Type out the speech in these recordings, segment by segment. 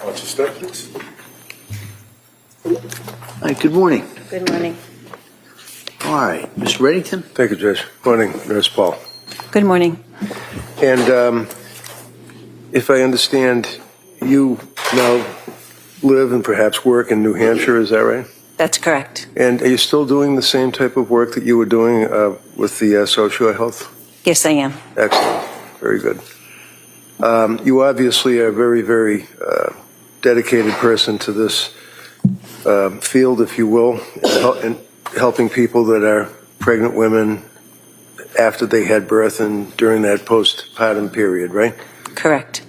Watch your step, please. All right, good morning. Good morning. All right, Mr. Reddington? Thank you, Judge. Morning, Nurse Paul. Good morning. And if I understand, you now live and perhaps work in New Hampshire, is that right? That's correct. And are you still doing the same type of work that you were doing with the social health? Yes, I am. Excellent. Very good. You obviously are a very, very dedicated person to this field, if you will, and helping people that are pregnant women after they had birth and during that postpartum period, right? Correct.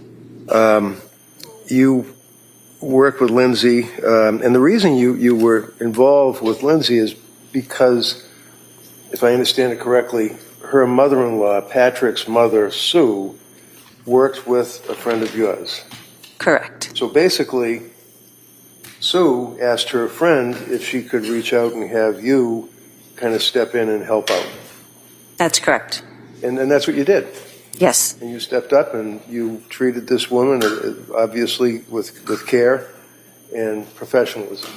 You work with Lindsay, and the reason you were involved with Lindsay is because, if I understand it correctly, her mother-in-law, Patrick's mother, Sue, worked with a friend of yours. Correct. So basically, Sue asked her friend if she could reach out and have you kind of step in and help out. That's correct. And that's what you did. Yes. And you stepped up and you treated this woman, obviously, with care and professionalism,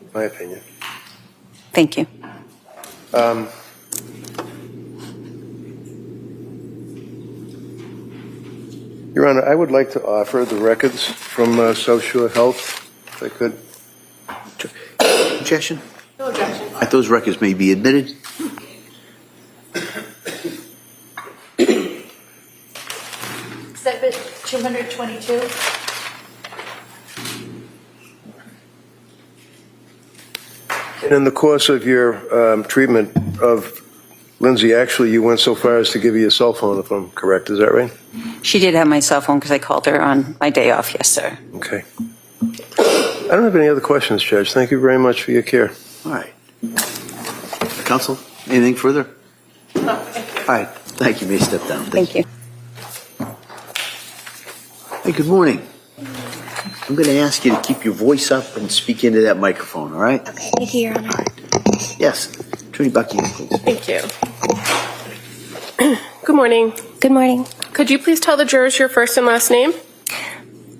in my opinion. Thank you. Your Honor, I would like to offer the records from South Shore Health, if I could. Objection? No objection. Those records may be admitted. Exhibit 222. And in the course of your treatment of Lindsay, actually, you went so far as to give you a cell phone, if I'm correct. Is that right? She did have my cell phone because I called her on my day off. Yes, sir. Okay. I don't have any other questions, Judge. Thank you very much for your care. All right. Counsel, anything further? No. All right, thank you. You may step down. Thank you. Hey, good morning. I'm going to ask you to keep your voice up and speak into that microphone, all right? Okay, thank you, Your Honor. Yes. Attorney Buckingham, please. Thank you. Good morning. Good morning. Could you please tell the jurors your first and last name?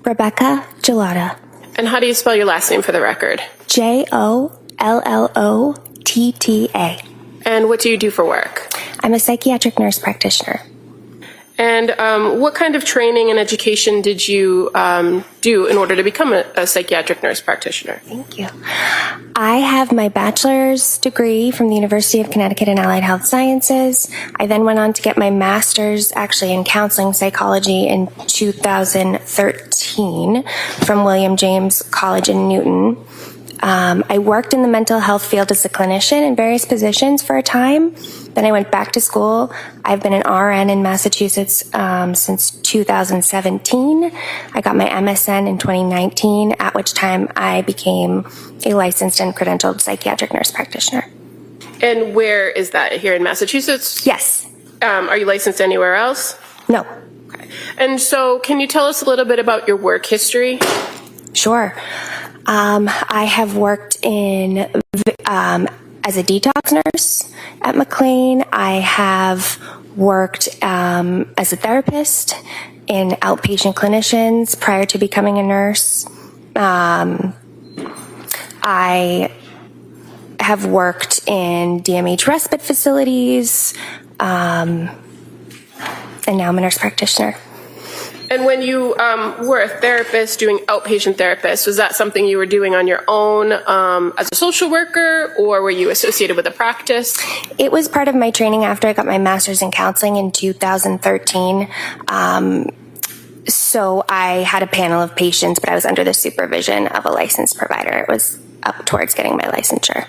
Rebecca Gelada. And how do you spell your last name for the record? Jollota. And what do you do for work? I'm a psychiatric nurse practitioner. And what kind of training and education did you do in order to become a psychiatric nurse practitioner? Thank you. I have my bachelor's degree from the University of Connecticut in Allied Health Sciences. I then went on to get my master's actually in counseling psychology in 2013 from William James College in Newton. I worked in the mental health field as a clinician in various positions for a time. Then I went back to school. I've been an RN in Massachusetts since 2017. I got my MSN in 2019, at which time I became a licensed and credentialed psychiatric nurse practitioner. And where is that? Here in Massachusetts? Yes. Are you licensed anywhere else? No. Okay. And so can you tell us a little bit about your work history? Sure. I have worked in as a detox nurse at McLean. I have worked as a therapist in outpatient clinicians prior to becoming a nurse. I have worked in DMH respite facilities, and now I'm a nurse practitioner. And when you were a therapist doing outpatient therapist, was that something you were doing on your own as a social worker, or were you associated with a practice? It was part of my training after I got my master's in counseling in 2013. So I had a panel of patients, but I was under the supervision of a licensed provider. It was up towards getting my licensure.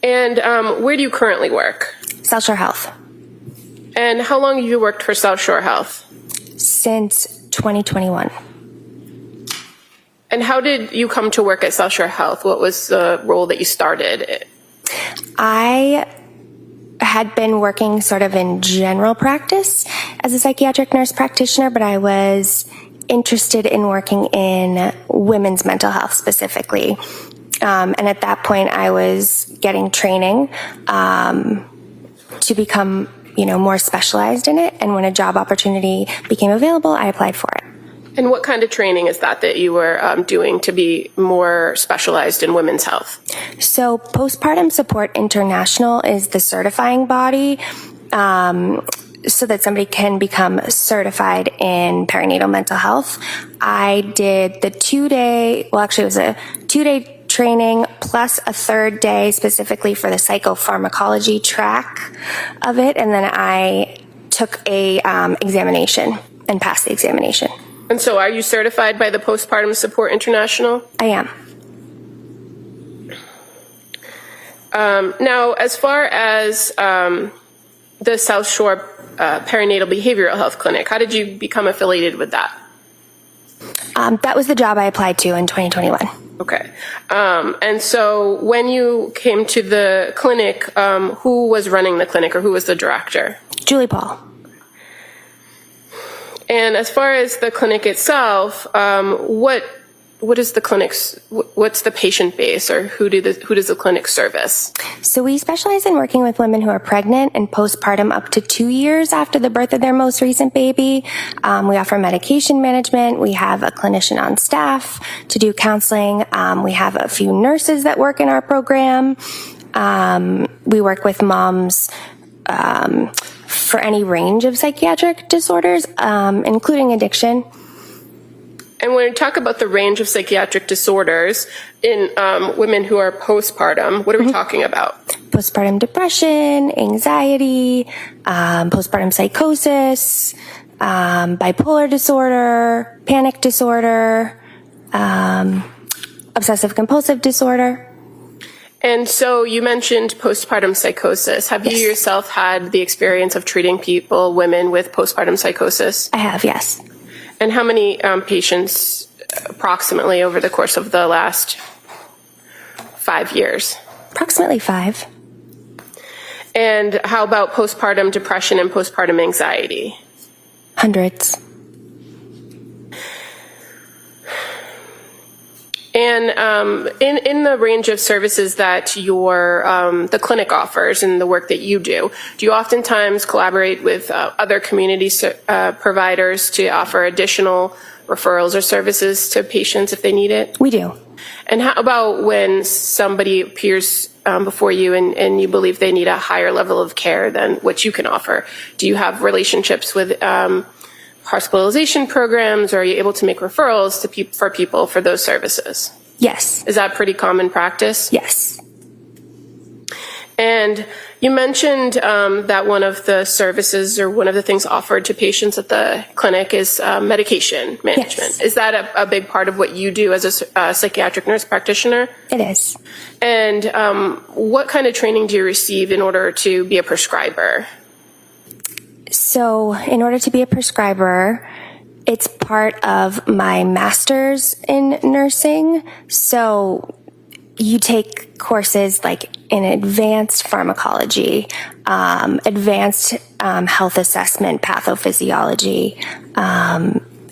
And where do you currently work? South Shore Health. And how long have you worked for South Shore Health? Since 2021. And how did you come to work at South Shore Health? What was the role that you started? I had been working sort of in general practice as a psychiatric nurse practitioner, but I was interested in working in women's mental health specifically. And at that point, I was getting training to become more specialized in it. And when a job opportunity became available, I applied for it. And what kind of training is that you were doing to be more specialized in women's health? So Postpartum Support International is the certifying body so that somebody can become certified in perinatal mental health. I did the 2-day, well, actually it was a 2-day training plus a 3rd day specifically for the psychopharmacology track of it. And then I took a examination and passed the examination. And so are you certified by the Postpartum Support International? I am. Now, as far as the South Shore Perinatal Behavioral Health Clinic, how did you become affiliated with that? That was the job I applied to in 2021. Okay. And so when you came to the clinic, who was running the clinic or who was the director? Julie Paul. And as far as the clinic itself, what is the clinic's, what's the patient base, or who does the clinic service? So we specialize in working with women who are pregnant and postpartum up to 2 years after the birth of their most recent baby. We offer medication management. We have a clinician on staff to do counseling. We have a few nurses that work in our program. We work with moms for any range of psychiatric disorders, including addiction. And when we talk about the range of psychiatric disorders in women who are postpartum, what are we talking about? Postpartum depression, anxiety, postpartum psychosis, bipolar disorder, panic disorder, obsessive compulsive disorder. And so you mentioned postpartum psychosis. Have you yourself had the experience of treating women with postpartum psychosis? I have, yes. And how many patients approximately over the course of the last 5 years? Approximately 5. And how about postpartum depression and postpartum anxiety? Hundreds. And in the range of services that the clinic offers and the work that you do you oftentimes collaborate with other community providers to offer additional referrals or services to patients if they need it? We do. And how about when somebody appears before you and you believe they need a higher level of care than what you can offer? Do you have relationships with hospitalization programs, or are you able to make referrals to for people for those services? Yes. Is that pretty common practice? Yes. And you mentioned that one of the services or one of the things offered to patients at the clinic is medication management. Yes. Is that a big part of what you do as a psychiatric nurse practitioner? It is. And what kind of training do you receive in order to be a prescriber? So in order to be a prescriber, it's part of my master's in nursing. So you take courses like in advanced pharmacology, advanced health assessment, pathophysiology.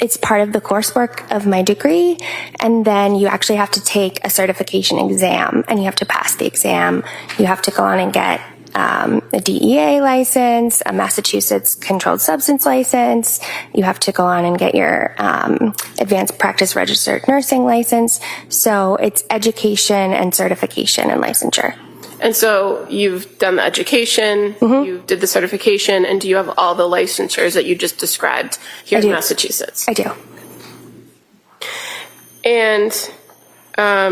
It's part of the coursework of my degree. And then you actually have to take a certification exam, and you have to pass the exam. You have to go on and get a DEA license, a Massachusetts controlled substance license. You have to go on and get your advanced practice registered nursing license. So it's education and certification and licensure. And so you've done the education, you did the certification, and do you have all the licensures that you just described here in Massachusetts? I do. And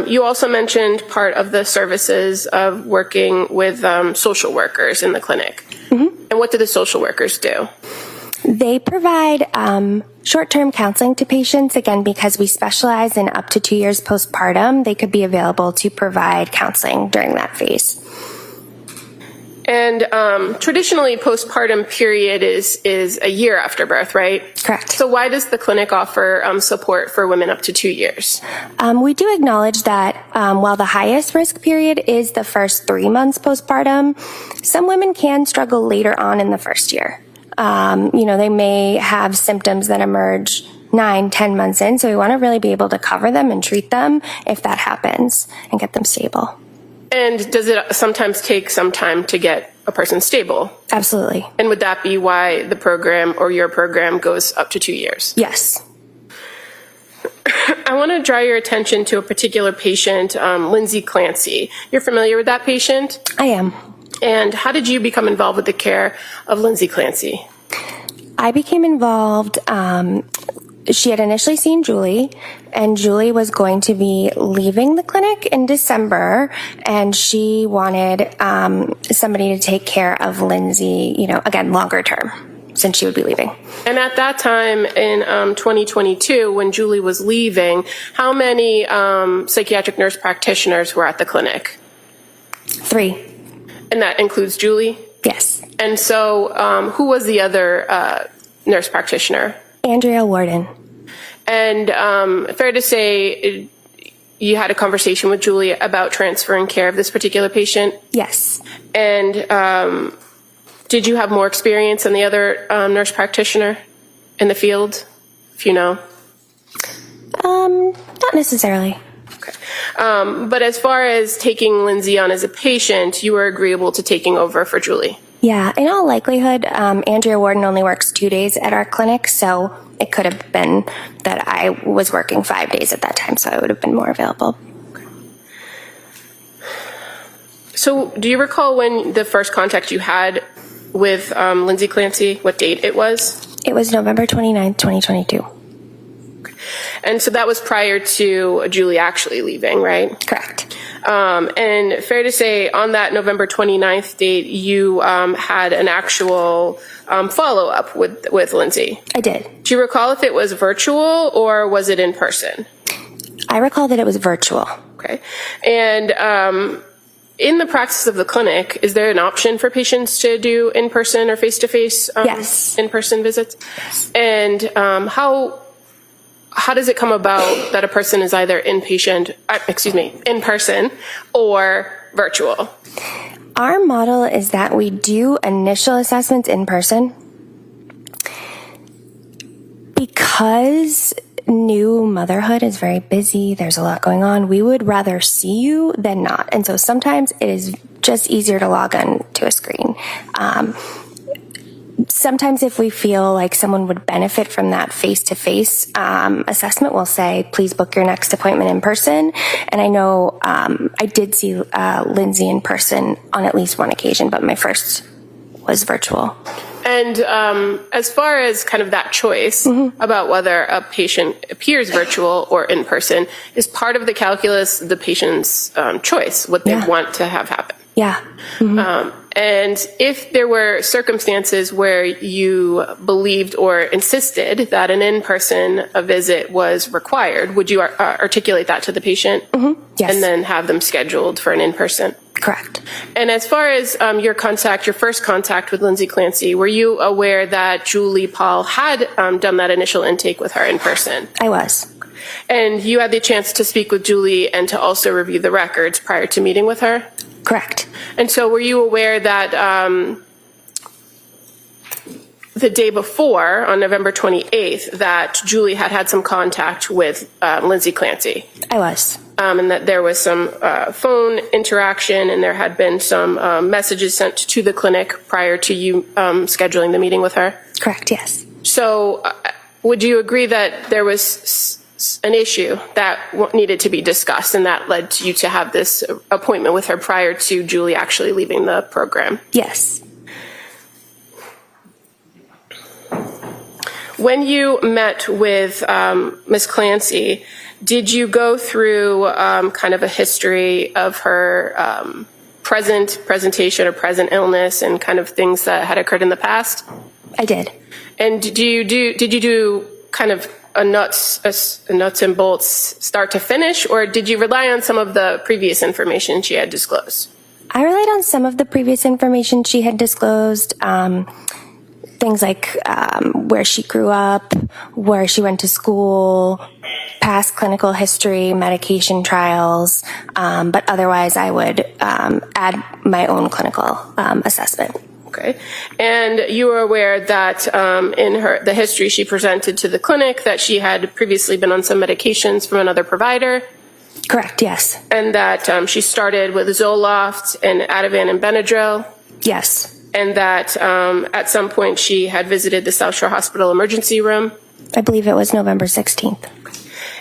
you also mentioned part of the services of working with social workers in the clinic. And what do the social workers do? They provide short-term counseling to patients. Again, because we specialize in up to 2 years postpartum, they could be available to provide counseling during that phase. And traditionally, postpartum period is a year after birth, right? Correct. So why does the clinic offer support for women up to 2 years? We do acknowledge that while the highest risk period is the first 3 months postpartum, some women can struggle later on in the first year. They may have symptoms that emerge 9-10 months in, so we want to really be able to cover them and treat them if that happens and get them stable. And does it sometimes take some time to get a person stable? Absolutely. And would that be why the program or your program goes up to 2 years? Yes. I want to draw your attention to a particular patient, Lindsay Clancy. You're familiar with that patient? I am. And how did you become involved with the care of Lindsay Clancy? I became involved. She had initially seen Julie, and Julie was going to be leaving the clinic in December, and she wanted somebody to take care of Lindsay, again, longer term, since she would be leaving. And at that time in 2022, when Julie was leaving, how many psychiatric nurse practitioners were at the clinic? 3. And that includes Julie? Yes. And so who was the other nurse practitioner? Andrea Warden. And fair to say you had a conversation with Julie about transferring care of this particular patient? Yes. And did you have more experience than the other nurse practitioner in the field, if you know? Not necessarily. Okay. But as far as taking Lindsay on as a patient, you were agreeable to taking over for Julie? Yeah, in all likelihood, Andrea Warden only works 2 days at our clinic, so it could have been that I was working 5 days at that time, so I would have been more available. So do you recall when the first contact you had with Lindsay Clancy, what date it was? It was November 29th, 2022. And so that was prior to Julie actually leaving, right? Correct. And fair to say, on that November 29th date, you had an actual follow-up with Lindsay. I did. Do you recall if it was virtual or was it in person? I recall that it was virtual. Okay. And in the practice of the clinic, is there an option for patients to do in-person or face-to-face Yes. in-person visits? Yes. And how does it come about that a person is either in person or virtual? Our model is that we do initial assessments in person because new motherhood is very busy. There's a lot going on. We would rather see you than not. And so sometimes it is just easier to log on to a screen. Sometimes if we feel like someone would benefit from that face-to-face assessment, we'll say, please book your next appointment in person. And I know I did see Lindsay in person on at least one occasion, but my first was virtual. And as far as kind of that choice about whether a patient appears virtual or in person, is part of the calculus the patient's choice, what they want to have happen? Yeah. Mm-hmm. And if there were circumstances where you believed or insisted that an in-person visit was required, would you articulate that to the patient? Mm-hmm. Yes. And then have them scheduled for an in-person? Correct. And as far as your first contact with Lindsay Clancy, were you aware that Julie Paul had done that initial intake with her in person? I was. And you had the chance to speak with Julie and to also review the records prior to meeting with her? Correct. And so were you aware that the day before, on November 28th, that Julie had some contact with Lindsay Clancy? I was. And that there was some phone interaction and there had been some messages sent to the clinic prior to you scheduling the meeting with her? Correct, yes. So would you agree that there was an issue that needed to be discussed and that led to you to have this appointment with her prior to Julie actually leaving the program? Yes. When you met with Ms. Clancy, did you go through kind of a history of her presentation or present illness and kind of things that had occurred in the past? I did. And did you do kind of a nuts and bolts start to finish, or did you rely on some of the previous information she had disclosed? I relied on some of the previous information she had disclosed, things like where she grew up, where she went to school, past clinical history, medication trials, but otherwise I would add my own clinical assessment. Okay. And you were aware that in the history she presented to the clinic that she had previously been on some medications from another provider? Correct, yes. And that she started with Zoloft and Ativan and Benadryl? Yes. And that at some point she had visited the South Shore Hospital emergency room? I believe it was November 16th.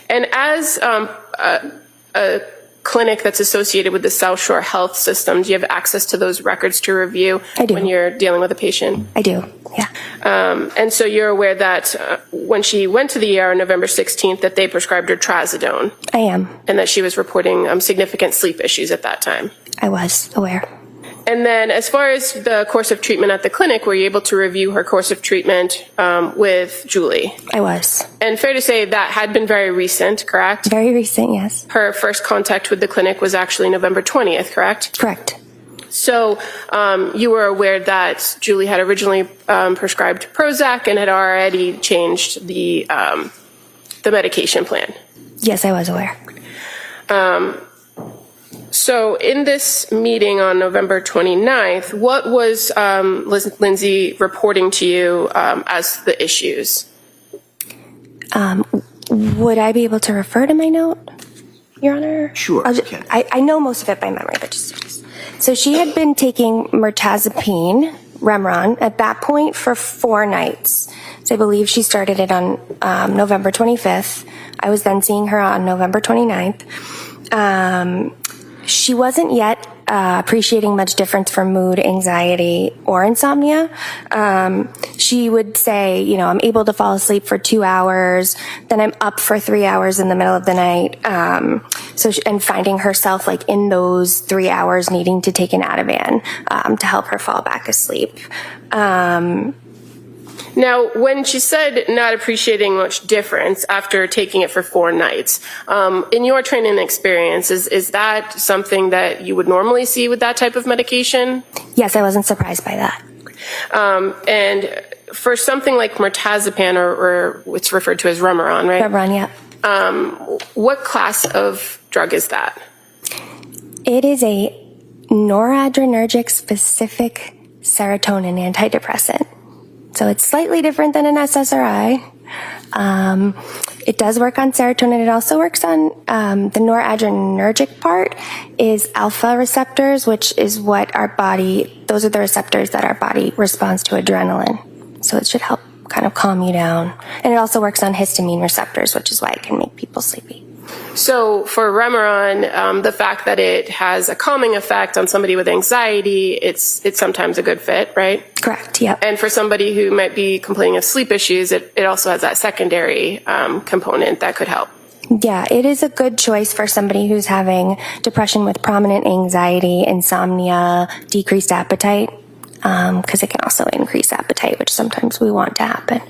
And as a clinic that's associated with the South Shore Health System, do you have access to those records to review I do. when you're dealing with a patient? I do, yeah. And so you're aware that when she went to the ER on November 16th, that they prescribed her trazodone, I am. and that she was reporting significant sleep issues at that time. I was aware. And then as far as the course of treatment at the clinic, were you able to review her course of treatment with Julie? I was. And fair to say that had been very recent, correct? Very recent, yes. Her first contact with the clinic was actually November 20th, correct? Correct. So you were aware that Julie had originally prescribed Prozac and had already changed the medication plan. Yes, I was aware. So in this meeting on November 29th, what was Lindsay reporting to you as the issues? Would I be able to refer to my note, Your Honor? Sure, you can. I know most of it by memory, but just. So she had been taking mirtazapine, Remeron, at that point for 4 nights. So I believe she started it on November 25th. I was then seeing her on November 29th. She wasn't yet appreciating much difference from mood, anxiety, or insomnia. She would say, you know, I'm able to fall asleep for 2 hours, then I'm up for 3 hours in the middle of the night. And finding herself like in those 3 hours needing to take an Ativan to help her fall back asleep. Now, when she said not appreciating much difference after taking it for 4 nights, in your training experience, is that something that you would normally see with that type of medication? Yes, I wasn't surprised by that. And for something like mirtazapine, or it's referred to as Remeron, right? Remeron, yeah. What class of drug is that? It is a noradrenergic specific serotonin antidepressant. So it's slightly different than an SSRI. It does work on serotonin. It also works on the noradrenergic part is alpha receptors, which is what those are the receptors that our body responds to adrenaline. So it should help kind of calm you down. And it also works on histamine receptors, which is why it can make people sleepy. So for Remeron, the fact that it has a calming effect on somebody with anxiety, it's sometimes a good fit, right? Correct, yep. And for somebody who might be complaining of sleep issues, it also has that secondary component that could help. Yeah, it is a good choice for somebody who's having depression with prominent anxiety, insomnia, decreased appetite, because it can also increase appetite, which sometimes we want to happen.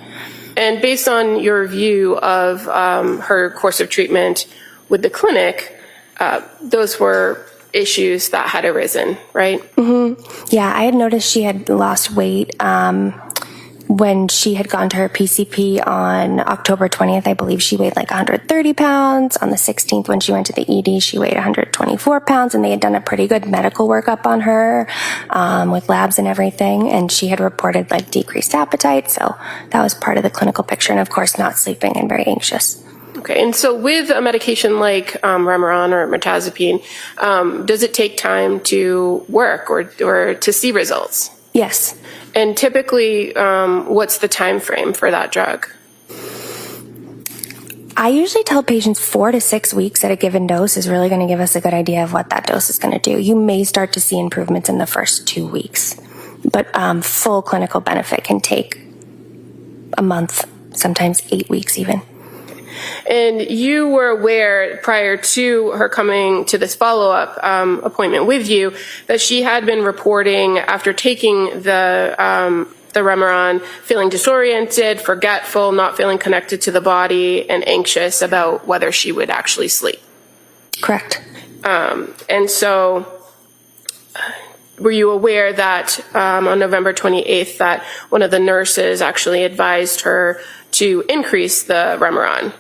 And based on your view of her course of treatment with the clinic, those were issues that had arisen, right? Mm-hmm. Yeah, I had noticed she had lost weight when she had gone to her PCP on October 20th. I believe she weighed like 130 pounds. On the 16th, when she went to the ED, she weighed 124 pounds, and they had done a pretty good medical workup on her with labs and everything, and she had reported like decreased appetite, so that was part of the clinical picture, and of course not sleeping and very anxious. Okay, and so with a medication like Remeron or mirtazapine, does it take time to work or to see results? Yes. And typically, what's the time frame for that drug? I usually tell patients 4 to 6 weeks at a given dose is really going to give us a good idea of what that dose is going to do. You may start to see improvements in the first 2 weeks, but full clinical benefit can take a month, sometimes 8 weeks even. And you were aware prior to her coming to this follow-up appointment with you that she had been reporting after taking the Remeron feeling disoriented, forgetful, not feeling connected to the body, and anxious about whether she would actually sleep. Correct. And so were you aware that on November 28th that one of the nurses actually advised her to increase the Remeron?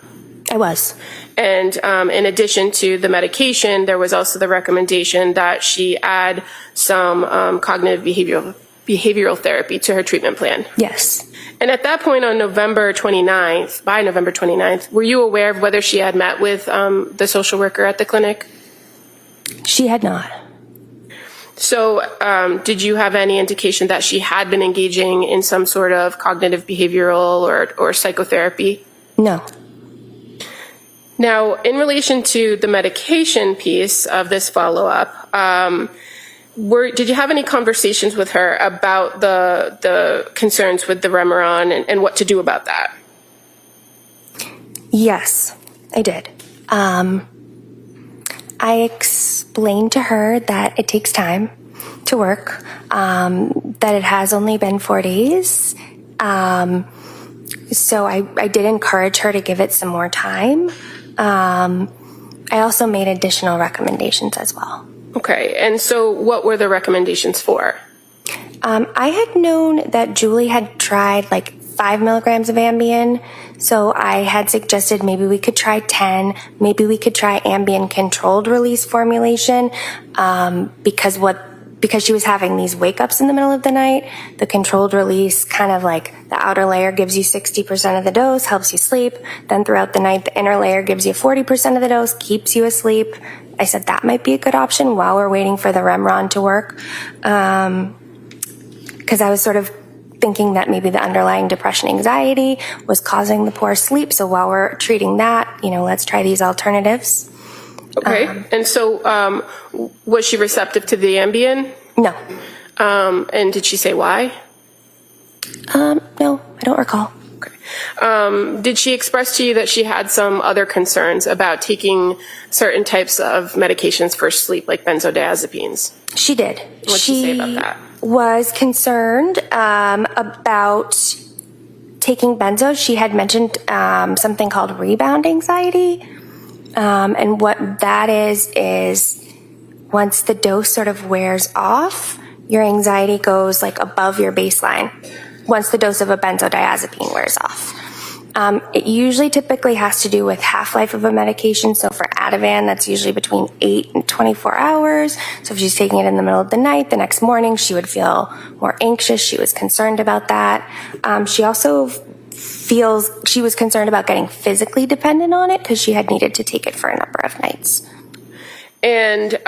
I was. And in addition to the medication, there was also the recommendation that she add some cognitive behavioral therapy to her treatment plan. Yes. And at that point on November 29th, were you aware of whether she had met with the social worker at the clinic? She had not. So did you have any indication that she had been engaging in some sort of cognitive behavioral or psychotherapy? No. Now, in relation to the medication piece of this follow-up, did you have any conversations with her about the concerns with the Remeron and what to do about that? Yes, I did. I explained to her that it takes time to work, that it has only been 4 days. So I did encourage her to give it some more time. I also made additional recommendations as well. Okay, and so what were the recommendations for? I had known that Julie had tried like 5 milligrams of Ambien, so I had suggested maybe we could try 10, maybe we could try Ambien controlled release formulation, because she was having these wake ups in the middle of the night. The controlled release, kind of like the outer layer gives you 60% of the dose, helps you sleep. Then throughout the night, the inner layer gives you 40% of the dose, keeps you asleep. I said that might be a good option while we're waiting for the Remeron to work. Because I was sort of thinking that maybe the underlying depression anxiety was causing the poor sleep. So while we're treating that, let's try these alternatives. Okay, and so was she receptive to the Ambien? No. And did she say why? No, I don't recall. Okay. Did she express to you that she had some other concerns about taking certain types of medications for sleep, like benzodiazepines? She did. What did she say about that? Was concerned about taking benzos. She had mentioned something called rebound anxiety. And what that is once the dose sort of wears off, your anxiety goes like above your baseline once the dose of a benzodiazepine wears off. It usually typically has to do with half-life of a medication. So for Ativan, that's usually between 8 and 24 hours. So if she's taking it in the middle of the night, the next morning she would feel more anxious. She was concerned about that. She also she was concerned about getting physically dependent on it because she had needed to take it for a number of nights. And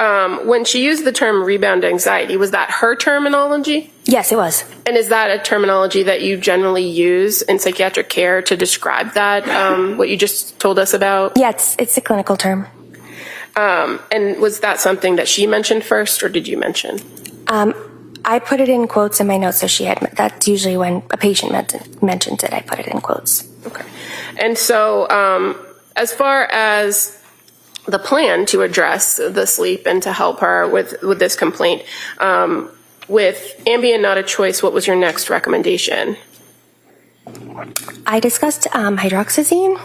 when she used the term rebound anxiety, was that her terminology? Yes, it was. And is that a terminology that you generally use in psychiatric care to describe that, what you just told us about? Yeah, it's a clinical term. And was that something that she mentioned first, or did you mention? I put it in quotes in my notes, so that's usually when a patient mentions it, I put it in quotes. Okay. And so as far as the plan to address the sleep and to help her with this complaint, with Ambien not a choice, what was your next recommendation? I discussed hydroxyzine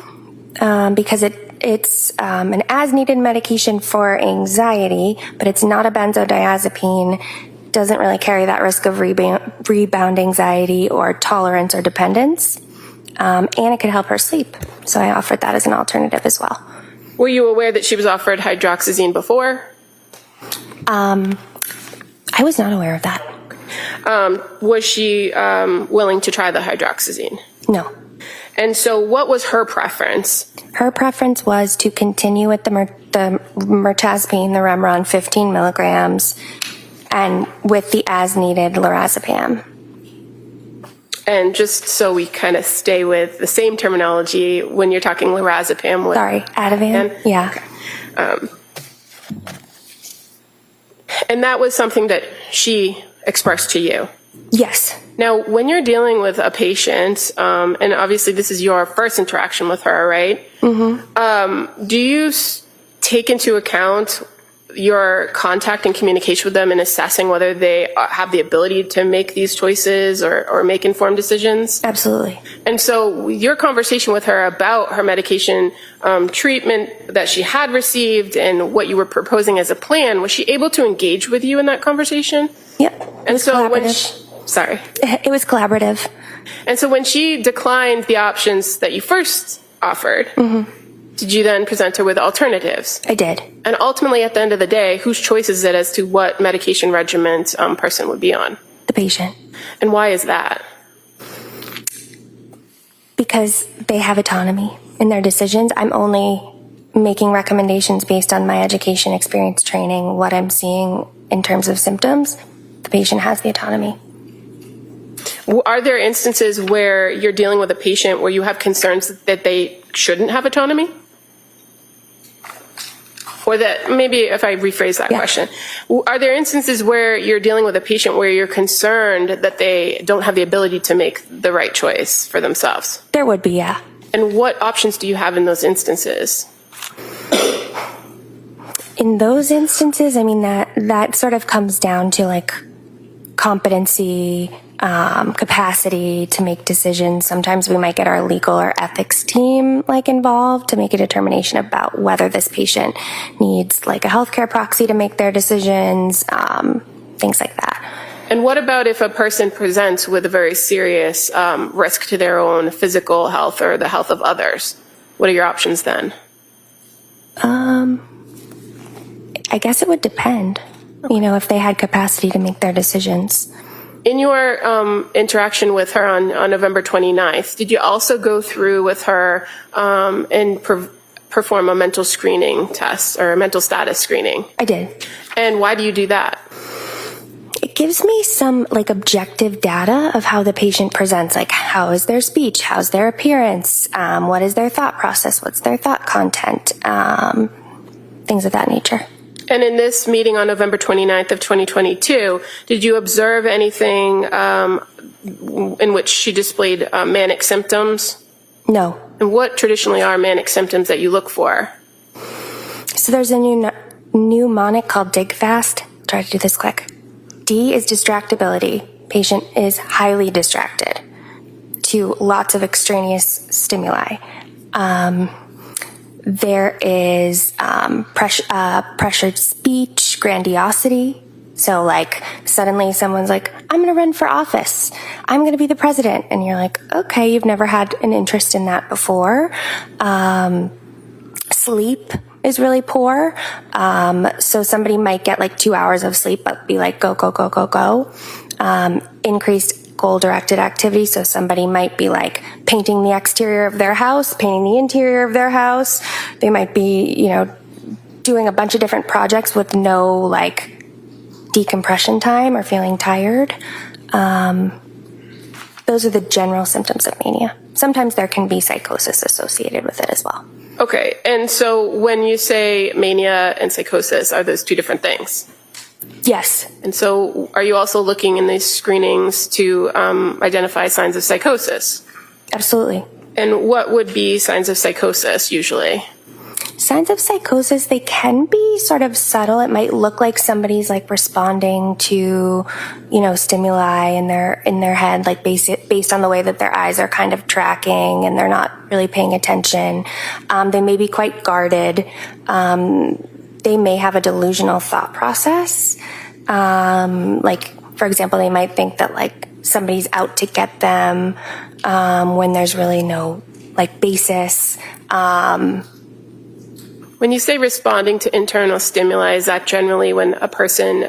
because it's an as-needed medication for anxiety, but it's not a benzodiazepine. Doesn't really carry that risk of rebound anxiety or tolerance or dependence, and it could help her sleep. So I offered that as an alternative as well. Were you aware that she was offered hydroxyzine before? I was not aware of that. Was she willing to try the hydroxyzine? No. And so what was her preference? Her preference was to continue with the mirtazapine, the Remeron 15 milligrams, and with the as-needed lorazepam. And just so we kind of stay with the same terminology, when you're talking lorazepam. Sorry, Ativan? Yeah. Okay. And that was something that she expressed to you? Yes. Now, when you're dealing with a patient, and obviously this is your first interaction with her, right? Mm-hmm. Do you take into account your contact and communication with them in assessing whether they have the ability to make these choices or make informed decisions? Absolutely. And so your conversation with her about her medication treatment that she had received and what you were proposing as a plan, was she able to engage with you in that conversation? Yep. And so when Sorry. It was collaborative. And so when she declined the options that you first offered, did you then present her with alternatives? I did. And ultimately, at the end of the day, whose choice is it as to what medication regimen person would be on? The patient. And why is that? Because they have autonomy in their decisions. I'm only making recommendations based on my education, experience, training, what I'm seeing in terms of symptoms. The patient has the autonomy. Are there instances where you're dealing with a patient where you have concerns that they shouldn't have autonomy? For that, maybe if I rephrase that Yeah. question, are there instances where you're dealing with a patient where you're concerned that they don't have the ability to make the right choice for themselves? There would be, yeah. And what options do you have in those instances? In those instances, I mean, that sort of comes down to like competency, capacity to make decisions. Sometimes we might get our legal or ethics team like involved to make a determination about whether this patient needs like a healthcare proxy to make their decisions, things like that. And what about if a person presents with a very serious risk to their own physical health or the health of others? What are your options then? I guess it would depend, you know, if they had capacity to make their decisions. In your interaction with her on November 29th, did you also go through with her and perform a mental screening test or a mental status screening? I did. And why do you do that? It gives me some like objective data of how the patient presents, like how is their speech, how's their appearance, what is their thought process, what's their thought content, things of that nature. And in this meeting on November 29th of 2022, did you observe anything in which she displayed manic symptoms? No. And what traditionally are manic symptoms that you look for? So there's a new mnemonic called Dig Fast. Try to do this quick. D is distractibility. Patient is highly distracted to lots of extraneous stimuli. There is pressured speech, grandiosity. So like suddenly someone's like, I'm going to run for office. I'm going to be the president. And you're like, okay, you've never had an interest in that before. Sleep is really poor. So somebody might get like 2 hours of sleep, but be like, go, go, go, go, go. Increased goal-directed activity. So somebody might be like painting the exterior of their house, painting the interior of their house. They might be, you know, doing a bunch of different projects with no like decompression time or feeling tired. Those are the general symptoms of mania. Sometimes there can be psychosis associated with it as well. Okay, and so when you say mania and psychosis, are those two different things? Yes. And so are you also looking in these screenings to identify signs of psychosis? Absolutely. And what would be signs of psychosis usually? Signs of psychosis, they can be sort of subtle. It might look like somebody's like responding to, you know, stimuli in their head, like based on the way that their eyes are kind of tracking and they're not really paying attention. They may be quite guarded. They may have a delusional thought process. Like, for example, they might think that like somebody's out to get them when there's really no like basis. When you say responding to internal stimuli, is that generally when a person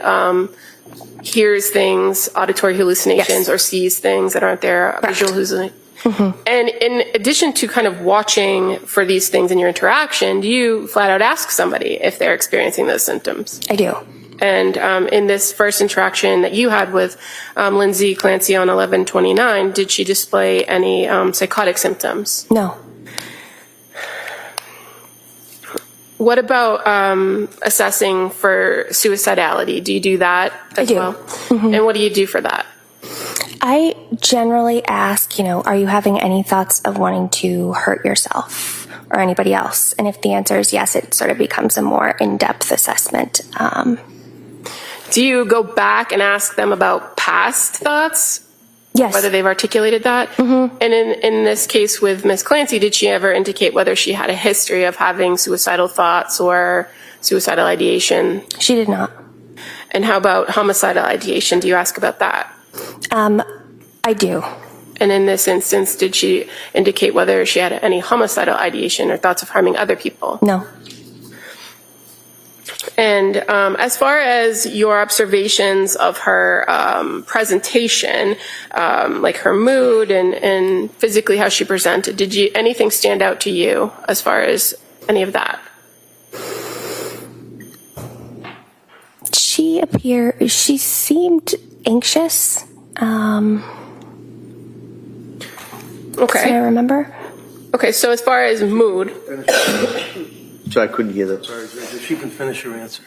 hears things, auditory hallucinations, Yes. or sees things that aren't there, Correct. visual hallucinations? Mm-hmm. And in addition to kind of watching for these things in your interaction, do you flat out ask somebody if they're experiencing those symptoms? I do. And in this first interaction that you had with Lindsay Clancy on 11/29, did she display any psychotic symptoms? No. What about assessing for suicidality? Do you do that as I do. well? Mm-hmm. And what do you do for that? I generally ask, you know, are you having any thoughts of wanting to hurt yourself or anybody else? And if the answer is yes, it sort of becomes a more in-depth assessment. Do you go back and ask them about past thoughts? Yes. Whether they've articulated that? Mm-hmm. And in this case with Ms. Clancy, did she ever indicate whether she had a history of having suicidal thoughts or suicidal ideation? She did not. And how about homicidal ideation? Do you ask about that? I do. And in this instance, did she indicate whether she had any homicidal ideation or thoughts of harming other people? No. And as far as your observations of her presentation, like her mood and physically how she presented, did anything stand out to you as far as any of that? She seemed anxious. Okay. Can I remember? Okay, so as far as mood, So I couldn't hear the, Sorry, Judge, if you can finish your answer.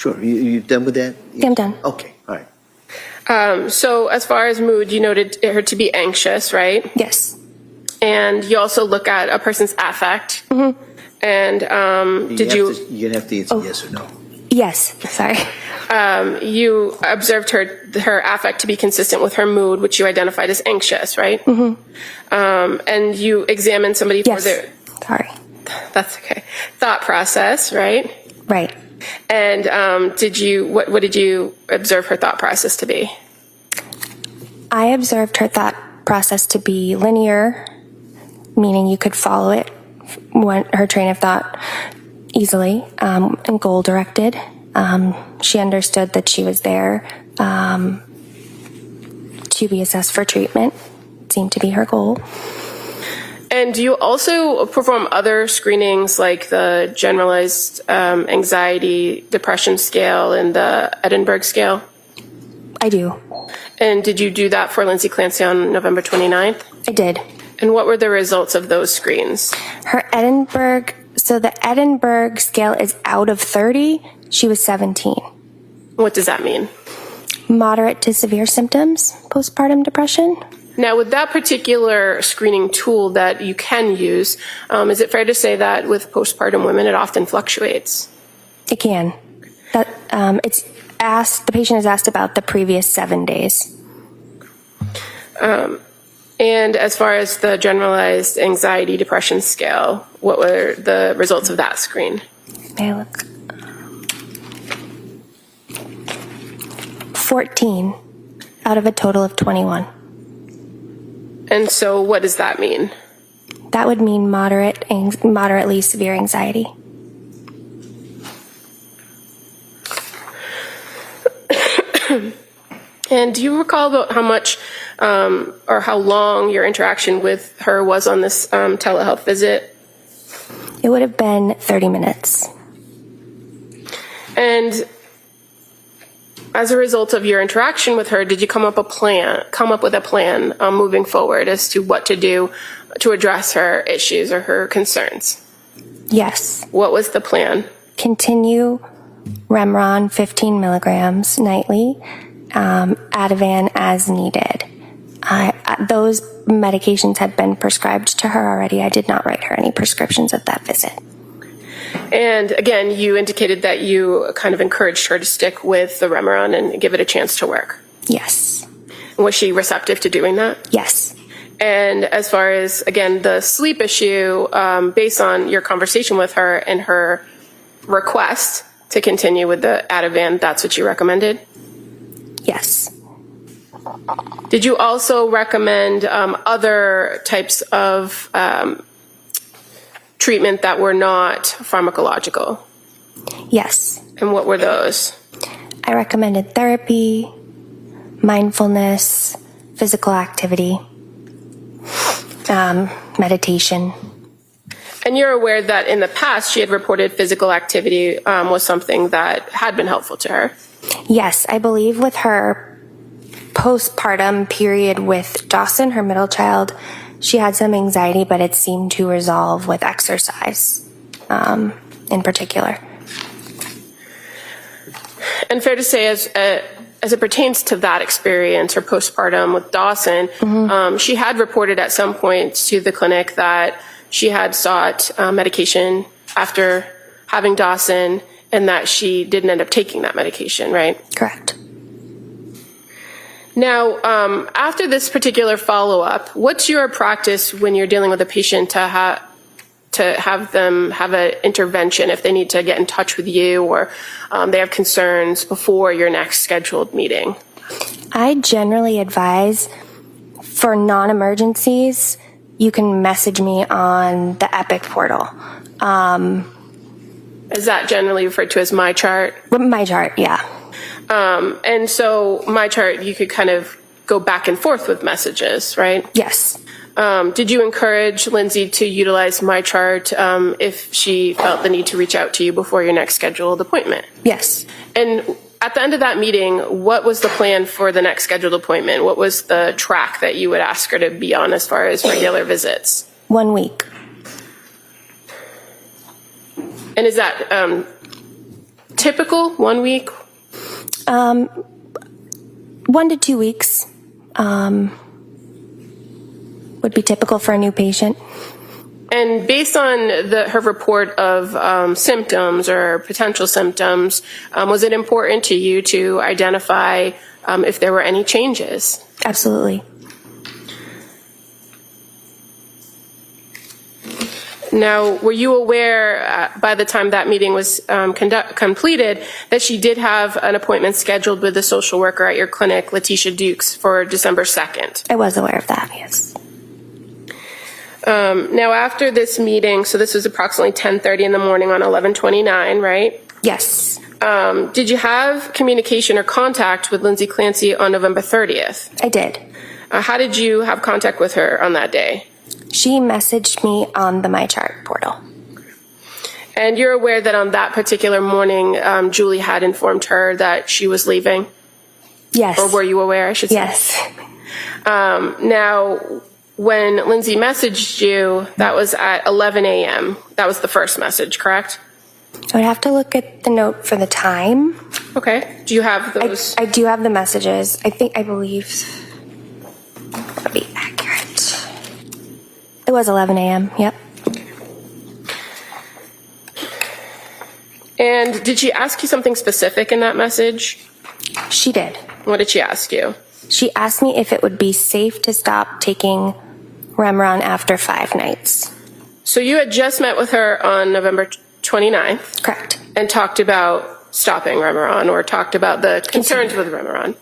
sure, you done with that? Yeah, I'm done. Okay, all right. So as far as mood, you noted her to be anxious, right? Yes. And you also look at a person's affect. Mm-hmm. And You're going to have to answer yes or no. Yes. Sorry. you observed her affect to be consistent with her mood, which you identified as anxious, right? Mm-hmm. And you examined somebody Yes. for their... Sorry. That's okay. Thought process, right? Right. And what did you observe her thought process to be? I observed her thought process to be linear, meaning you could follow it, her train of thought easily, and goal directed. She understood that she was there to be assessed for treatment. It seemed to be her goal. And do you also perform other screenings like the generalized anxiety depression scale and the Edinburgh scale? I do. And did you do that for Lindsay Clancy on November 29th? I did. And what were the results of those screens? Her Edinburgh, so the Edinburgh scale is out of 30. She was 17. What does that mean? Moderate to severe symptoms, postpartum depression. Now, with that particular screening tool that you can use, is it fair to say that with postpartum women, it often fluctuates? It can. It's asked. The patient is asked about the previous 7 days. And as far as the generalized anxiety depression scale, what were the results of that screen? May I look? 14 out of a total of 21. And so what does that mean? That would mean moderately severe anxiety. And do you recall about how much or how long your interaction with her was on this telehealth visit? It would have been 30 minutes. And as a result of your interaction with her, did you come up with a plan moving forward as to what to do to address her issues or her concerns? Yes. What was the plan? Continue Remeron 15 milligrams nightly, Ativan as needed. Those medications had been prescribed to her already. I did not write her any prescriptions at that visit. And again, you indicated that you kind of encouraged her to stick with the Remeron and give it a chance to work. Yes. Was she receptive to doing that? Yes. And as far as, again, the sleep issue, based on your conversation with her and her request to continue with the Ativan, that's what you recommended? Yes. Did you also recommend other types of treatment that were not pharmacological? Yes. And what were those? I recommended therapy, mindfulness, physical activity, meditation. And you're aware that in the past she had reported physical activity was something that had been helpful to her? Yes, I believe with her postpartum period with Dawson, her middle child, she had some anxiety, but it seemed to resolve with exercise in particular. And fair to say, as it pertains to that experience, her postpartum with Dawson, she had reported at some point to the clinic that she had sought medication after having Dawson and that she didn't end up taking that medication, right? Correct. Now, after this particular follow-up, what's your practice when you're dealing with a patient to have them have an intervention if they need to get in touch with you or they have concerns before your next scheduled meeting? I generally advise for non-emergencies, you can message me on the Epic portal. Is that generally referred to as My Chart? My chart, yeah. And so My Chart, you could kind of go back and forth with messages, right? Yes. Did you encourage Lindsay to utilize My Chart if she felt the need to reach out to you before your next scheduled appointment? Yes. And at the end of that meeting, what was the plan for the next scheduled appointment? What was the track that you would ask her to be on as far as regular visits? 1 week. And is that typical, 1 week? 1 to 2 weeks would be typical for a new patient. And based on her report of symptoms or potential symptoms, was it important to you to identify if there were any changes? Absolutely. Now, were you aware by the time that meeting was completed that she did have an appointment scheduled with the social worker at your clinic, Letitia Dukes, for December 2nd? I was aware of that, yes. Now, after this meeting, so this was approximately 10:30 in the morning on 11/29, right? Yes, Did you have communication or contact with Lindsay Clancy on November 30th? I did. How did you have contact with her on that day? She messaged me on the MyChart portal. And you're aware that on that particular morning, Julie had informed her that she was leaving? Yes. Or were you aware, I should say? Yes. Now, when Lindsay messaged you, that was at 11 a.m. That was the first message, correct? I would have to look at the note for the time. Okay. Do you have those? I do have the messages. I believe that'd be accurate. It was 11 a.m. Yep. And did she ask you something specific in that message? She did. What did she ask you? She asked me if it would be safe to stop taking Remeron after 5 nights. So you had just met with her on November 29th. Correct. And talked about stopping Remeron, or talked about the concerns with Remeron.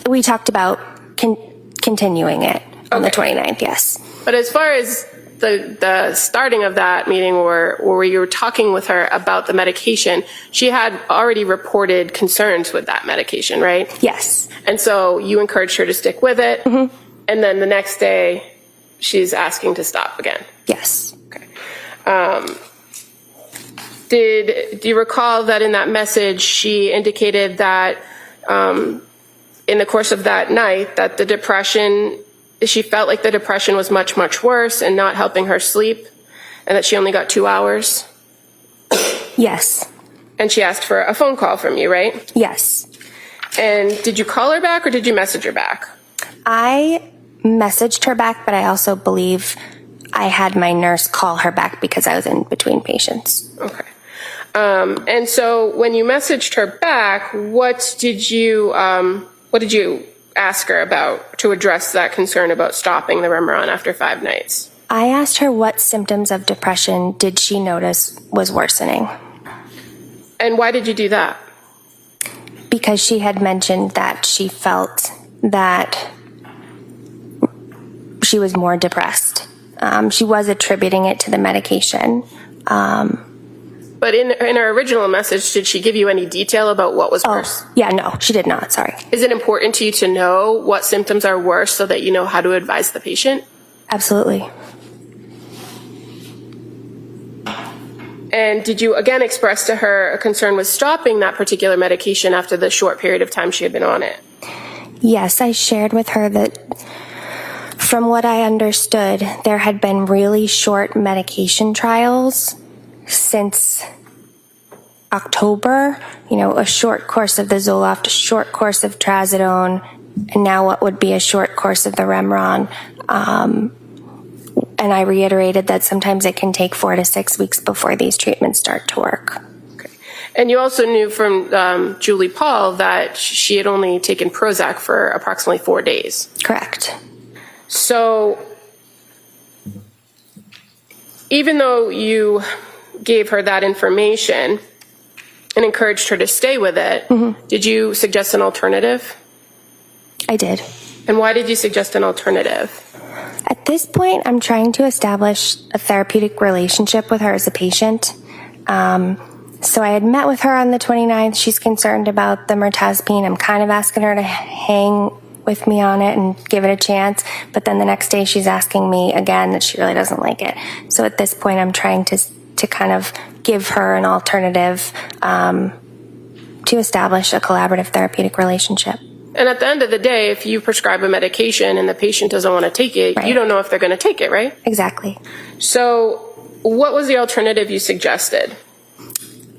We talked about continuing it on the 29th, yes. But as far as the starting of that meeting, or where you were talking with her about the medication, she had already reported concerns with that medication, right? Yes. And so you encouraged her to stick with it, and then the next day she's asking to stop again. Yes. Okay. Do you recall that in that message she indicated that in the course of that night that the depression, she felt like the depression was much, much worse and not helping her sleep, and that she only got 2 hours? Yes. And she asked for a phone call from you, right? Yes. And did you call her back or did you message her back? I messaged her back, but I also believe I had my nurse call her back because I was in between patients. Okay. And so when you messaged her back, what did you ask her about to address that concern about stopping the Remeron after 5 nights? I asked her what symptoms of depression did she notice was worsening. And why did you do that? Because she had mentioned that she felt that she was more depressed. She was attributing it to the medication. But in her original message, did she give you any detail about what was worse? Yeah, no, she did not, sorry. Is it important to you to know what symptoms are worse so that you know how to advise the patient? Absolutely. And did you again express to her a concern with stopping that particular medication after the short period of time she had been on it? Yes, I shared with her that from what I understood, there had been really short medication trials since October, a short course of the Zoloft, a short course of Trazodone, and now what would be a short course of the Remeron. And I reiterated that sometimes it can take 4 to 6 weeks before these treatments start to work. Okay. And you also knew from Julie Paul that she had only taken Prozac for approximately 4 days. Correct. So even though you gave her that information and encouraged her to stay with it, did you suggest an alternative? I did. And why did you suggest an alternative? At this point, I'm trying to establish a therapeutic relationship with her as a patient. So I had met with her on the 29th. She's concerned about the mirtazapine. I'm kind of asking her to hang with me on it and give it a chance. But then the next day she's asking me again that she really doesn't like it. So at this point, I'm trying to kind of give her an alternative to establish a collaborative therapeutic relationship. And at the end of the day, if you prescribe a medication and the patient doesn't want to take it, Right. You don't know if they're going to take it, right? Exactly. So what was the alternative you suggested?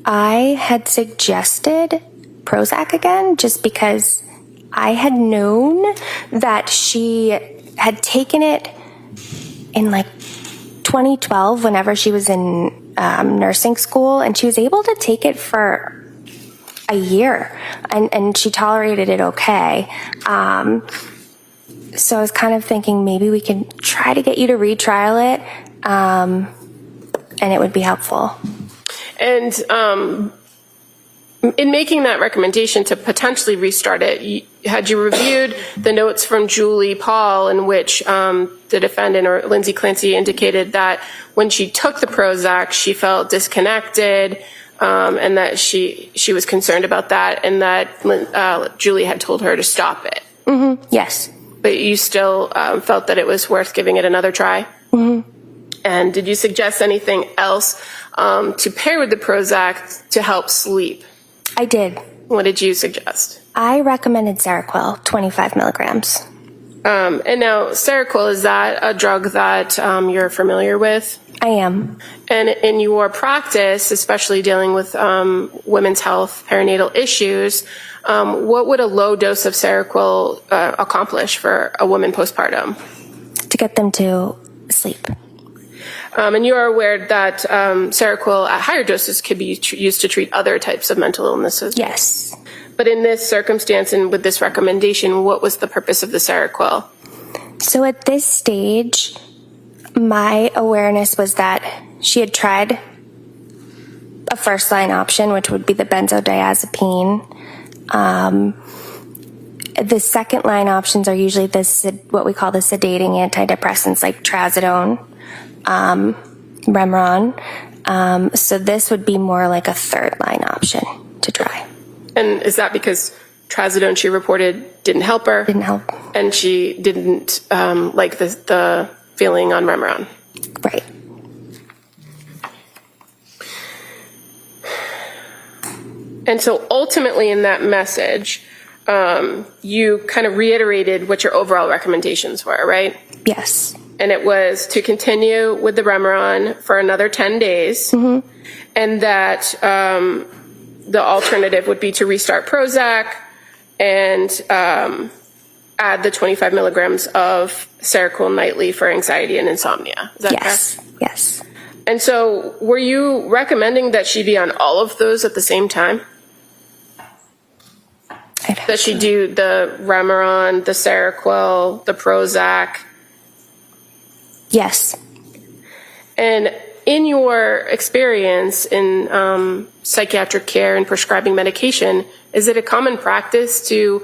I had suggested Prozac again, just because I had known that she had taken it in like 2012 whenever she was in nursing school, and she was able to take it for a year, and she tolerated it okay. So I was kind of thinking maybe we can try to get you to retrial it, and it would be helpful. And in making that recommendation to potentially restart it, had you reviewed the notes from Julie Paul in which the defendant, or Lindsay Clancy, indicated that when she took the Prozac, she felt disconnected, and that she was concerned about that, and that Julie had told her to stop it? Mm-hmm. Yes. But you still felt that it was worth giving it another try? Mm-hmm. And did you suggest anything else to pair with the Prozac to help sleep? I did. What did you suggest? I recommended Seroquel, 25 milligrams. And now, Seroquel, is that a drug that you're familiar with? I am. And in your practice, especially dealing with women's health, perinatal issues, what would a low dose of Seroquel accomplish for a woman postpartum? To get them to sleep. And you are aware that Seroquel at higher doses could be used to treat other types of mental illnesses? Yes. But in this circumstance and with this recommendation, what was the purpose of the Seroquel? So at this stage, my awareness was that she had tried a first-line option, which would be the benzodiazepine. The second-line options are usually what we call the sedating antidepressants, like trazodone, Remeron. So this would be more like a third-line option to try. And is that because trazodone, she reported, didn't help her? Didn't help. And she didn't like the feeling on Remeron? Right. And so ultimately in that message, you kind of reiterated what your overall recommendations were, right? Yes. And it was to continue with the Remeron for another 10 days, Mm-hmm. and that the alternative would be to restart Prozac and add the 25 milligrams of Seroquel nightly for anxiety and insomnia. Is that Yes. correct? Yes. And so were you recommending that she be on all of those at the same time? That she do the Remeron, the Seroquel, the Prozac? Yes. And in your experience in psychiatric care and prescribing medication, is it a common practice to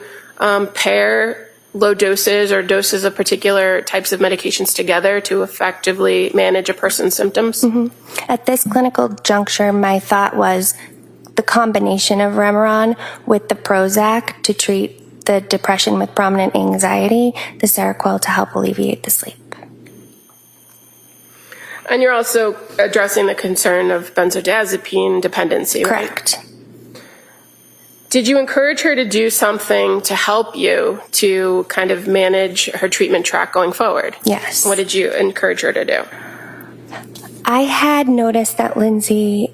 pair low doses or doses of particular types of medications together to effectively manage a person's symptoms? Mm-hmm. At this clinical juncture, my thought was the combination of Remeron with the Prozac to treat the depression with prominent anxiety, the Seroquel to help alleviate the sleep. And you're also addressing the concern of benzodiazepine dependency, right? Correct. Did you encourage her to do something to help you to kind of manage her treatment track going forward? Yes. What did you encourage her to do? I had noticed that Lindsay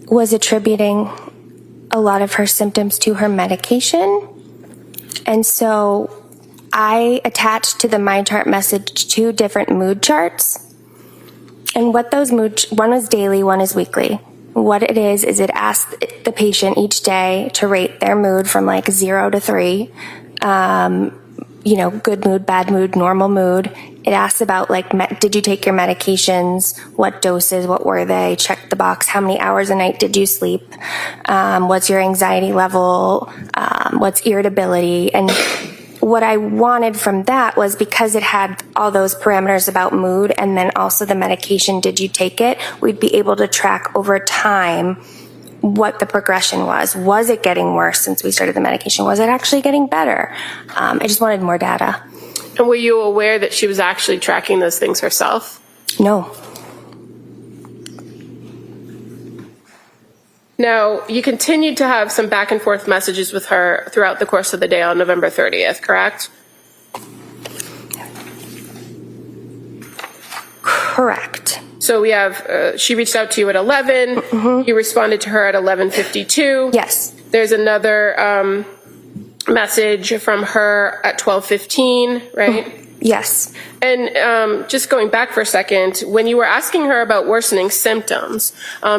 was attributing a lot of her symptoms to her medication. And so I attached to the MyChart message 2 different mood charts. And what those one is daily, one is weekly. What it is it asks the patient each day to rate their mood from like 0 to 3. Good mood, bad mood, normal mood. It asks about like, did you take your medications? What doses? What were they? Check the box. How many hours a night did you sleep? What's your anxiety level? What's irritability? And what I wanted from that was, because it had all those parameters about mood and then also the medication, did you take it? We'd be able to track over time what the progression was. Was it getting worse since we started the medication? Was it actually getting better? I just wanted more data. And were you aware that she was actually tracking those things herself? No. Now, you continued to have some back and forth messages with her throughout the course of the day on November 30th, correct? Correct. So we have, she reached out to you at 11. You responded to her at 11:52. Yes. There's another message from her at 12:15, right? Yes. And just going back for a second, when you were asking her about worsening symptoms,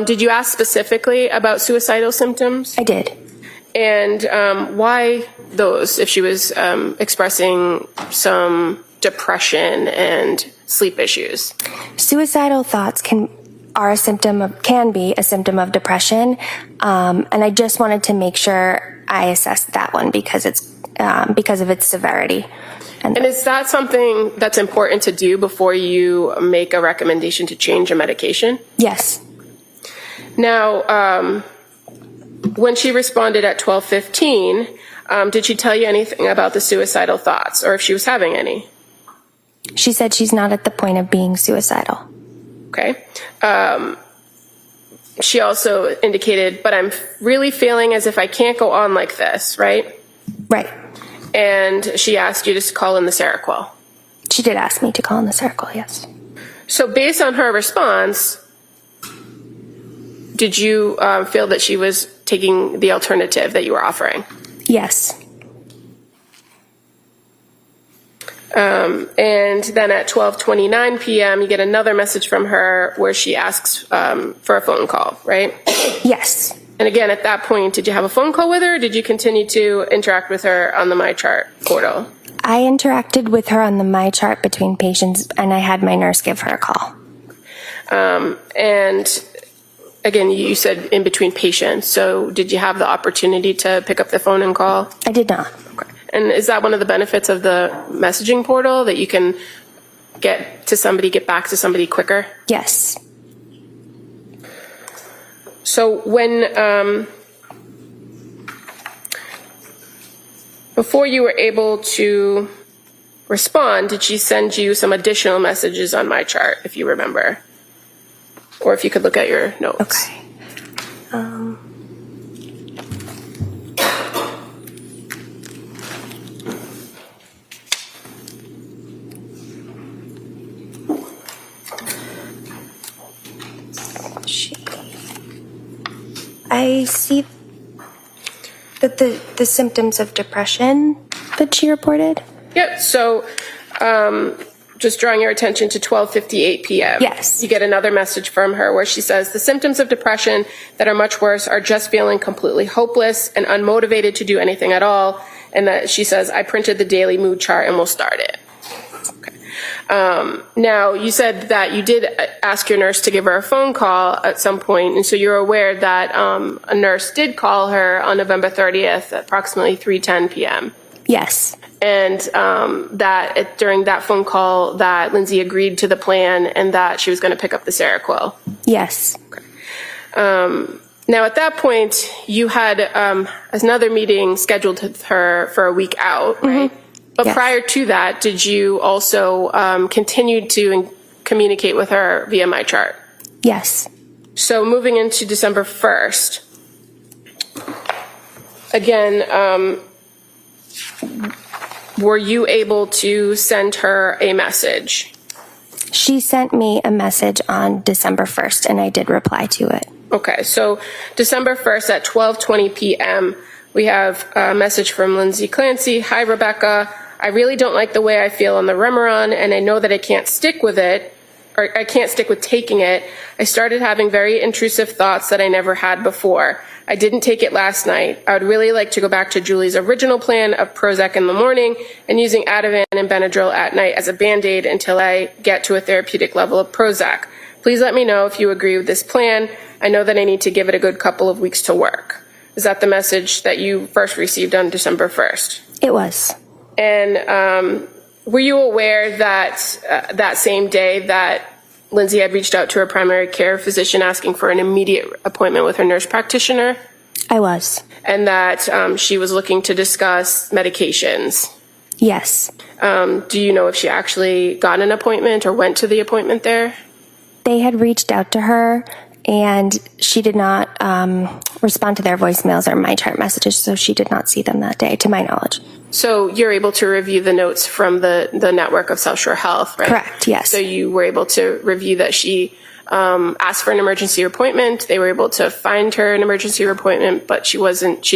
did you ask specifically about suicidal symptoms? I did. And why those, if she was expressing some depression and sleep issues? Suicidal thoughts can be a symptom of depression, and I just wanted to make sure I assessed that one because of its severity. And is that something that's important to do before you make a recommendation to change a medication? Yes. Now, when she responded at 12:15, did she tell you anything about the suicidal thoughts, or if she was having any? She said she's not at the point of being suicidal. Okay. She also indicated, but I'm really feeling as if I can't go on like this, right? Right. And she asked you to call in the Seroquel. She did ask me to call in the Seroquel, yes. So based on her response, did you feel that she was taking the alternative that you were offering? Yes. And then at 12:29 p.m., you get another message from her where she asks for a phone call, right? Yes. And again, at that point, did you have a phone call with her, or did you continue to interact with her on the MyChart portal? I interacted with her on the MyChart between patients, and I had my nurse give her a call. And again, you said in between patients, so did you have the opportunity to pick up the phone and call? I did not. Okay. And is that one of the benefits of the messaging portal, that you can get back to somebody quicker? Yes. So when, before you were able to respond, did she send you some additional messages on MyChart, if you remember? Or if you could look at your notes. Okay. I see that the symptoms of depression that she reported. Yep. So, just drawing your attention to 12:58 p.m. Yes. You get another message from her where she says, the symptoms of depression that are much worse are just feeling completely hopeless and unmotivated to do anything at all. And that she says, I printed the daily mood chart and we'll start it. Now, you said that you did ask your nurse to give her a phone call at some point, and so you're aware that a nurse did call her on November 30th at approximately 3:10 p.m. Yes. And that during that phone call that Lindsay agreed to the plan and that she was going to pick up the Seroquel. Yes. Okay. Now, at that point, you had another meeting scheduled with her for a week out, right? But yes. Prior to that, did you also continue to communicate with her via MyChart? Yes. So moving into December 1st, again, were you able to send her a message? She sent me a message on December 1st, and I did reply to it. Okay, so December 1st at 12:20 p.m., we have a message from Lindsay Clancy. Hi, Rebecca. I really don't like the way I feel on the Remeron, and I know that I can't stick with it, or I can't stick with taking it. I started having very intrusive thoughts that I never had before. I didn't take it last night. I would really like to go back to Julie's original plan of Prozac in the morning and using Ativan and Benadryl at night as a Band-Aid until I get to a therapeutic level of Prozac. Please let me know if you agree with this plan. I know that I need to give it a good couple of weeks to work. Is that the message that you first received on December 1st? It was. And were you aware that that same day that Lindsay had reached out to her primary care physician asking for an immediate appointment with her nurse practitioner? I was. And that she was looking to discuss medications? Yes. Do you know if she actually got an appointment or went to the appointment there? They had reached out to her, and she did not respond to their voicemails or MyChart messages, so she did not see them that day, to my knowledge. So you're able to review the notes from the network of South Shore Health, right? Correct, yes. So you were able to review that she asked for an emergency appointment. They were able to find her an emergency appointment, but she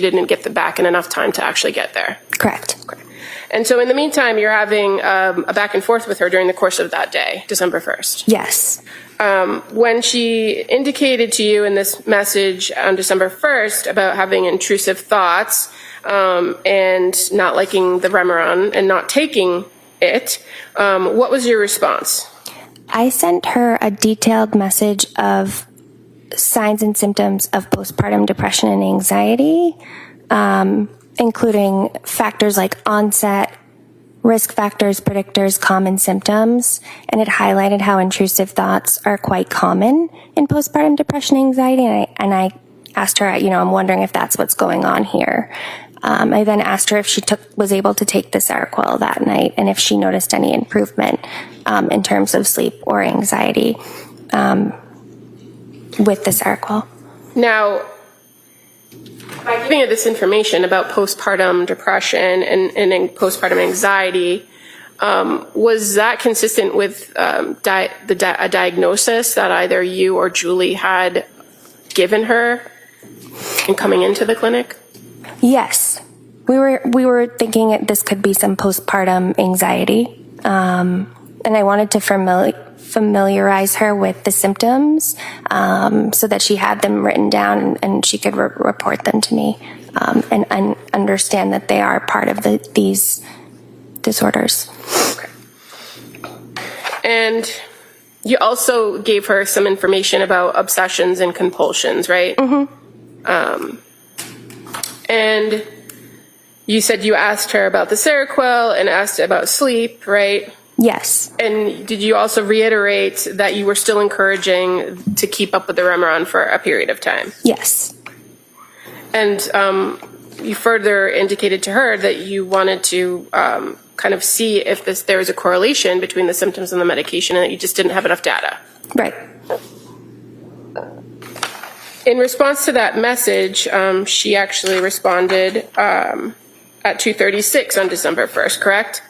didn't get them back in enough time to actually get there. Correct. And so in the meantime, you're having a back and forth with her during the course of that day, December 1st. Yes. When she indicated to you in this message on December 1st about having intrusive thoughts and not liking the Remeron and not taking it, what was your response? I sent her a detailed message of signs and symptoms of postpartum depression and anxiety, including factors like onset, risk factors, predictors, common symptoms, and it highlighted how intrusive thoughts are quite common in postpartum depression and anxiety, and I asked her, I'm wondering if that's what's going on here. I then asked her if she was able to take the Seroquel that night and if she noticed any improvement in terms of sleep or anxiety with the Seroquel. Now, by giving her this information about postpartum depression and postpartum anxiety, was that consistent with a diagnosis that either you or Julie had given her in coming into the clinic? Yes. We were thinking this could be some postpartum anxiety, and I wanted to familiarize her with the symptoms so that she had them written down and she could report them to me and understand that they are part of these disorders. Okay. And you also gave her some information about obsessions and compulsions, right? Mm-hmm. And you said you asked her about the Seroquel and asked about sleep, right? Yes. And did you also reiterate that you were still encouraging to keep up with the Remeron for a period of time? Yes. And you further indicated to her that you wanted to kind of see if there was a correlation between the symptoms and the medication and that you just didn't have enough data. Right. In response to that message, she actually responded at 2:36 on December 1st, correct?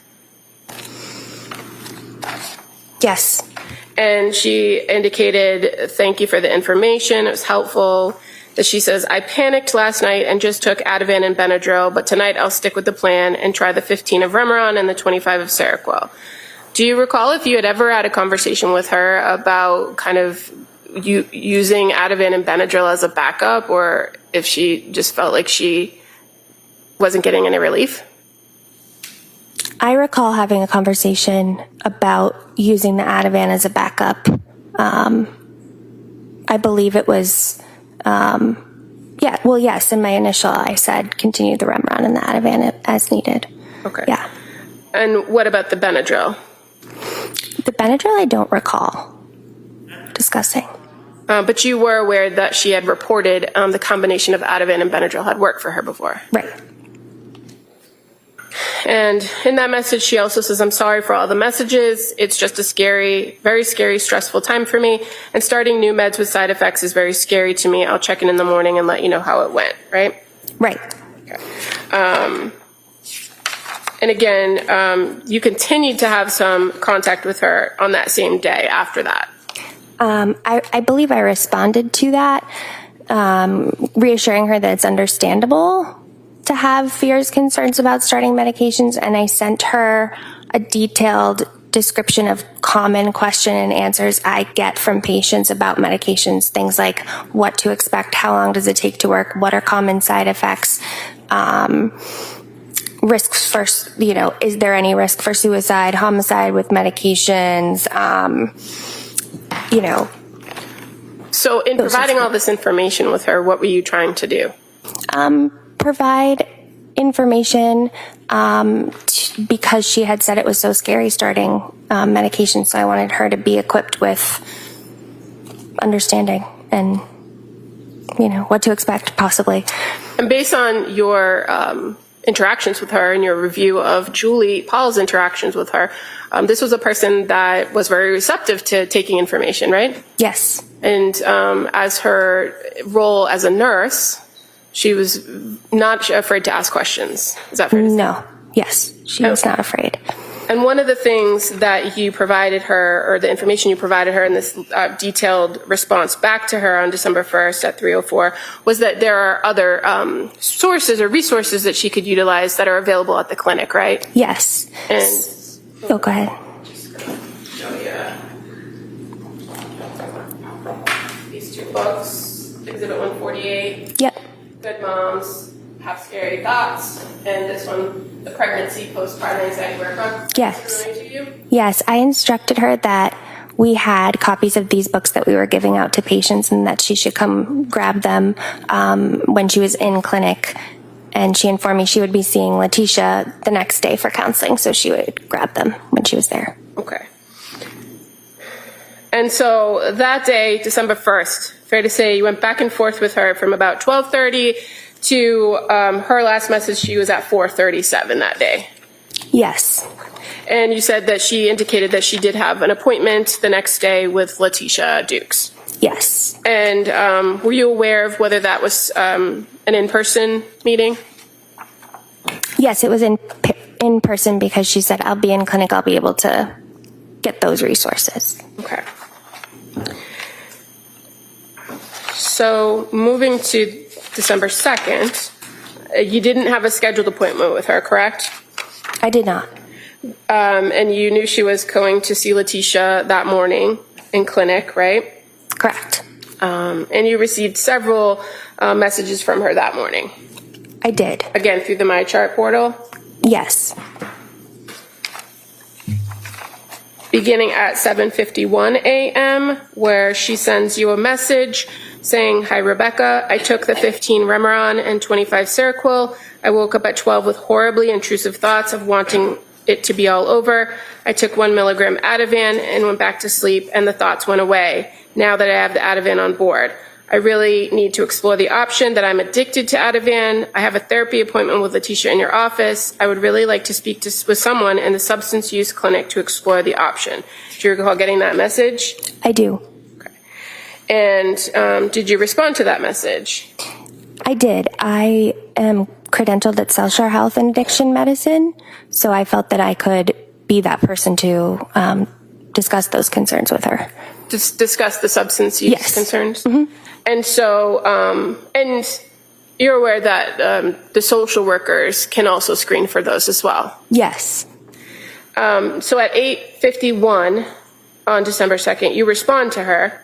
Yes. And she indicated, thank you for the information, it was helpful. That she says, I panicked last night and just took Ativan and Benadryl, but tonight I'll stick with the plan and try the 15 of Remeron and the 25 of Seroquel. Do you recall if you had ever had a conversation with her about kind of using Ativan and Benadryl as a backup, or if she just felt like she wasn't getting any relief? I recall having a conversation about using the Ativan as a backup. I believe it was, yes, in my initial, I said continue the Remeron and the Ativan as needed. Okay. Yeah. And what about the Benadryl? The Benadryl I don't recall discussing. But you were aware that she had reported the combination of Ativan and Benadryl had worked for her before. Right. And in that message, she also says, I'm sorry for all the messages. It's just a scary, very scary, stressful time for me. And starting new meds with side effects is very scary to me. I'll check in the morning and let you know how it went, right? Right. Okay. And again, you continued to have some contact with her on that same day after that. I believe I responded to that, reassuring her that it's understandable to have fears, concerns about starting medications, and I sent her a detailed description of common question and answers I get from patients about medications, things like what to expect, how long does it take to work, what are common side effects, risks for, is there any risk for suicide, homicide with medications, So in providing all this information with her, what were you trying to do? Provide information because she had said it was so scary starting medication, so I wanted her to be equipped with understanding and what to expect possibly. And based on your interactions with her and your review of Julie Paul's interactions with her, this was a person that was very receptive to taking information, right? Yes. And as her role as a nurse, she was not afraid to ask questions. Is that fair to say? No. Yes. She was not afraid. And one of the things that you provided her, or the information you provided her in this detailed response back to her on December 1st at 3:04, was that there are other sources or resources that she could utilize that are available at the clinic, right? Yes. And Oh, go ahead. show you these two books, Exhibit 148, Yep. Good Moms Have Scary Thoughts, and this one, The Pregnancy Postpartum Anxiety Workbook. Yes. Familiar to you? Yes, I instructed her that we had copies of these books that we were giving out to patients and that she should come grab them when she was in clinic. And she informed me she would be seeing Letitia the next day for counseling, so she would grab them when she was there. Okay. And so that day, December 1st, fair to say you went back and forth with her from about 12:30 to her last message, she was at 4:37 that day. Yes. And you said that she indicated that she did have an appointment the next day with Letitia Dukes. Yes. And were you aware of whether that was an in-person meeting? Yes, it was in person because she said, I'll be in clinic, I'll be able to get those resources. Okay. So moving to December 2nd, you didn't have a scheduled appointment with her, correct? I did not. And you knew she was going to see Letitia that morning in clinic, right? Correct. And you received several messages from her that morning. I did. Again, through the MyChart portal. Yes. Beginning at 7:51 a.m., where she sends you a message saying, "Hi, Rebecca. I took the 15 Remeron and 25 Seroquel. I woke up at 12 with horribly intrusive thoughts of wanting it to be all over. I took 1 milligram Ativan and went back to sleep, and the thoughts went away. Now that I have the Ativan on board, I really need to explore the option that I'm addicted to Ativan. I have a therapy appointment with Letitia in your office. I would really like to speak with someone in the substance use clinic to explore the option." Do you recall getting that message? I do. And did you respond to that message? I did. I am credentialed at Cellshare Health and Addiction Medicine, so I felt that I could be that person to discuss those concerns with her. Discuss the substance use Yes. concerns? Mm-hmm. And so, and you're aware that the social workers can also screen for those as well? Yes. So at 8:51 on December 2nd, you respond to her,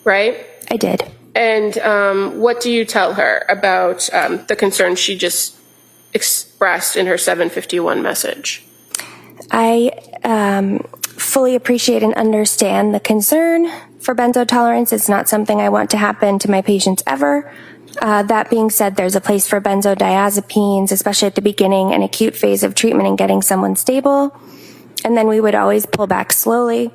right? I did. And what do you tell her about the concerns she just expressed in her 7:51 message? I fully appreciate and understand the concern for benzo tolerance. It's not something I want to happen to my patients ever. That being said, there's a place for benzodiazepines, especially at the beginning and acute phase of treatment and getting someone stable. And then we would always pull back slowly.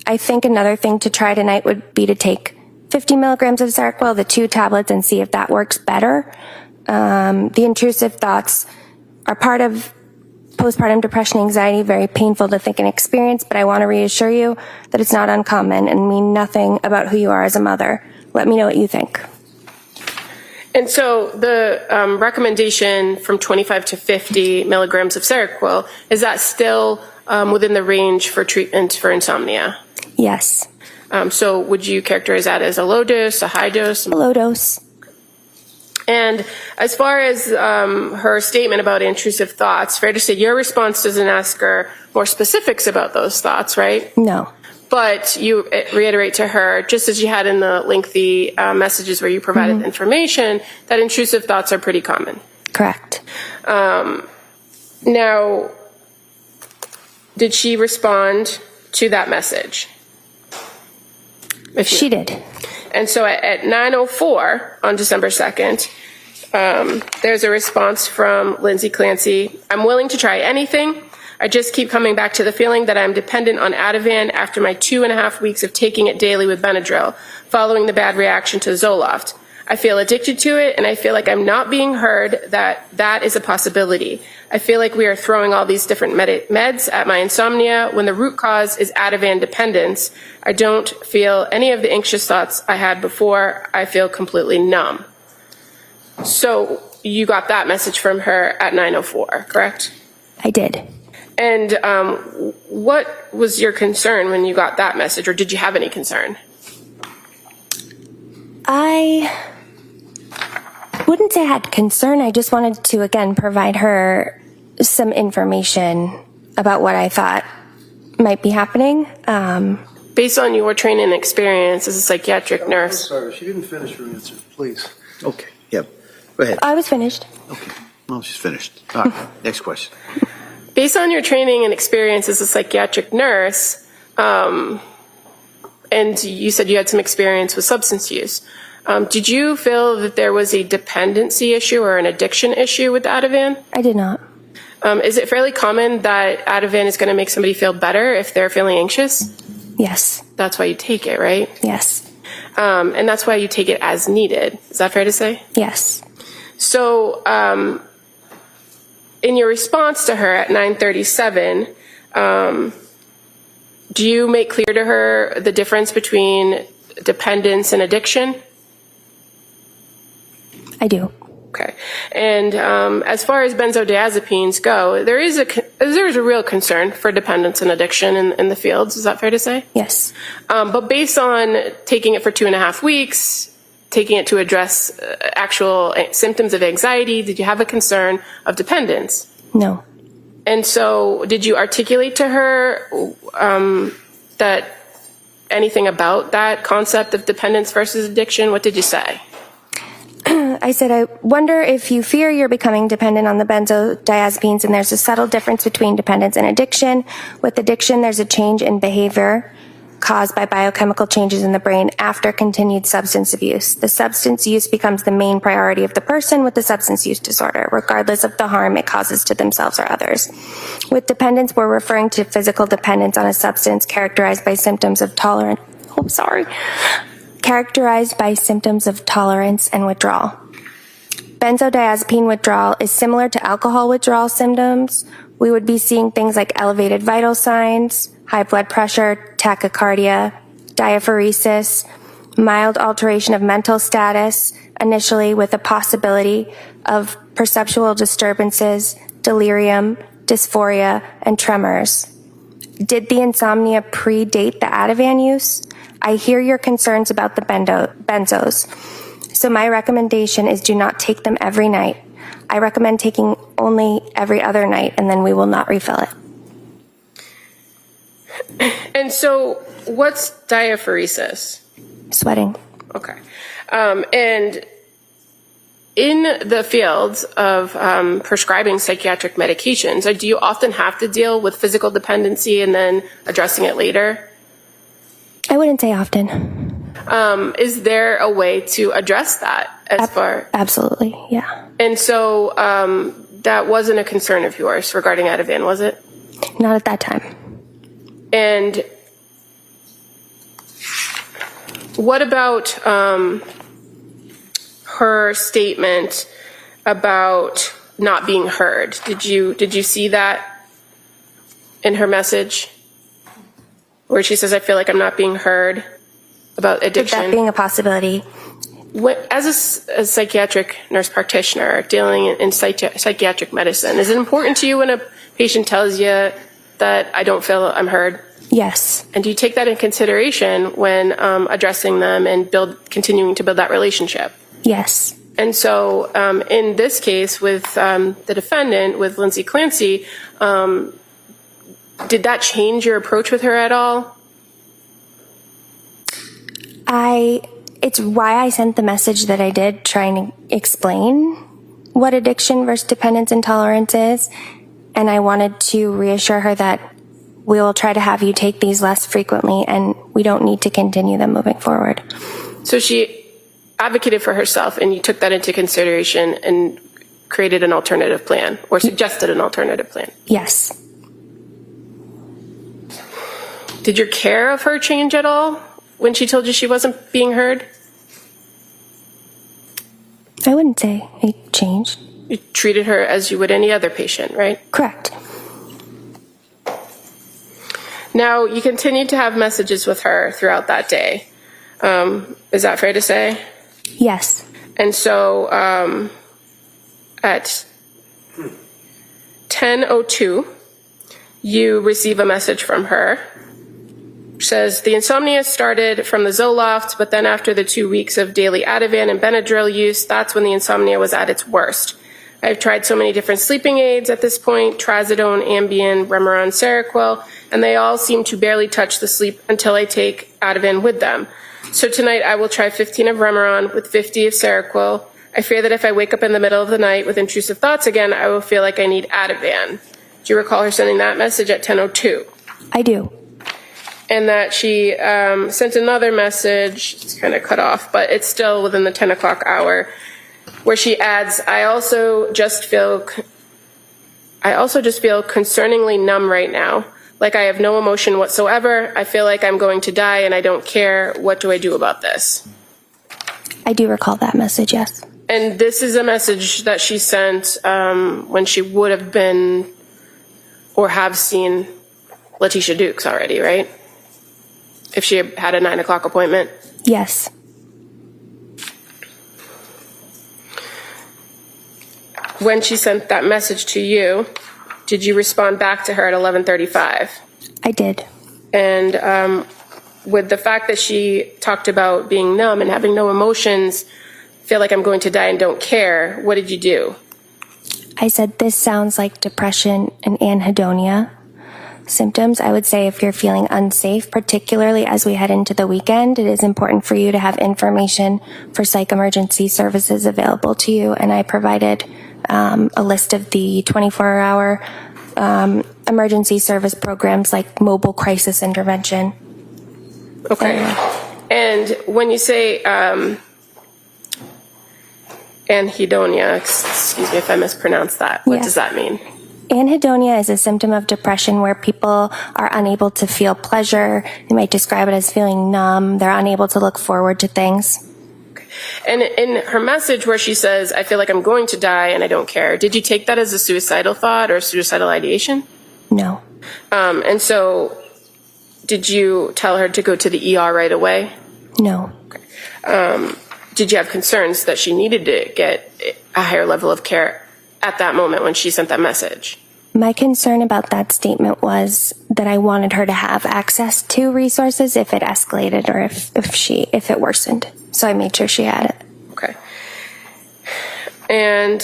I think another thing to try tonight would be to take 50 milligrams of Seroquel, the 2 tablets, and see if that works better. The intrusive thoughts are part of postpartum depression, anxiety, very painful to think and experience, but I want to reassure you that it's not uncommon and mean nothing about who you are as a mother. Let me know what you think. And so the recommendation from 25 to 50 milligrams of Seroquel, is that still within the range for treatment for insomnia? Yes. So would you characterize that as a low dose, a high dose? A low dose. And as far as her statement about intrusive thoughts, fair to say your response doesn't ask her more specifics about those thoughts, right? No. But you reiterate to her, just as you had in the lengthy messages where you provided information, that intrusive thoughts are pretty common. Correct. Now, did she respond to that message? She did. And so at 9:04 on December 2nd, there's a response from Lindsay Clancy. "I'm willing to try anything. I just keep coming back to the feeling that I'm dependent on Ativan after my 2.5 weeks of taking it daily with Benadryl, following the bad reaction to Zoloft. I feel addicted to it, and I feel like I'm not being heard, that is a possibility. I feel like we are throwing all these different meds at my insomnia when the root cause is Ativan dependence. I don't feel any of the anxious thoughts I had before. I feel completely numb." So you got that message from her at 9:04, correct? I did. And what was your concern when you got that message, or did you have any concern? I wouldn't say I had concern. I just wanted to, again, provide her some information about what I thought might be happening. Based on your training and experience as a psychiatric nurse. Sorry, she didn't finish her answer, please. Okay, yep. Go ahead. I was finished. Okay, well, she's finished. All right, next question. Based on your training and experience as a psychiatric nurse, and you said you had some experience with substance use, did you feel that there was a dependency issue or an addiction issue with Ativan? I did not. Is it fairly common that Ativan is going to make somebody feel better if they're feeling anxious? Yes. That's why you take it, right? Yes. And that's why you take it as needed. Is that fair to say? Yes. So, in your response to her at 9:37, do you make clear to her the difference between dependence and addiction? I do. Okay. And as far as benzodiazepines go, there's a real concern for dependence and addiction in the fields. Is that fair to say? Yes. But based on taking it for 2.5 weeks, taking it to address actual symptoms of anxiety, did you have a concern of dependence? No. And so did you articulate to her that anything about that concept of dependence versus addiction? What did you say? I said, I wonder if you fear you're becoming dependent on the benzodiazepines, and there's a subtle difference between dependence and addiction. With addiction, there's a change in behavior caused by biochemical changes in the brain after continued substance abuse. The substance use becomes the main priority of the person with the substance use disorder, regardless of the harm it causes to themselves or others. With dependence, we're referring to physical dependence on a substance characterized by symptoms of characterized by symptoms of tolerance and withdrawal. Benzodiazepine withdrawal is similar to alcohol withdrawal symptoms. We would be seeing things like elevated vital signs, high blood pressure, tachycardia, diaphoresis, mild alteration of mental status, initially with a possibility of perceptual disturbances, delirium, dysphoria, and tremors. Did the insomnia predate the Ativan use? I hear your concerns about the benzos. So my recommendation is do not take them every night. I recommend taking only every other night, and then we will not refill it. And so what's diaphoresis? Sweating. Okay. And in the fields of prescribing psychiatric medications, do you often have to deal with physical dependency and then addressing it later? I wouldn't say often. Is there a way to address that Absolutely, yeah. And so that wasn't a concern of yours regarding Ativan, was it? Not at that time. And what about her statement about not being heard? Did you see that in her message? Where she says, I feel like I'm not being heard about addiction. That being a possibility. As a psychiatric nurse practitioner dealing in psychiatric medicine, is it important to you when a patient tells you that I don't feel I'm heard? Yes. And do you take that in consideration when addressing them and continuing to build that relationship? Yes. And so in this case with the defendant, with Lindsay Clancy, did that change your approach with her at all? It's why I sent the message that I did, trying to explain what addiction versus dependence and tolerance is. And I wanted to reassure her that we will try to have you take these less frequently, and we don't need to continue them moving forward. So she advocated for herself, and you took that into consideration and created an alternative plan, or suggested an alternative plan? Yes. Did your care of her change at all when she told you she wasn't being heard? I wouldn't say it changed. You treated her as you would any other patient, right? Correct. Now, you continued to have messages with her throughout that day. Is that fair to say? Yes. And so at 10:02, you receive a message from her. It says, the insomnia started from the Zoloft, but then after the 2 weeks of daily Ativan and Benadryl use, that's when the insomnia was at its worst. I've tried so many different sleeping aids at this point, trazodone, Ambien, Remeron, Seroquel, and they all seem to barely touch the sleep until I take Ativan with them. So tonight I will try 15 of Remeron with 50 of Seroquel. I fear that if I wake up in the middle of the night with intrusive thoughts again, I will feel like I need Ativan. Do you recall her sending that message at 10:02? I do. And that she sent another message, it's kind of cut off, but it's still within the 10 o'clock hour, where she adds, I also just feel concerningly numb right now. Like I have no emotion whatsoever. I feel like I'm going to die and I don't care. What do I do about this? I do recall that message, yes. And this is a message that she sent when she would have been or have seen Letitia Dukes already, right? If she had a 9 o'clock appointment? Yes. When she sent that message to you, did you respond back to her at 11:35? I did. And with the fact that she talked about being numb and having no emotions, feel like I'm going to die and don't care, what did you do? I said, this sounds like depression and anhedonia symptoms. I would say if you're feeling unsafe, particularly as we head into the weekend, it is important for you to have information for psych emergency services available to you. And I provided a list of the 24-hour emergency service programs like mobile crisis intervention. Okay. And when you say anhedonia, excuse me if I mispronounced that, what does that mean? Anhedonia is a symptom of depression where people are unable to feel pleasure. They might describe it as feeling numb. They're unable to look forward to things. Okay. And in her message where she says, I feel like I'm going to die and I don't care, did you take that as a suicidal thought or suicidal ideation? No. And so did you tell her to go to the ER right away? No. Okay. Did you have concerns that she needed to get a higher level of care at that moment when she sent that message? My concern about that statement was that I wanted her to have access to resources if it escalated or if it worsened. So I made sure she had it. Okay. And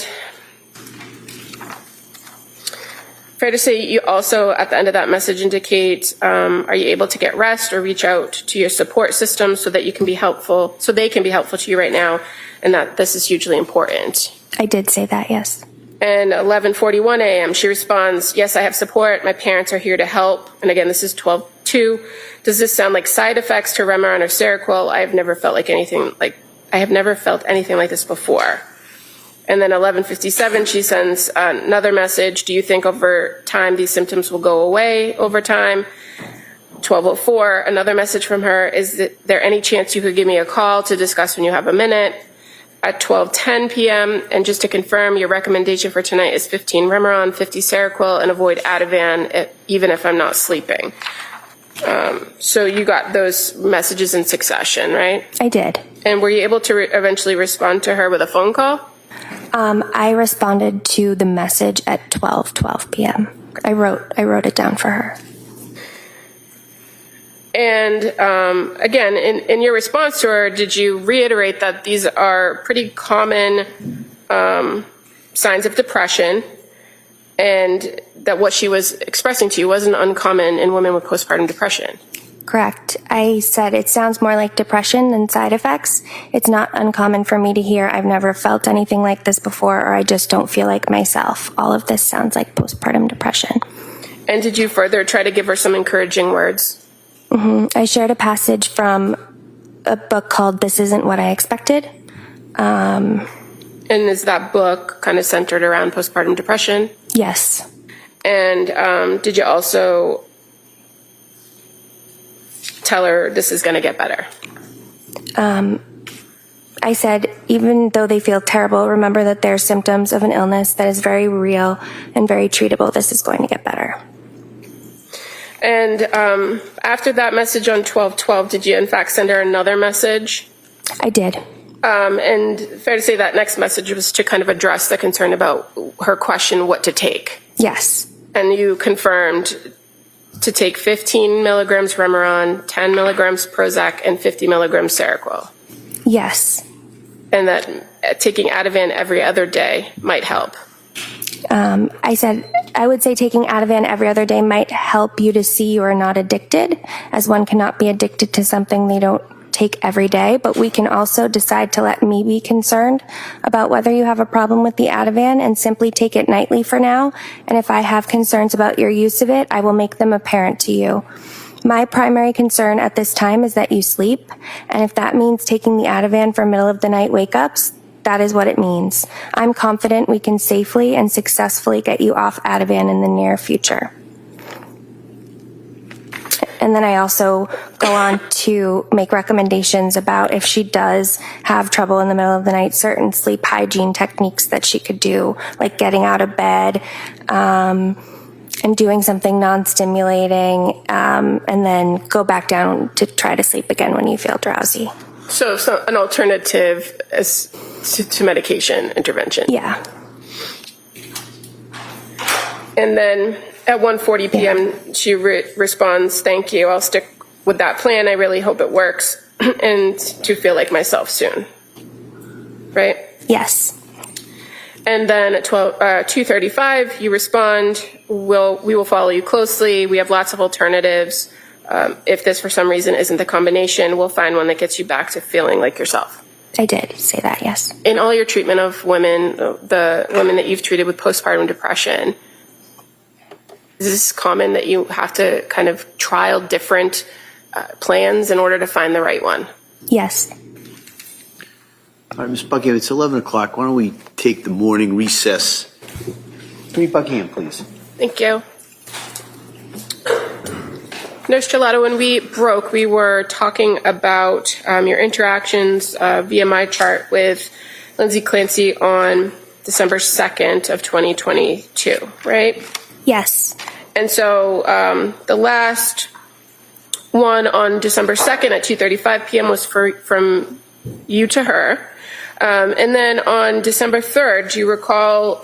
fair to say you also, at the end of that message, indicate, are you able to get rest or reach out to your support system so that you can be helpful, so they can be helpful to you right now, and that this is hugely important? I did say that, yes. And 11:41 a.m., she responds, yes, I have support. My parents are here to help. And again, this is 12:02. Does this sound like side effects to Remeron or Seroquel? I have never felt anything like this before. And then 11:57, she sends another message. Do you think over time these symptoms will go away over time? 12:04, another message from her. Is there any chance you could give me a call to discuss when you have a minute? At 12:10 p.m., and just to confirm, your recommendation for tonight is 15 Remeron, 50 Seroquel, and avoid Ativan, even if I'm not sleeping. So you got those messages in succession, right? I did. And were you able to eventually respond to her with a phone call? I responded to the message at 12:12 p.m. I wrote it down for her. And again, in your response to her, did you reiterate that these are pretty common signs of depression, and that what she was expressing to you wasn't uncommon in women with postpartum depression? Correct. I said it sounds more like depression than side effects. It's not uncommon for me to hear, I've never felt anything like this before, or I just don't feel like myself. All of this sounds like postpartum depression. And did you further try to give her some encouraging words? I shared a passage from a book called This Isn't What I Expected. And is that book kind of centered around postpartum depression? Yes. And did you also tell her this is going to get better? I said, even though they feel terrible, remember that they're symptoms of an illness that is very real and very treatable. This is going to get better. And after that message on 12:12, did you in fact send her another message? I did. And fair to say that next message was to kind of address the concern about her question what to take. Yes. And you confirmed to take 15 milligrams Remeron, 10 milligrams Prozac, and 50 milligrams Seroquel. Yes. And that taking Ativan every other day might help. I would say taking Ativan every other day might help you to see you are not addicted, as one cannot be addicted to something they don't take every day, but we can also decide to let me be concerned about whether you have a problem with the Ativan and simply take it nightly for now. And if I have concerns about your use of it, I will make them apparent to you. My primary concern at this time is that you sleep, and if that means taking the Ativan for middle of the night wake-ups, that is what it means. I'm confident we can safely and successfully get you off Ativan in the near future. And then I also go on to make recommendations about if she does have trouble in the middle of the night, certain sleep hygiene techniques that she could do, like getting out of bed, and doing something non-stimulating, and then go back down to try to sleep again when you feel drowsy. So an alternative to medication intervention. Yeah. And then at 1:40 p.m., she responds, "Thank you. I'll stick with that plan. I really hope it works and to feel like myself soon." Right? Yes. And then at 2:35, you respond, we will follow you closely. We have lots of alternatives. If this for some reason isn't the combination, we'll find one that gets you back to feeling like yourself. I did say that, yes. In all your treatment of women, the women that you've treated with postpartum depression, is this common that you have to kind of trial different plans in order to find the right one? Yes. All right, Ms. Buckingham, it's 11 o'clock. Why don't we take the morning recess? Attorney Buckingham, please. Thank you. Nurse Gelato, when we broke, we were talking about your interactions via my chart with Lindsay Clancy on December 2nd of 2022, right? Yes. And so the last one on December 2nd at 2:35 p.m. was from you to her. And then on December 3rd, do you recall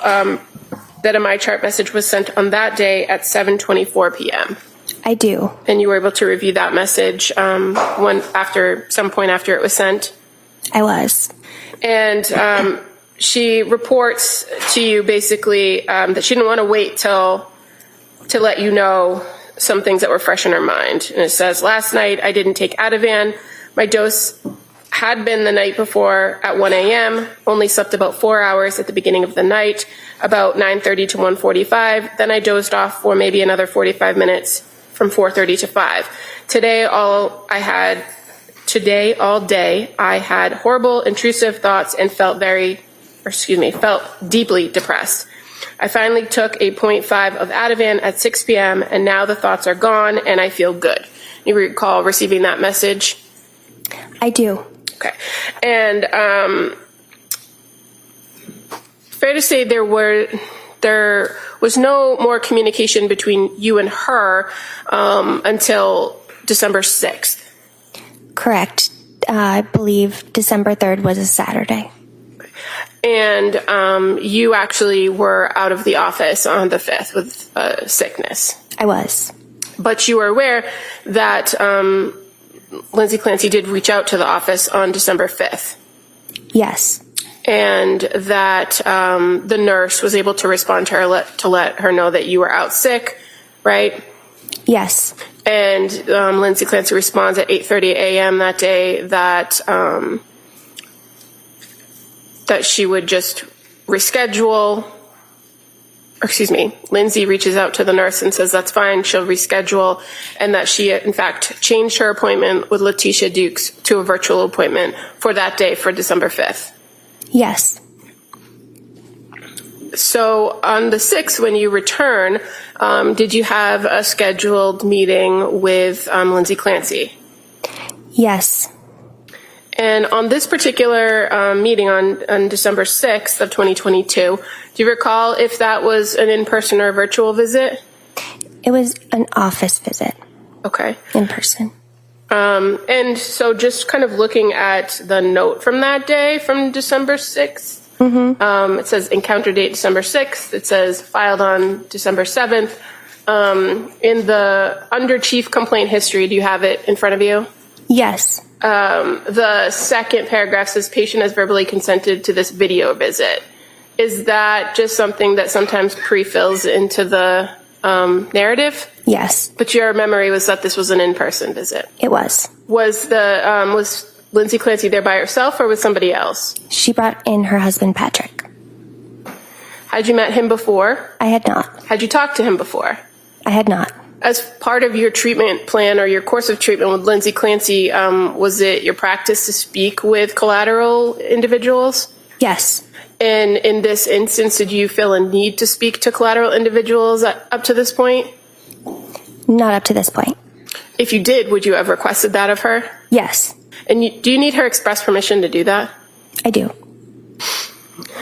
that a My Chart message was sent on that day at 7:24 p.m.? I do. And you were able to review that message some point after it was sent? I was. And she reports to you basically that she didn't want to wait to let you know some things that were fresh in her mind. And it says, "Last night I didn't take Ativan. My dose had been the night before at 1 a.m., only slept about 4 hours at the beginning of the night, about 9:30 to 1:45. Then I dozed off for maybe another 45 minutes from 4:30 to 5. Today, all day, I had horrible, intrusive thoughts and felt deeply depressed. I finally took a 0.5 of Ativan at 6 p.m., and now the thoughts are gone, and I feel good." You recall receiving that message? I do. Okay. And fair to say there was no more communication between you and her until December 6th. Correct. I believe December 3rd was a Saturday. And you actually were out of the office on the 5th with sickness. I was. But you were aware that Lindsay Clancy did reach out to the office on December 5th. Yes. And that the nurse was able to respond to her to let her know that you were out sick, right? Yes. And Lindsay Clancy responds at 8:30 a.m. that day that that she would just reschedule. Lindsay reaches out to the nurse and says that's fine, she'll reschedule, and that she, in fact, changed her appointment with Letitia Dukes to a virtual appointment for that day, for December 5th. Yes. So on the 6th, when you return, did you have a scheduled meeting with Lindsay Clancy? Yes. And on this particular meeting on December 6th of 2022, do you recall if that was an in-person or a virtual visit? It was an office visit. Okay. In person. And so just kind of looking at the note from that day, from December 6th, it says encounter date December 6th. It says filed on December 7th. In the under chief complaint history, do you have it in front of you? Yes. The second paragraph says patient has verbally consented to this video visit. Is that just something that sometimes pre-fills into the narrative? Yes, But your memory was that this was an in-person visit. it was. Was Lindsay Clancy there by herself or with somebody else? She brought in her husband, Patrick. Had you met him before? I had not. Had you talked to him before? I had not. As part of your treatment plan or your course of treatment with Lindsay Clancy, was it your practice to speak with collateral individuals? Yes. And in this instance, did you feel a need to speak to collateral individuals up to this point? Not up to this point. If you did, would you have requested that of her? Yes, And do you need her express permission to do that? I do.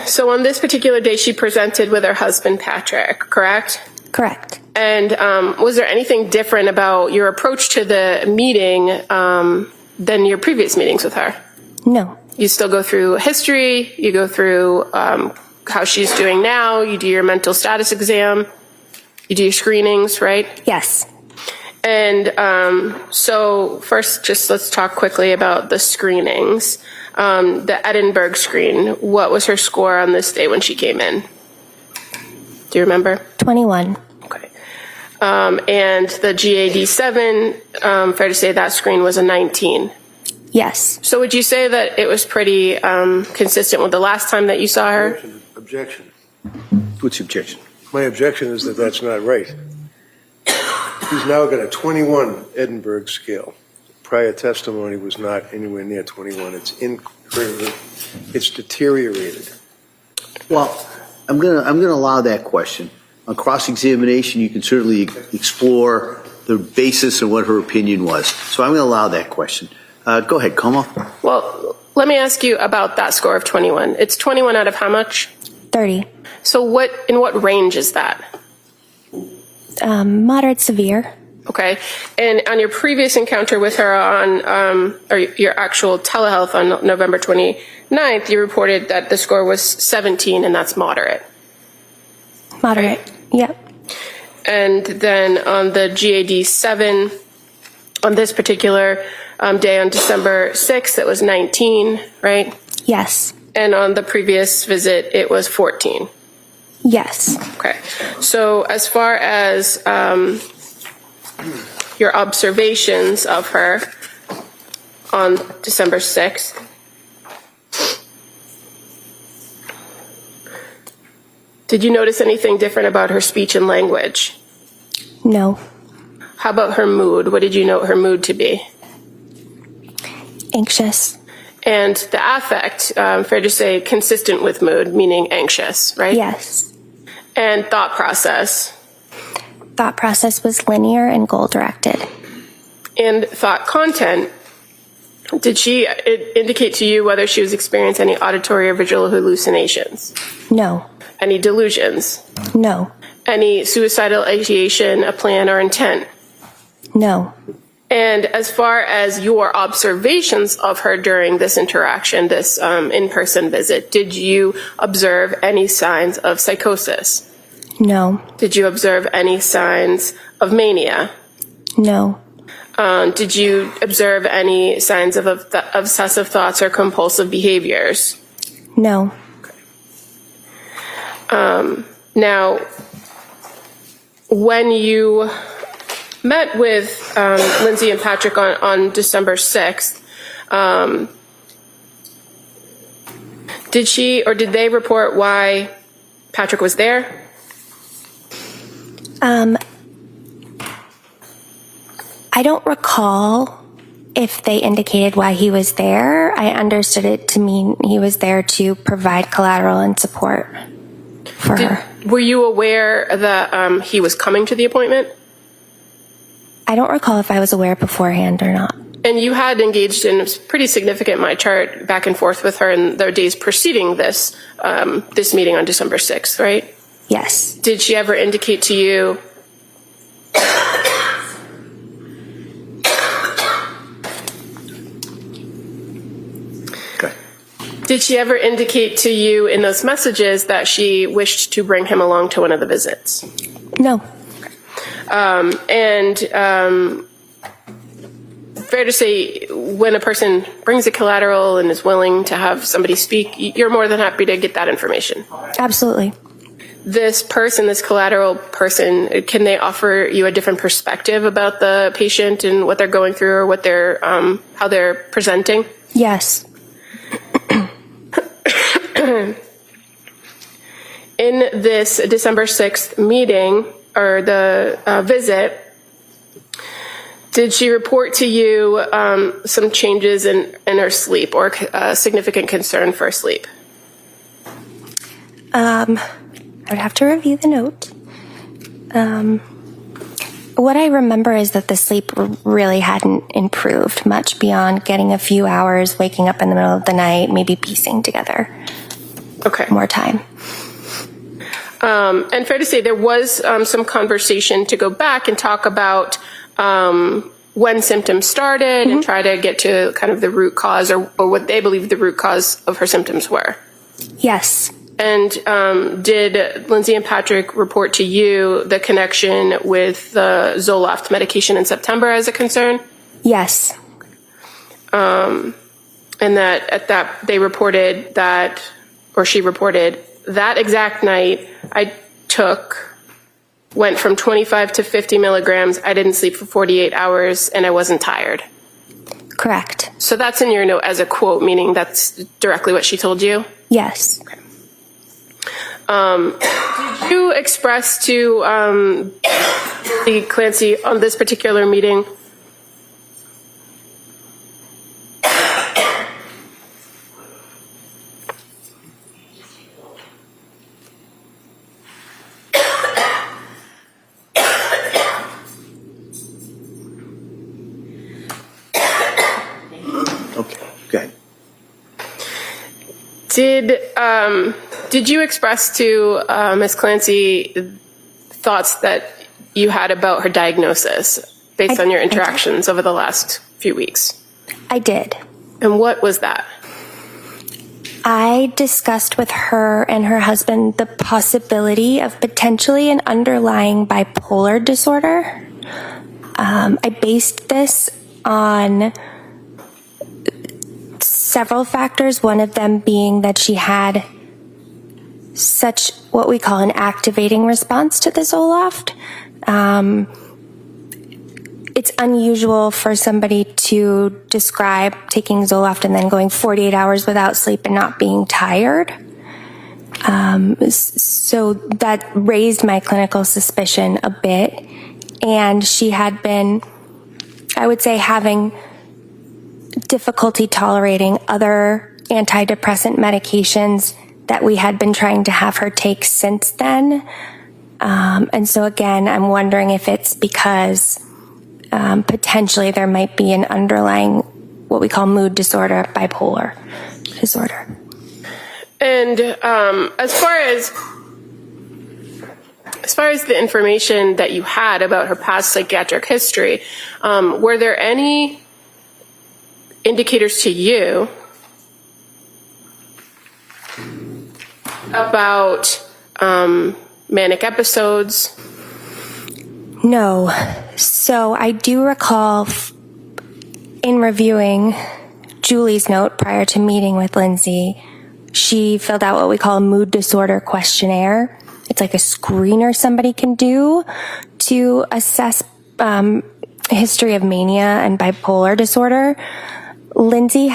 So on this particular day, she presented with her husband, Patrick, correct? Correct. And was there anything different about your approach to the meeting than your previous meetings with her? No. You still go through history, you go through how she's doing now, you do your mental status exam, you do your screenings, right? Yes. And so first, just let's talk quickly about the screenings. The Edinburgh screen, what was her score on this day when she came in? Do you remember? 21. Okay. And the GAD-7, fair to say that screen was a 19. Yes. So would you say that it was pretty consistent with the last time that you saw her? Objection. What's your objection? My objection is that that's not right. He's now got a 21 Edinburgh scale. Prior testimony was not anywhere near 21. It's deteriorated. Well, I'm gonna allow that question. On cross-examination, you can certainly explore the basis of what her opinion was. So I'm gonna allow that question. Go ahead, Como. Well, let me ask you about that score of 21. It's 21 out of how much? 30. So in what range is that? Moderate severe. Okay. And on your previous encounter with her on, or your actual telehealth on November 29th, you reported that the score was 17 and that's moderate. Moderate. Yep. And then on the GAD-7, on this particular day on December 6th, it was 19, right? Yes. And on the previous visit, it was 14. Yes. Okay. So as far as your observations of her on December 6th, did you notice anything different about her speech and language? No. How about her mood? What did you note her mood to be? Anxious. And the affect, fair to say, consistent with mood, meaning anxious, right? Yes. And thought process. Thought process was linear and goal directed. And thought content, did she indicate to you whether she was experiencing any auditory or visual hallucinations? No. Any delusions? No. Any suicidal ideation, a plan, or intent? No. And as far as your observations of her during this interaction, this in-person visit, did you observe any signs of psychosis? No. Did you observe any signs of mania? No. Did you observe any signs of obsessive thoughts or compulsive behaviors? No. Now, when you met with Lindsay and Patrick on December 6th, did she or did they report why Patrick was there? I don't recall if they indicated why he was there. I understood it to mean he was there to provide collateral and support for her. Were you aware that he was coming to the appointment? I don't recall if I was aware beforehand or not. And you had engaged in a pretty significant my chart back and forth with her in the days preceding this this meeting on December 6th, right? Yes. Did she ever indicate to you Okay. Did she ever indicate to you in those messages that she wished to bring him along to one of the visits? No. Fair to say, when a person brings a collateral and is willing to have somebody speak, you're more than happy to get that information. Absolutely. This person, this collateral person, can they offer you a different perspective about the patient and what they're going through or what they're, how they're presenting? Yes. In this December 6th meeting or the visit, did she report to you some changes in her sleep or significant concern for sleep? I would have to review the note. What I remember is that the sleep really hadn't improved much beyond getting a few hours, waking up in the middle of the night, maybe piecing together. Okay. More time. And fair to say, there was some conversation to go back and talk about when symptoms started and try to get to kind of the root cause or what they believe the root cause of her symptoms were. Yes. And did Lindsay and Patrick report to you the connection with the Zoloft medication in September as a concern? Yes. And that at that they reported that, or she reported, that exact night I went from 25 to 50 milligrams. I didn't sleep for 48 hours and I wasn't tired. Correct. So that's in your note as a quote, meaning that's directly what she told you? Yes. Okay. Did you express to the Clancy on this particular meeting Okay, go ahead. Did you express to Ms. Clancy thoughts that you had about her diagnosis based on your interactions over the last few weeks? I did. And what was that? I discussed with her and her husband the possibility of potentially an underlying bipolar disorder. I based this on several factors, one of them being that she had such what we call an activating response to the Zoloft. It's unusual for somebody to describe taking Zoloft and then going 48 hours without sleep and not being tired. So that raised my clinical suspicion a bit. And she had been, I would say, having difficulty tolerating other antidepressant medications that we had been trying to have her take since then. And so again, I'm wondering if it's because potentially there might be an underlying, what we call mood disorder, bipolar disorder. And as far as the information that you had about her past psychiatric history, were there any indicators to you about manic episodes? No. So I do recall in reviewing Julie's note prior to meeting with Lindsay, she filled out what we call a mood disorder questionnaire. It's like a screener somebody can do to assess history of mania and bipolar disorder. Lindsay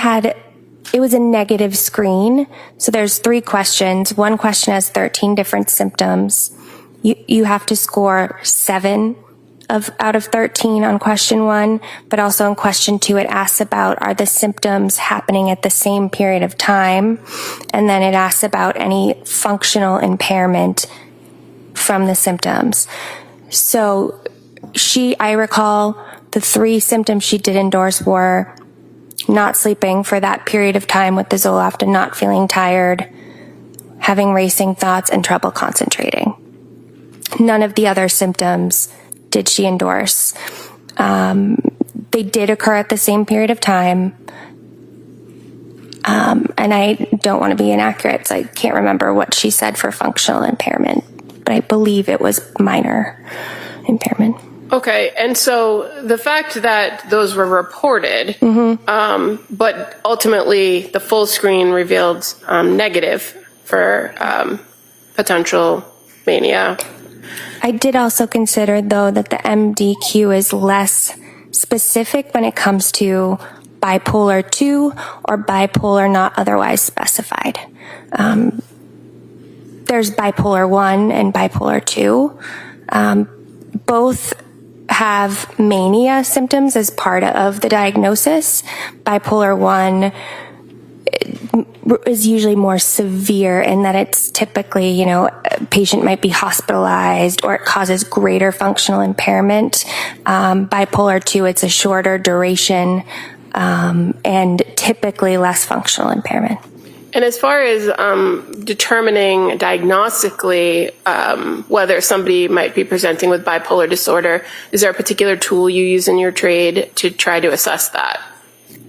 it was a negative screen. So there's 3 questions. One question has 13 different symptoms. You have to score 7 out of 13 on question 1, but also in question 2, it asks about, are the symptoms happening at the same period of time? And then it asks about any functional impairment from the symptoms. So I recall the 3 symptoms she did endorse were not sleeping for that period of time with the Zoloft and not feeling tired, having racing thoughts, and trouble concentrating. None of the other symptoms did she endorse. They did occur at the same period of time. And I don't want to be inaccurate, so I can't remember what she said for functional impairment, but I believe it was minor impairment. Okay, and so the fact that those were reported, but ultimately the full screen revealed negative for potential mania. I did also consider, though, that the MDQ is less specific when it comes to bipolar 2 or bipolar not otherwise specified. There's bipolar 1 and bipolar 2. Both have mania symptoms as part of the diagnosis. Bipolar 1 is usually more severe in that it's typically, a patient might be hospitalized or it causes greater functional impairment. Bipolar 2, it's a shorter duration and typically less functional impairment. And as far as determining diagnostically whether somebody might be presenting with bipolar disorder, is there a particular tool you use in your trade to try to assess that?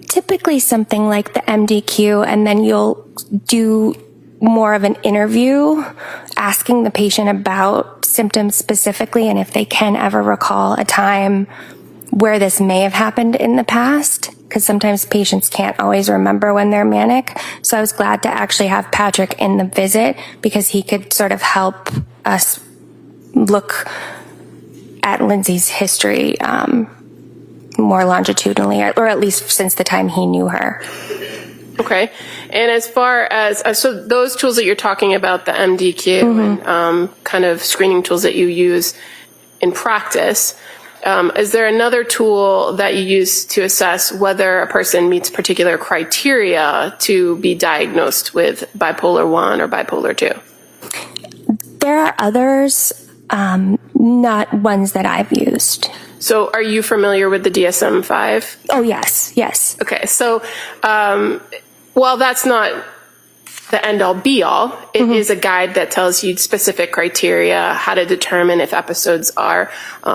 Typically something like the MDQ, and then you'll do more of an interview asking the patient about symptoms specifically and if they can ever recall a time where this may have happened in the past, because sometimes patients can't always remember when they're manic. So I was glad to actually have Patrick in the visit because he could sort of help us look at Lindsay's history more longitudinally, or at least since the time he knew her. Okay. And as far as, so those tools that you're talking about, the MDQ and kind of screening tools that you use in practice, is there another tool that you use to assess whether a person meets particular criteria to be diagnosed with bipolar 1 or bipolar 2? There are others, not ones that I've used. So are you familiar with the DSM-5? Oh, yes. Okay, so while that's not the end-all be-all, it is a guide that tells you specific criteria, how to determine if episodes are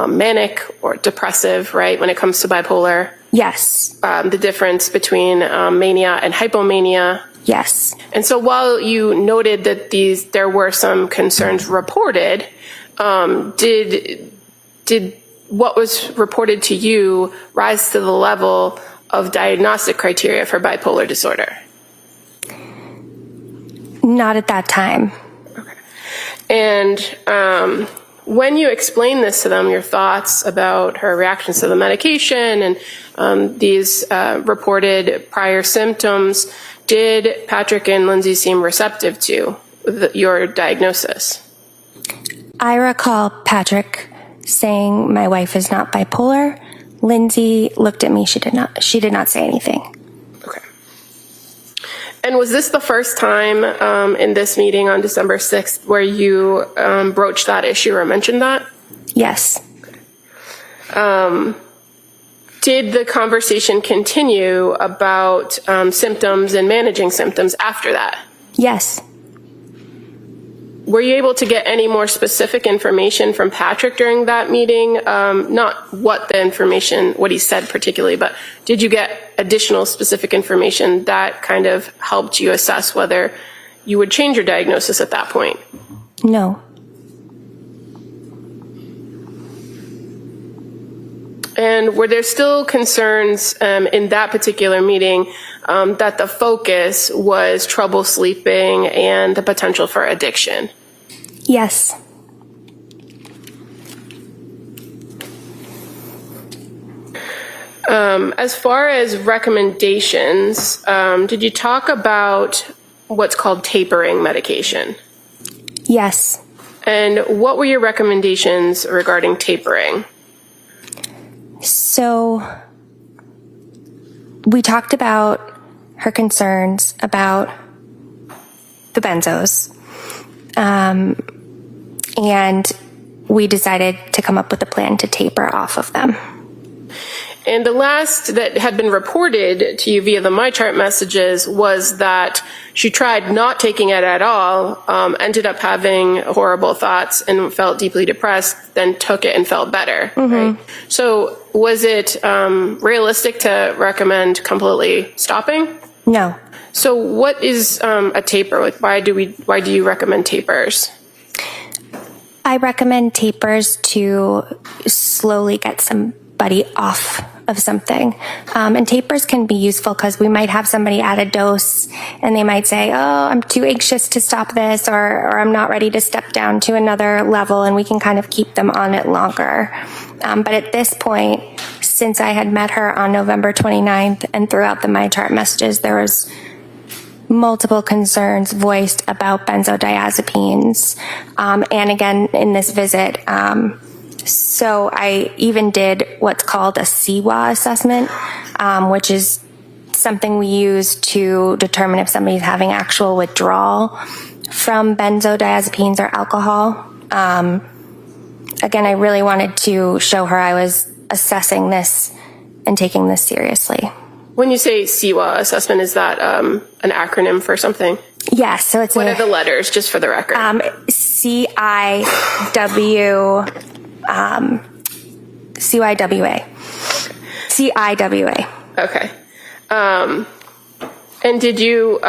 manic or depressive, right, when it comes to bipolar. Yes. The difference between mania and hypomania. Yes. And so while you noted that there were some concerns reported, did what was reported to you rise to the level of diagnostic criteria for bipolar disorder? Not at that time. Okay. And when you explained this to them, your thoughts about her reactions to the medication and these reported prior symptoms, did Patrick and Lindsay seem receptive to your diagnosis? I recall Patrick saying, "My wife is not bipolar." Lindsay looked at me. She did not say anything. Okay. And was this the first time in this meeting on December 6th where you broached that issue or mentioned that? Yes. Did the conversation continue about symptoms and managing symptoms after that? Yes. Were you able to get any more specific information from Patrick during that meeting? Not what he said particularly, but did you get additional specific information that kind of helped you assess whether you would change your diagnosis at that point? No. And were there still concerns in that particular meeting that the focus was trouble sleeping and the potential for addiction? Yes. As far as recommendations, did you talk about what's called tapering medication? Yes. And what were your recommendations regarding tapering? So we talked about her concerns about the benzos, and we decided to come up with a plan to taper off of them. And the last that had been reported to you via the MyChart messages was that she tried not taking it at all, ended up having horrible thoughts and felt deeply depressed, then took it and felt better. Right? So was it realistic to recommend completely stopping? No. So what is a taper? Like, why do you recommend tapers? I recommend tapers to slowly get somebody off of something. And tapers can be useful because we might have somebody at a dose and they might say, oh, I'm too anxious to stop this, or I'm not ready to step down to another level, and we can kind of keep them on it longer. But at this point, since I had met her on November 29th and throughout the MyChart messages, there was multiple concerns voiced about benzodiazepines. And again, in this visit, so I even did what's called a CWA assessment, which is something we use to determine if somebody's having actual withdrawal from benzodiazepines or alcohol. Again, I really wanted to show her I was assessing this and taking this seriously. When you say CWA assessment, is that an acronym for something? Yes, so it's What are the letters, just for the record? CIWA. Okay. And did you,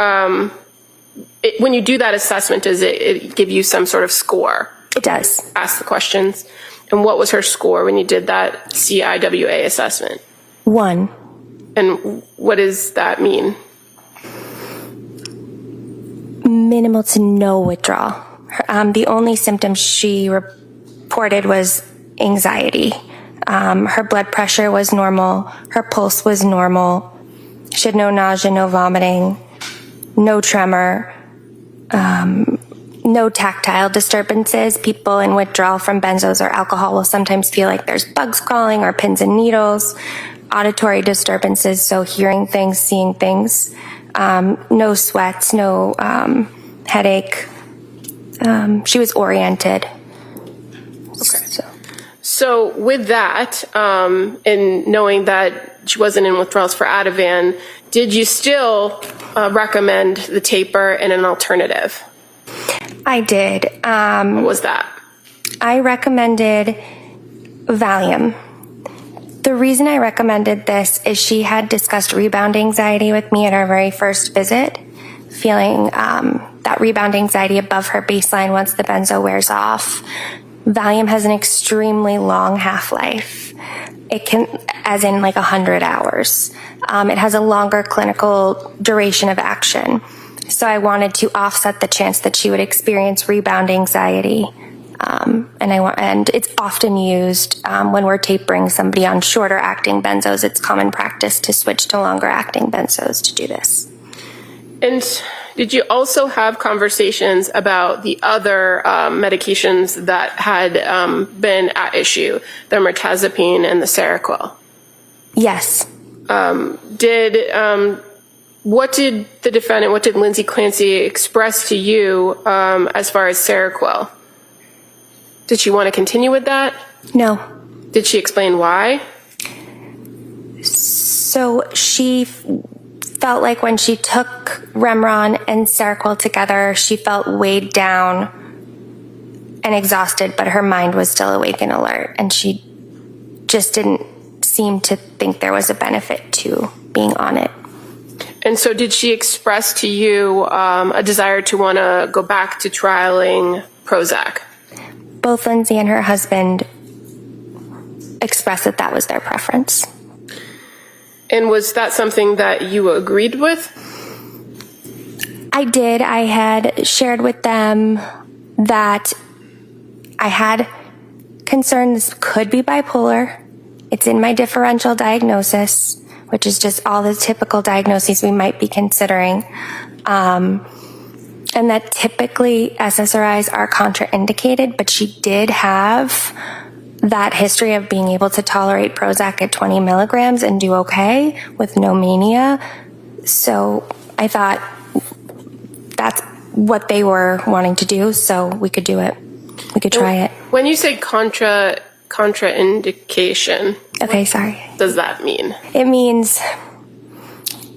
when you do that assessment, does it give you some sort of score? It does. Ask the questions. And what was her score when you did that CIWA assessment? 1. And what does that mean? Minimal to no withdrawal. The only symptom she reported was anxiety. Her blood pressure was normal. Her pulse was normal. She had no nausea, no vomiting, no tremor, no tactile disturbances. People in withdrawal from benzos or alcohol will sometimes feel like there's bugs crawling or pins and needles. Auditory disturbances, so hearing things, seeing things. No sweats, no headache. She was oriented. Okay. So with that, and knowing that she wasn't in withdrawals for Ativan, did you still recommend the taper and an alternative? I did. What was that? I recommended Valium. The reason I recommended this is she had discussed rebound anxiety with me at our very first visit, feeling that rebound anxiety above her baseline once the benzo wears off. Valium has an extremely long half-life. It can, as in like 100 hours. It has a longer clinical duration of action. So I wanted to offset the chance that she would experience rebound anxiety. And it's often used when we're tapering somebody on shorter acting benzos. It's common practice to switch to longer acting benzos to do this. And did you also have conversations about the other medications that had been at issue, the mirtazapine and the Seroquel? Yes. What did the defendant, what did Lindsay Clancy express to you as far as Seroquel? Did she want to continue with that? No. Did she explain why? So she felt like when she took Remron and Seroquel together, she felt weighed down and exhausted, but her mind was still awake and alert. And she just didn't seem to think there was a benefit to being on it. And so did she express to you a desire to want to go back to trialing Prozac? Both Lindsay and her husband expressed that that was their preference. And was that something that you agreed with? I did. I had shared with them that I had concern this could be bipolar. It's in my differential diagnosis, which is just all the typical diagnoses we might be considering. And that typically SSRIs are contraindicated, but she did have that history of being able to tolerate Prozac at 20 milligrams and do okay with no mania. So I thought that's what they were wanting to do, so we could do it. We could try it. When you say contraindication, Okay, sorry. what does that mean? It means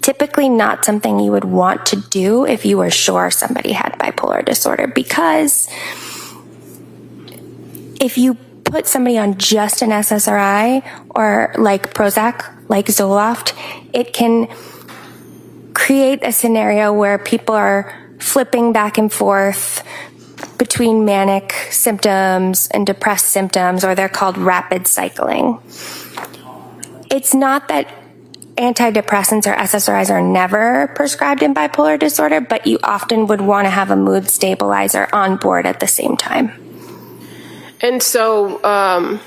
typically not something you would want to do if you were sure somebody had bipolar disorder, because if you put somebody on just an SSRI or like Prozac, like Zoloft, it can create a scenario where people are flipping back and forth, between manic symptoms and depressed symptoms, or they're called rapid cycling. It's not that antidepressants or SSRIs are never prescribed in bipolar disorder, but you often would want to have a mood stabilizer on board at the same time. And so,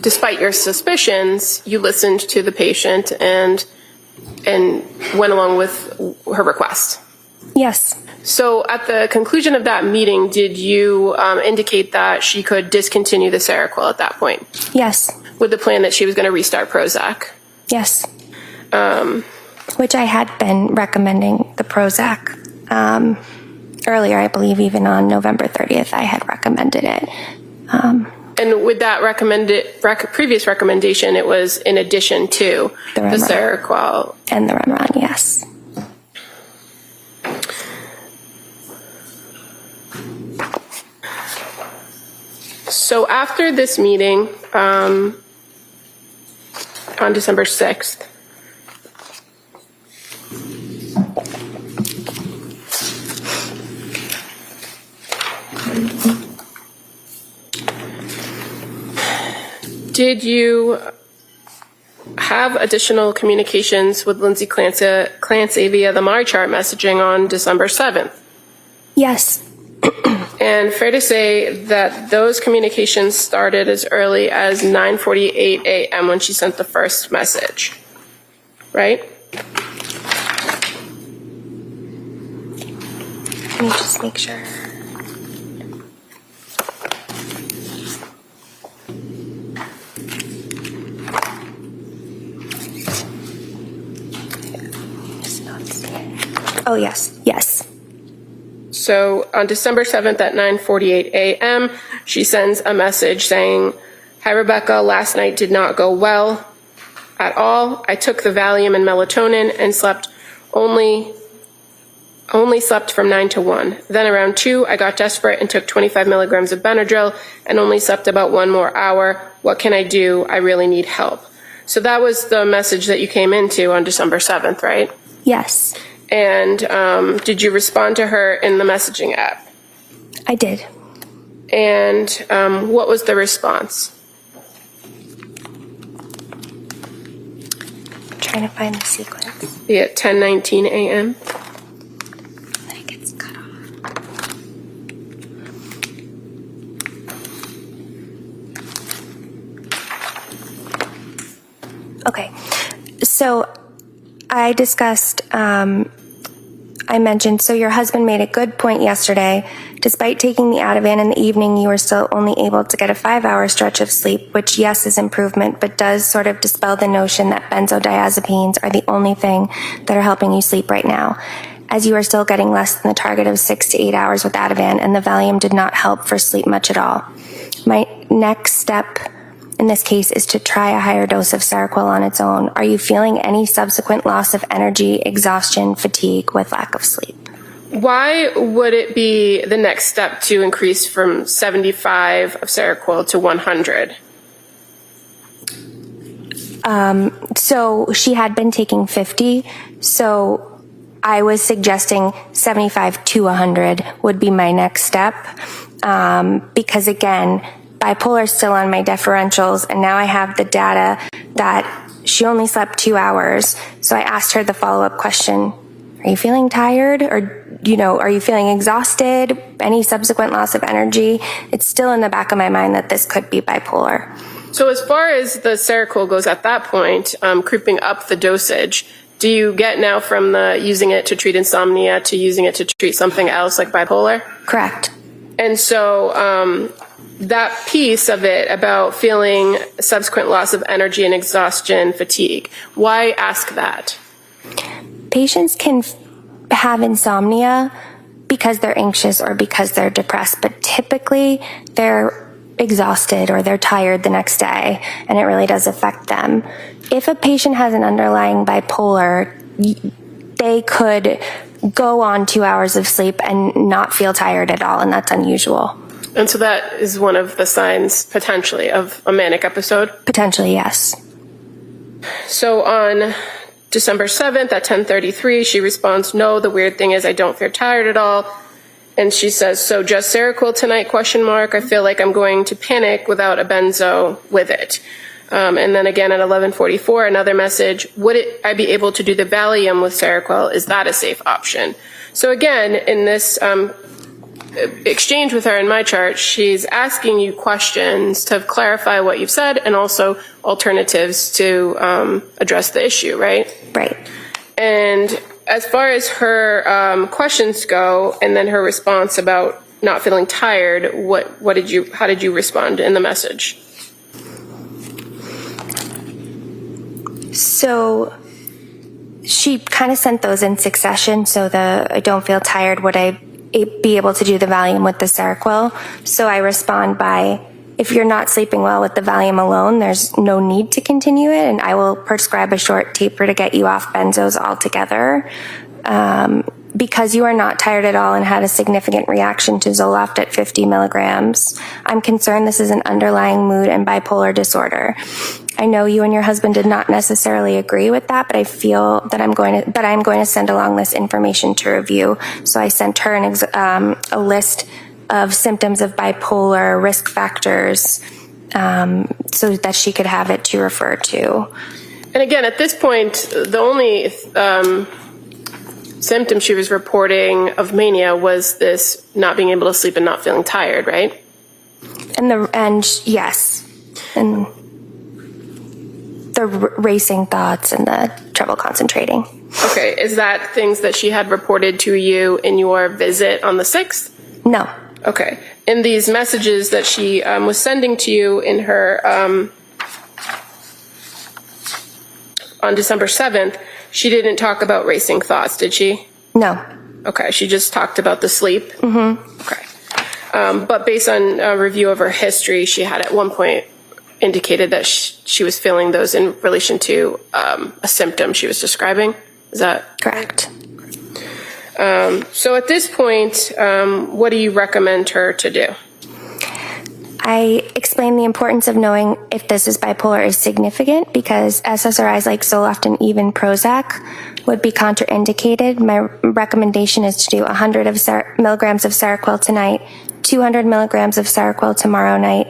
despite your suspicions, you listened to the patient and went along with her request. Yes. So at the conclusion of that meeting, did you indicate that she could discontinue the Seroquel at that point? Yes. With the plan that she was going to restart Prozac? Yes. Which I had been recommending the Prozac. Earlier, I believe even on November 30th, I had recommended it. And with that previous recommendation, it was in addition to the Seroquel. And the Remeron, yes. So after this meeting, on December 6th, did you have additional communications with Lindsay Clancy via the MyChart messaging on December 7th? Yes. And fair to say that those communications started as early as 9:48 a.m. when she sent the first message, right? Let me just make sure. Oh, yes. Yes. So on December 7th at 9:48 a.m., she sends a message saying, "Hi, Rebecca, last night did not go well at all. I took the Valium and melatonin and only slept from 9 to 1. Then around 2, I got desperate and took 25 milligrams of Benadryl and only slept about 1 more hour. What can I do? I really need help." So that was the message that you came into on December 7th, right? Yes. And did you respond to her in the messaging app? I did. And what was the response? I'm trying to find the sequence. At 10:19 a.m.? Then it gets cut off. Okay. So I discussed, I mentioned, so your husband made a good point yesterday. Despite taking the Ativan in the evening, you were still only able to get a 5-hour stretch of sleep, which, yes, is improvement, but does sort of dispel the notion that benzodiazepines are the only thing that are helping you sleep right now, as you are still getting less than the target of 6 to 8 hours with Ativan, and the Valium did not help for sleep much at all. My next step in this case is to try a higher dose of Seroquel on its own. Are you feeling any subsequent loss of energy, exhaustion, fatigue with lack of sleep? Why would it be the next step to increase from 75 of Seroquel to 100? So she had been taking 50, so I was suggesting 75 to 100 would be my next step, because again, bipolar is still on my differentials, and now I have the data that she only slept 2 hours. So I asked her the follow-up question, are you feeling tired? Or, are you feeling exhausted? Any subsequent loss of energy? It's still in the back of my mind that this could be bipolar. So as far as the Seroquel goes at that point, creeping up the dosage, do you get now from the using it to treat insomnia to using it to treat something else like bipolar? Correct. And so that piece of it about feeling subsequent loss of energy and exhaustion, fatigue, why ask that? Patients can have insomnia because they're anxious or because they're depressed, but typically they're exhausted or they're tired the next day, and it really does affect them. If a patient has an underlying bipolar, they could go on 2 hours of sleep and not feel tired at all, and that's unusual. And so that is one of the signs, potentially, of a manic episode? Potentially, yes. So on December 7th at 10:33, she responds, "No, the weird thing is I don't feel tired at all." And she says, so just Seroquel tonight, ? I feel like I'm going to panic without a benzo with it. And then again at 11:44, another message, would I be able to do the Valium with Seroquel? Is that a safe option? So again, in this exchange with her in my chart, she's asking you questions to clarify what you've said and also alternatives to address the issue, right? Right. And as far as her questions go, and then her response about not feeling tired, how did you respond in the message? So she kind of sent those in succession. So I don't feel tired. Would I be able to do the Valium with the Seroquel? So I respond by, if you're not sleeping well with the Valium alone, there's no need to continue it, and I will prescribe a short taper to get you off benzos altogether. Because you are not tired at all and had a significant reaction to Zoloft at 50 milligrams, I'm concerned this is an underlying mood and bipolar disorder. I know you and your husband did not necessarily agree with that, but I feel that I'm going to send along this information to review. So I sent her a list of symptoms of bipolar, risk factors, so that she could have it to refer to. And again, at this point, the only symptom she was reporting of mania was this not being able to sleep and not feeling tired, right? Yes. And the racing thoughts and the trouble concentrating. Okay, is that things that she had reported to you in your visit on the 6th? No. Okay. In these messages that she was sending to you in her on December 7th, she didn't talk about racing thoughts, did she? No. Okay, she just talked about the sleep? Mm-hmm. Okay. But based on a review of her history, she had at one point indicated that she was feeling those in relation to a symptom she was describing. Is that correct? So at this point, what do you recommend her to do? I explained the importance of knowing if this is bipolar is significant because SSRIs like Zoloft and even Prozac would be contraindicated. My recommendation is to do 100 milligrams of Seroquel tonight, 200 milligrams of Seroquel tomorrow night,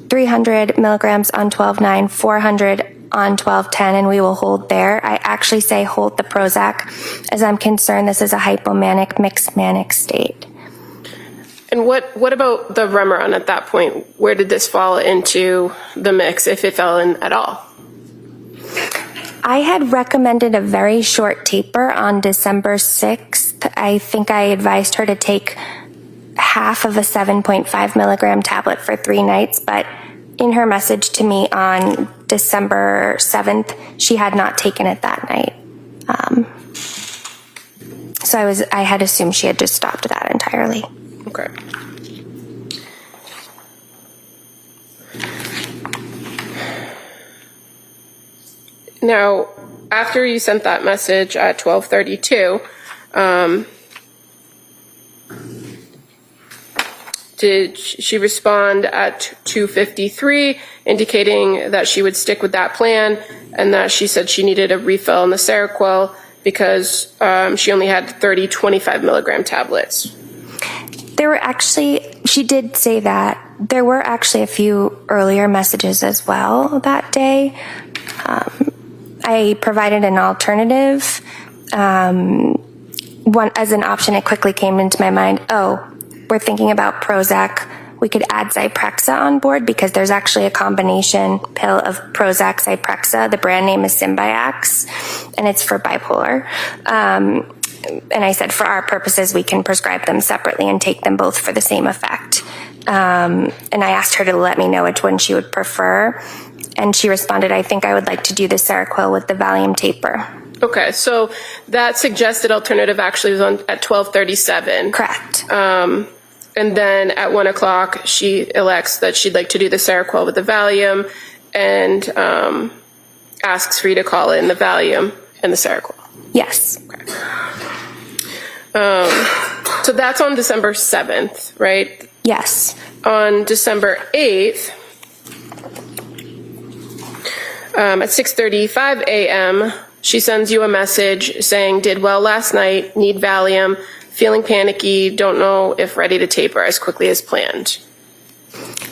300 milligrams on 12/9, 400 on 12/10, and we will hold there. I actually say hold the Prozac as I'm concerned this is a hypomanic mixed manic state. And what about the Remeron at that point? Where did this fall into the mix, if it fell in at all? I had recommended a very short taper on December 6th. I think I advised her to take half of a 7.5 milligram tablet for 3 nights, but in her message to me on December 7th, she had not taken it that night. So I had assumed she had just stopped that entirely. Okay. Now, after you sent that message at 12:32, did she respond at 2:53, indicating that she would stick with that plan and that she said she needed a refill on the Seroquel because she only had 30 25 milligram tablets? She did say that. There were actually a few earlier messages as well that day. I provided an alternative. One as an option, it quickly came into my mind, we're thinking about Prozac. We could add Zyprexa on board because there's actually a combination pill of Prozac, Zyprexa. The brand name is Symbyax, and it's for bipolar. And I said, for our purposes, we can prescribe them separately and take them both for the same effect. And I asked her to let me know which one she would prefer. And she responded, I think I would like to do the Seroquel with the Valium taper. Okay, so that suggested alternative actually was on at 12:37. Correct. And then at 1 o'clock, she elects that she'd like to do the Seroquel with the Valium and asks for you to call in the Valium and the Seroquel. Yes. Okay. So that's on December 7th, right? Yes. On December 8th, at 6:35 a.m., she sends you a message saying, did well last night, need Valium, feeling panicky, don't know if ready to taper as quickly as planned.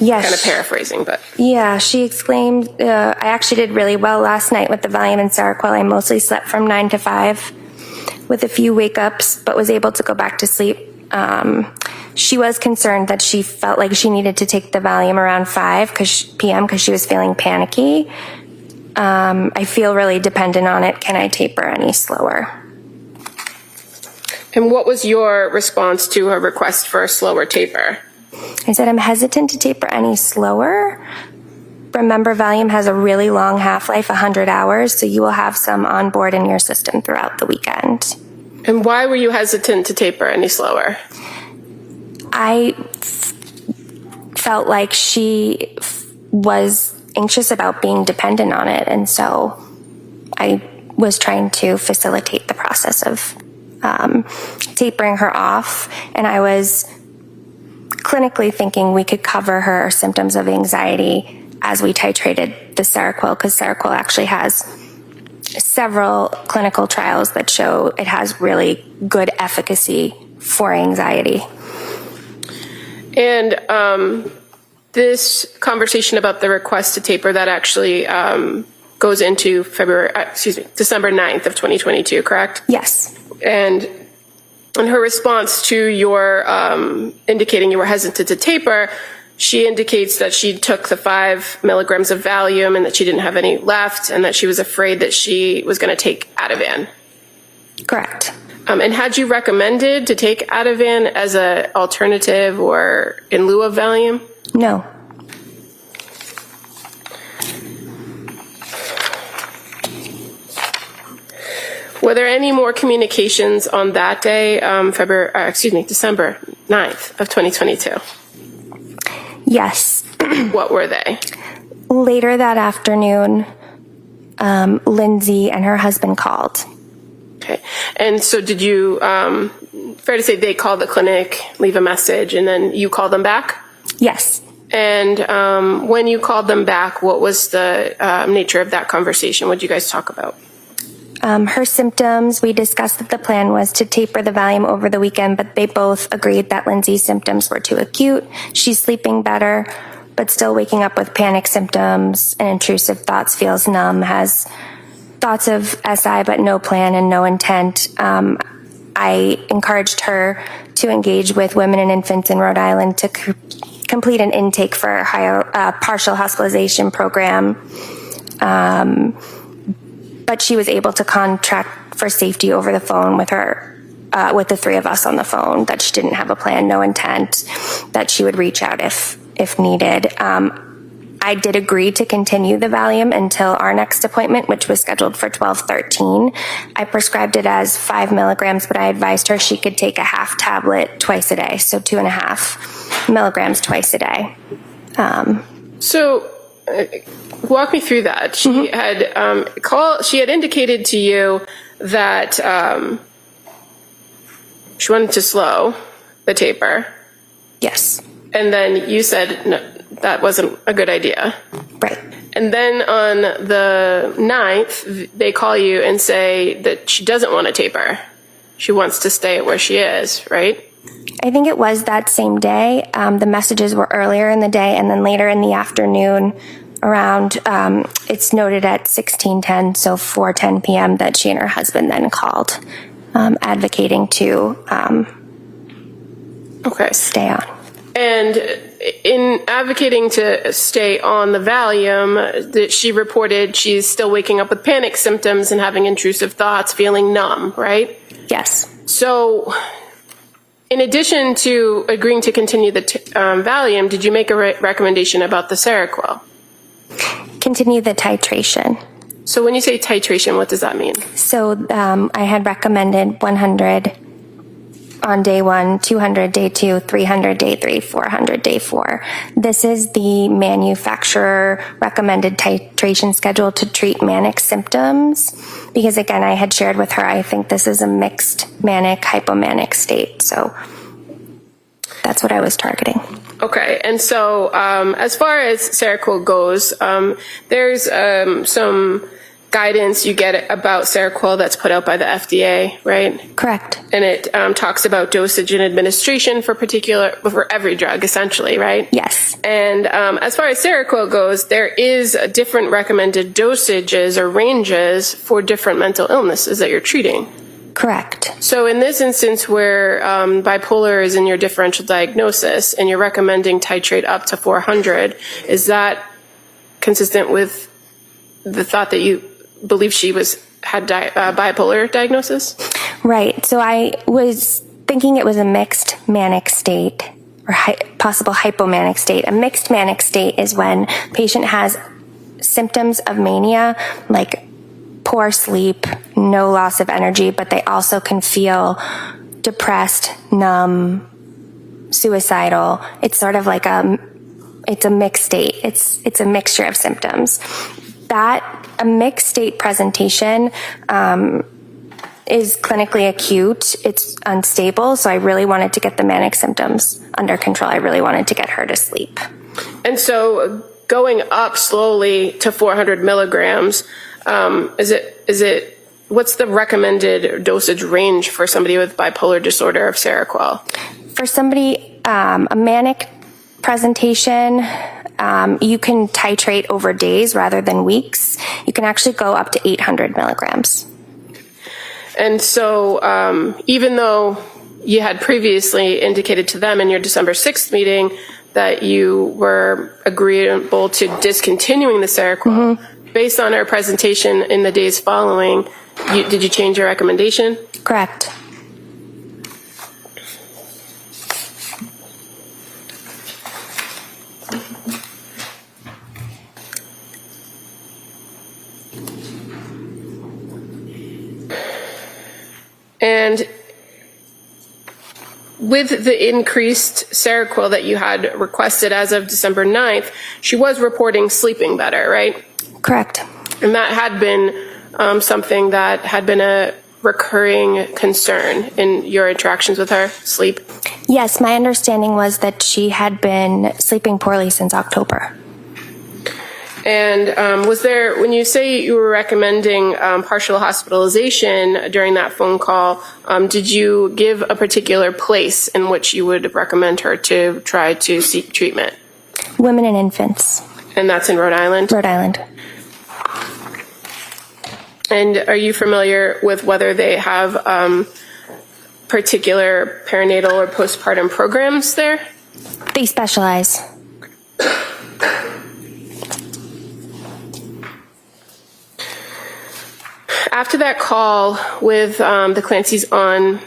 Yes. Kind of paraphrasing, but. Yeah, she exclaimed, I actually did really well last night with the Valium and Seroquel. I mostly slept from 9 to 5 with a few wake-ups, but was able to go back to sleep. She was concerned that she felt like she needed to take the Valium around 5 p.m. because she was feeling panicky. I feel really dependent on it. Can I taper any slower? And what was your response to her request for a slower taper? I said, I'm hesitant to taper any slower. Remember, Valium has a really long half-life, 100 hours, so you will have some on board in your system throughout the weekend. And why were you hesitant to taper any slower? I felt like she was anxious about being dependent on it, and so I was trying to facilitate the process of tapering her off, and I was clinically thinking we could cover her symptoms of anxiety as we titrated the Seroquel, because Seroquel actually has several clinical trials that show it has really good efficacy for anxiety. And this conversation about the request to taper, that actually goes into December 9th of 2022, correct? Yes. And in her response to your indicating you were hesitant to taper, she indicates that she took the 5 milligrams of Valium and that she didn't have any left, and that she was afraid that she was going to take Ativan. Correct. And had you recommended to take Ativan as an alternative or in lieu of Valium? No. Were there any more communications on that day, December 9th of 2022? Yes. What were they? Later that afternoon, Lindsay and her husband called. Okay. And so did you, fair to say they called the clinic, leave a message, and then you called them back? Yes. And when you called them back, what was the nature of that conversation? What did you guys talk about? Her symptoms, we discussed that the plan was to taper the Valium over the weekend, but they both agreed that Lindsay's symptoms were too acute. She's sleeping better, but still waking up with panic symptoms and intrusive thoughts, feels numb, has thoughts of SI, but no plan and no intent. I encouraged her to engage with women and infants in Rhode Island to complete an intake for a partial hospitalization program. But she was able to contract for safety over the phone with her, with the 3 of us on the phone, that she didn't have a plan, no intent, that she would reach out if needed. I did agree to continue the Valium until our next appointment, which was scheduled for 12/13. I prescribed it as 5 milligrams, but I advised her she could take a half tablet twice a day, so 2.5 milligrams twice a day. Walk me through that. She had She had indicated to you that she wanted to slow the taper. Yes. And then you said no, that wasn't a good idea. Right. And then on the 9th, they call you and say that she doesn't want to taper. She wants to stay where she is, right? I think it was that same day. The messages were earlier in the day, and then later in the afternoon, around, it's noted at 16:10, so 4:10 p.m., that she and her husband then called, advocating to stay on. And in advocating to stay on the Valium, that she reported she's still waking up with panic symptoms and having intrusive thoughts, feeling numb, right? Yes. So in addition to agreeing to continue the Valium, did you make a recommendation about the Seroquel? Continue the titration. So when you say titration, what does that mean? So I had recommended 100 on day 1, 200 day 2, 300 day 3, 400 day 4. This is the manufacturer recommended titration schedule to treat manic symptoms, because again, I had shared with her, I think this is a mixed manic, hypomanic state. So that's what I was targeting. Okay, and so as far as Seroquel goes, there's some guidance you get about Seroquel that's put out by the FDA, right? Correct. And it talks about dosage and administration for every drug, essentially, right? Yes. And as far as Seroquel goes, there is different recommended dosages or ranges for different mental illnesses that you're treating. Correct. So in this instance where bipolar is in your differential diagnosis and you're recommending titrate up to 400, is that consistent with the thought that you believe she had bipolar diagnosis? Right. So I was thinking it was a mixed manic state or possible hypomanic state. A mixed manic state is when patient has symptoms of mania, like poor sleep, no loss of energy, but they also can feel depressed, numb, suicidal. It's sort of like it's a mixed state. It's a mixture of symptoms. A mixed state presentation is clinically acute. It's unstable. So I really wanted to get the manic symptoms under control. I really wanted to get her to sleep. And so going up slowly to 400 milligrams, what's the recommended dosage range for somebody with bipolar disorder of Seroquel? For somebody, a manic presentation, you can titrate over days rather than weeks. You can actually go up to 800 milligrams. And so even though you had previously indicated to them in your December 6th meeting that you were agreeable to discontinuing the Seroquel, based on our presentation in the days following, did you change your recommendation? Correct. And with the increased Seroquel that you had requested as of December 9th, she was reporting sleeping better, right? Correct. And that had been something that had been a recurring concern in your interactions with her, sleep? Yes, my understanding was that she had been sleeping poorly since October. And was there, when you say you were recommending partial hospitalization during that phone call, did you give a particular place in which you would recommend her to try to seek treatment? Women and infants. And that's in Rhode Island? Rhode Island. And are you familiar with whether they have particular perinatal or postpartum programs there? They specialize. After that call with the Clancys on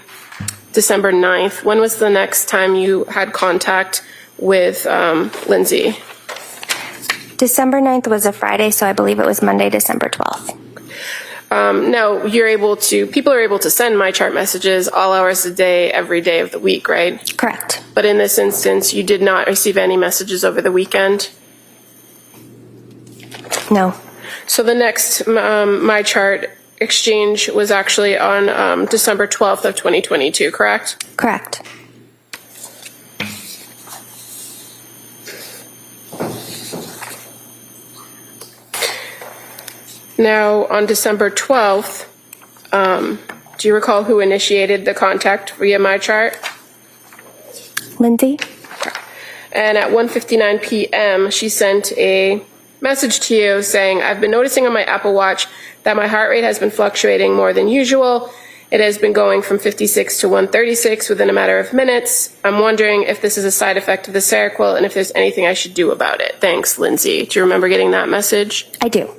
December 9th, when was the next time you had contact with Lindsay? December 9th was a Friday, so I believe it was Monday, December 12th. Now, people are able to send my chart messages all hours of the day, every day of the week, right? Correct. But in this instance, you did not receive any messages over the weekend? No. So the next my chart exchange was actually on December 12th of 2022, correct? Correct. Now, on December 12th, do you recall who initiated the contact via my chart? Lindsay? And at 1:59 p.m., she sent a message to you saying, I've been noticing on my Apple Watch that my heart rate has been fluctuating more than usual. It has been going from 56 to 136 within a matter of minutes. I'm wondering if this is a side effect of the Seroquel and if there's anything I should do about it. Thanks, Lindsay. Do you remember getting that message? I do.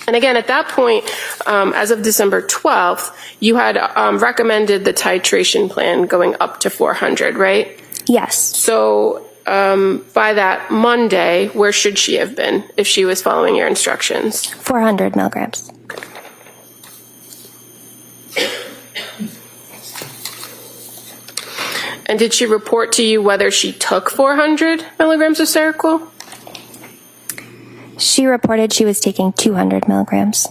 And again, at that point, as of December 12th, you had recommended the titration plan going up to 400, right? Yes. So by that Monday, where should she have been if she was following your instructions? 400 milligrams. And did she report to you whether she took 400 milligrams of Seroquel? She reported she was taking 200 milligrams.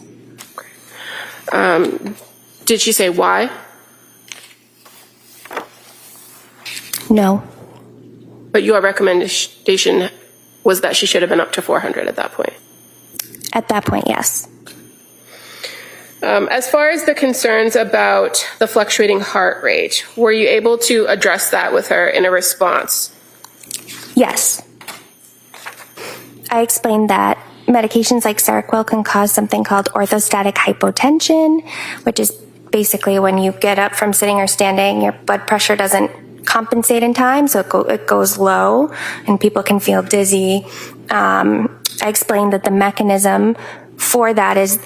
Did she say why? No. But your recommendation was that she should have been up to 400 at that point. At that point, yes. As far as the concerns about the fluctuating heart rate, were you able to address that with her in a response? Yes. I explained that medications like Seroquel can cause something called orthostatic hypotension, which is basically when you get up from sitting or standing, your blood pressure doesn't compensate in time, so it goes low, and people can feel dizzy. I explained that the mechanism for that is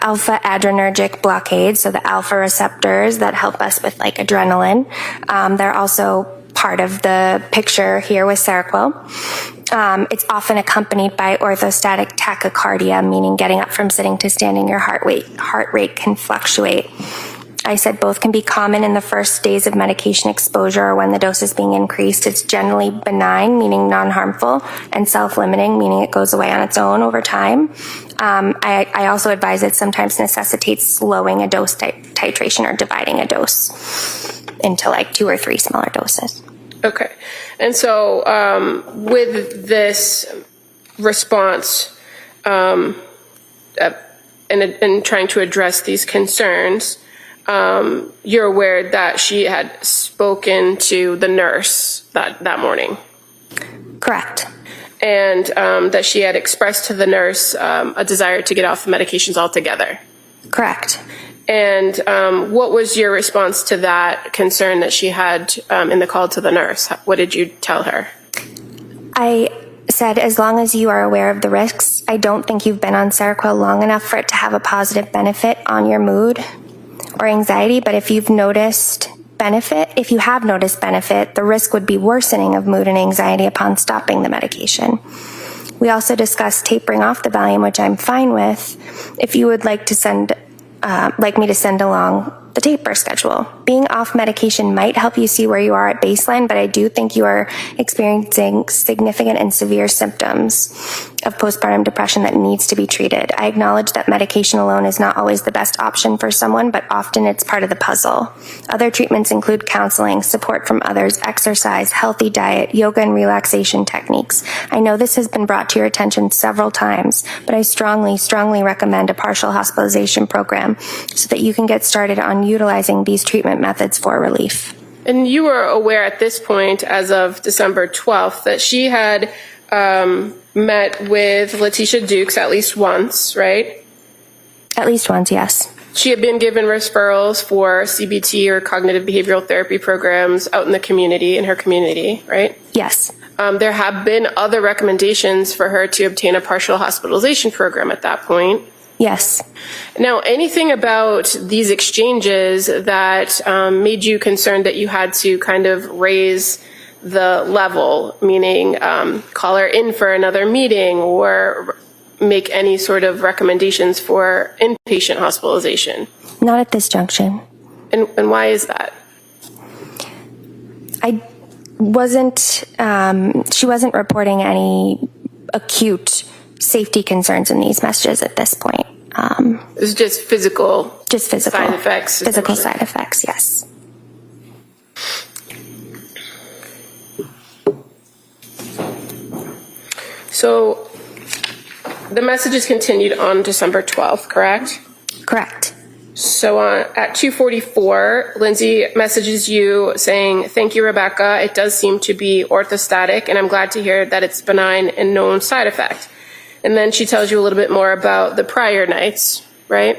alpha adrenergic blockade, so the alpha receptors that help us with like adrenaline. They're also part of the picture here with Seroquel. It's often accompanied by orthostatic tachycardia, meaning getting up from sitting to standing, your heart rate can fluctuate. I said both can be common in the first days of medication exposure or when the dose is being increased. It's generally benign, meaning non-harmful, and self-limiting, meaning it goes away on its own over time. I also advise it sometimes necessitates slowing a dose titration or dividing a dose into like 2 or 3 smaller doses. Okay. And so with this response and trying to address these concerns, you're aware that she had spoken to the nurse that morning? Correct. And that she had expressed to the nurse a desire to get off the medications altogether? Correct. And what was your response to that concern that she had in the call to the nurse? What did you tell her? I said, as long as you are aware of the risks, I don't think you've been on Seroquel long enough for it to have a positive benefit on your mood or anxiety, but if you have noticed benefit, the risk would be worsening of mood and anxiety upon stopping the medication. We also discussed tapering off the Valium, which I'm fine with, if you would like me to send along the taper schedule. Being off medication might help you see where you are at baseline, but I do think you are experiencing significant and severe symptoms of postpartum depression that needs to be treated. I acknowledge that medication alone is not always the best option for someone, but often it's part of the puzzle. Other treatments include counseling, support from others, exercise, healthy diet, yoga, and relaxation techniques. I know this has been brought to your attention several times, but I strongly, strongly recommend a partial hospitalization program so that you can get started on utilizing these treatment methods for relief. And you were aware at this point, as of December 12th, that she had met with Letitia Dukes at least once, right? At least once, yes. She had been given referrals for CBT or cognitive behavioral therapy programs out in the community, in her community, right? Yes. There have been other recommendations for her to obtain a partial hospitalization program at that point. Yes. Now, anything about these exchanges that made you concerned that you had to kind of raise the level, meaning call her in for another meeting or make any sort of recommendations for inpatient hospitalization? Not at this junction. And why is that? She wasn't reporting any acute safety concerns in these messages at this point. It's just physical. Just physical. Side effects. Physical side effects, yes. So the messages continued on December 12th, correct? Correct. So at 2:44, Lindsay messages you saying, "Thank you, Rebecca. It does seem to be orthostatic, and I'm glad to hear that it's benign and known side effect." And then she tells you a little bit more about the prior nights, right?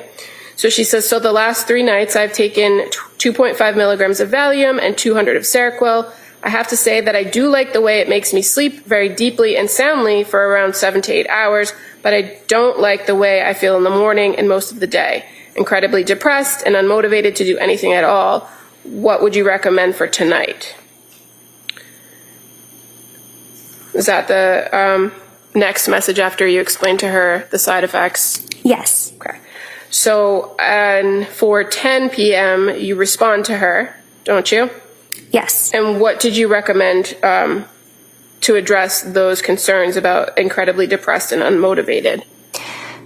So she says, "So the last 3 nights I've taken 2.5 milligrams of Valium and 200 of Seroquel. I have to say that I do like the way it makes me sleep very deeply and soundly for around 7 to 8 hours, but I don't like the way I feel in the morning and most of the day. Incredibly depressed and unmotivated to do anything at all. What would you recommend for tonight?" Is that the next message after you explained to her the side effects? Yes. Okay. So for 10 p.m., you respond to her, don't you? Yes. And what did you recommend to address those concerns about incredibly depressed and unmotivated?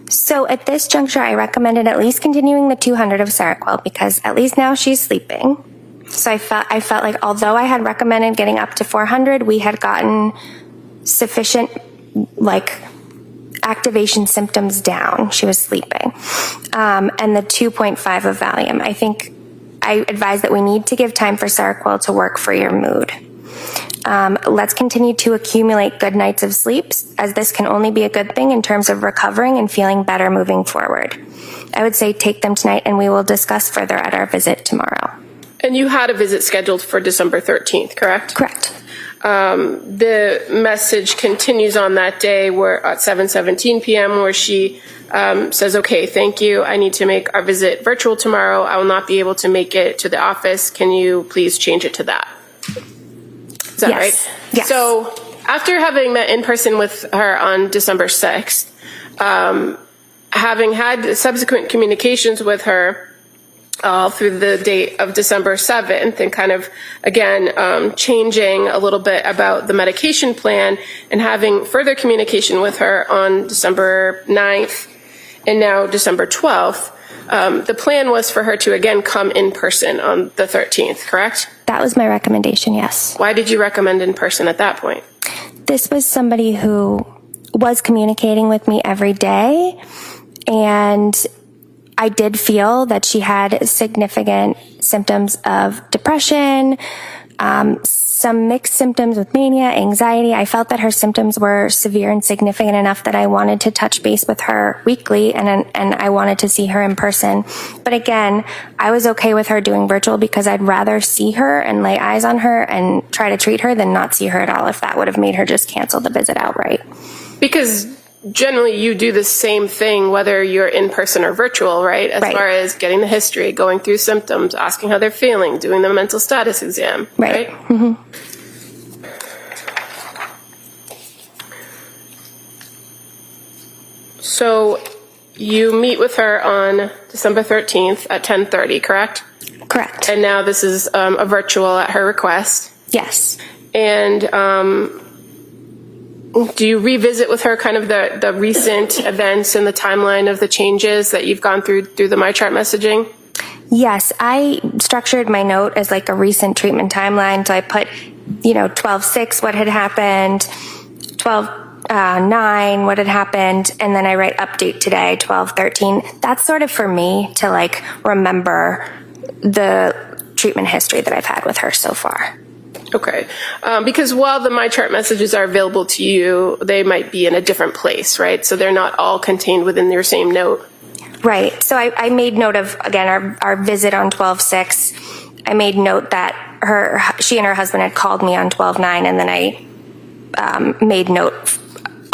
So at this juncture, I recommended at least continuing the 200 of Seroquel because at least now she's sleeping. So I felt like although I had recommended getting up to 400, we had gotten sufficient activation symptoms down. She was sleeping. And the 2.5 of Valium. I advise that we need to give time for Seroquel to work for your mood. Let's continue to accumulate good nights of sleep, as this can only be a good thing in terms of recovering and feeling better moving forward. I would say take them tonight, and we will discuss further at our visit tomorrow. And you had a visit scheduled for December 13th, correct? Correct. The message continues on that day where at 7:17 p.m. where she says, okay, thank you. I need to make our visit virtual tomorrow. I will not be able to make it to the office. Can you please change it to that? Is that right? Yes. So after having met in person with her on December 6th, having had subsequent communications with her all through the date of December 7th, and kind of, again, changing a little bit about the medication plan, and having further communication with her on December 9th and now December 12th, the plan was for her to again come in person on the 13th, correct? That was my recommendation, yes. Why did you recommend in person at that point? This was somebody who was communicating with me every day, and I did feel that she had significant symptoms of depression, some mixed symptoms with mania, anxiety. I felt that her symptoms were severe and significant enough that I wanted to touch base with her weekly, and I wanted to see her in person. But again, I was okay with her doing virtual because I'd rather see her and lay eyes on her and try to treat her than not see her at all, if that would have made her just cancel the visit outright. Because generally you do the same thing whether you're in person or virtual, right? As far as getting the history, going through symptoms, asking how they're feeling, doing the mental status exam, right? Mm-hmm. So you meet with her on December 13th at 10:30, correct? Correct. And now this is a virtual at her request. Yes. And do you revisit with her kind of the recent events and the timeline of the changes that you've gone through the MyChart messaging? Yes, I structured my note as like a recent treatment timeline. So I put, 12/6, what had happened, 12/9, what had happened, and then I write update today, 12/13. That's sort of for me to like remember the treatment history that I've had with her so far. Okay. Because while the MyChart messages are available to you, they might be in a different place, right? So they're not all contained within your same note. Right. So I made note of, again, our visit on 12/6. I made note that she and her husband had called me on 12/9, and then I made note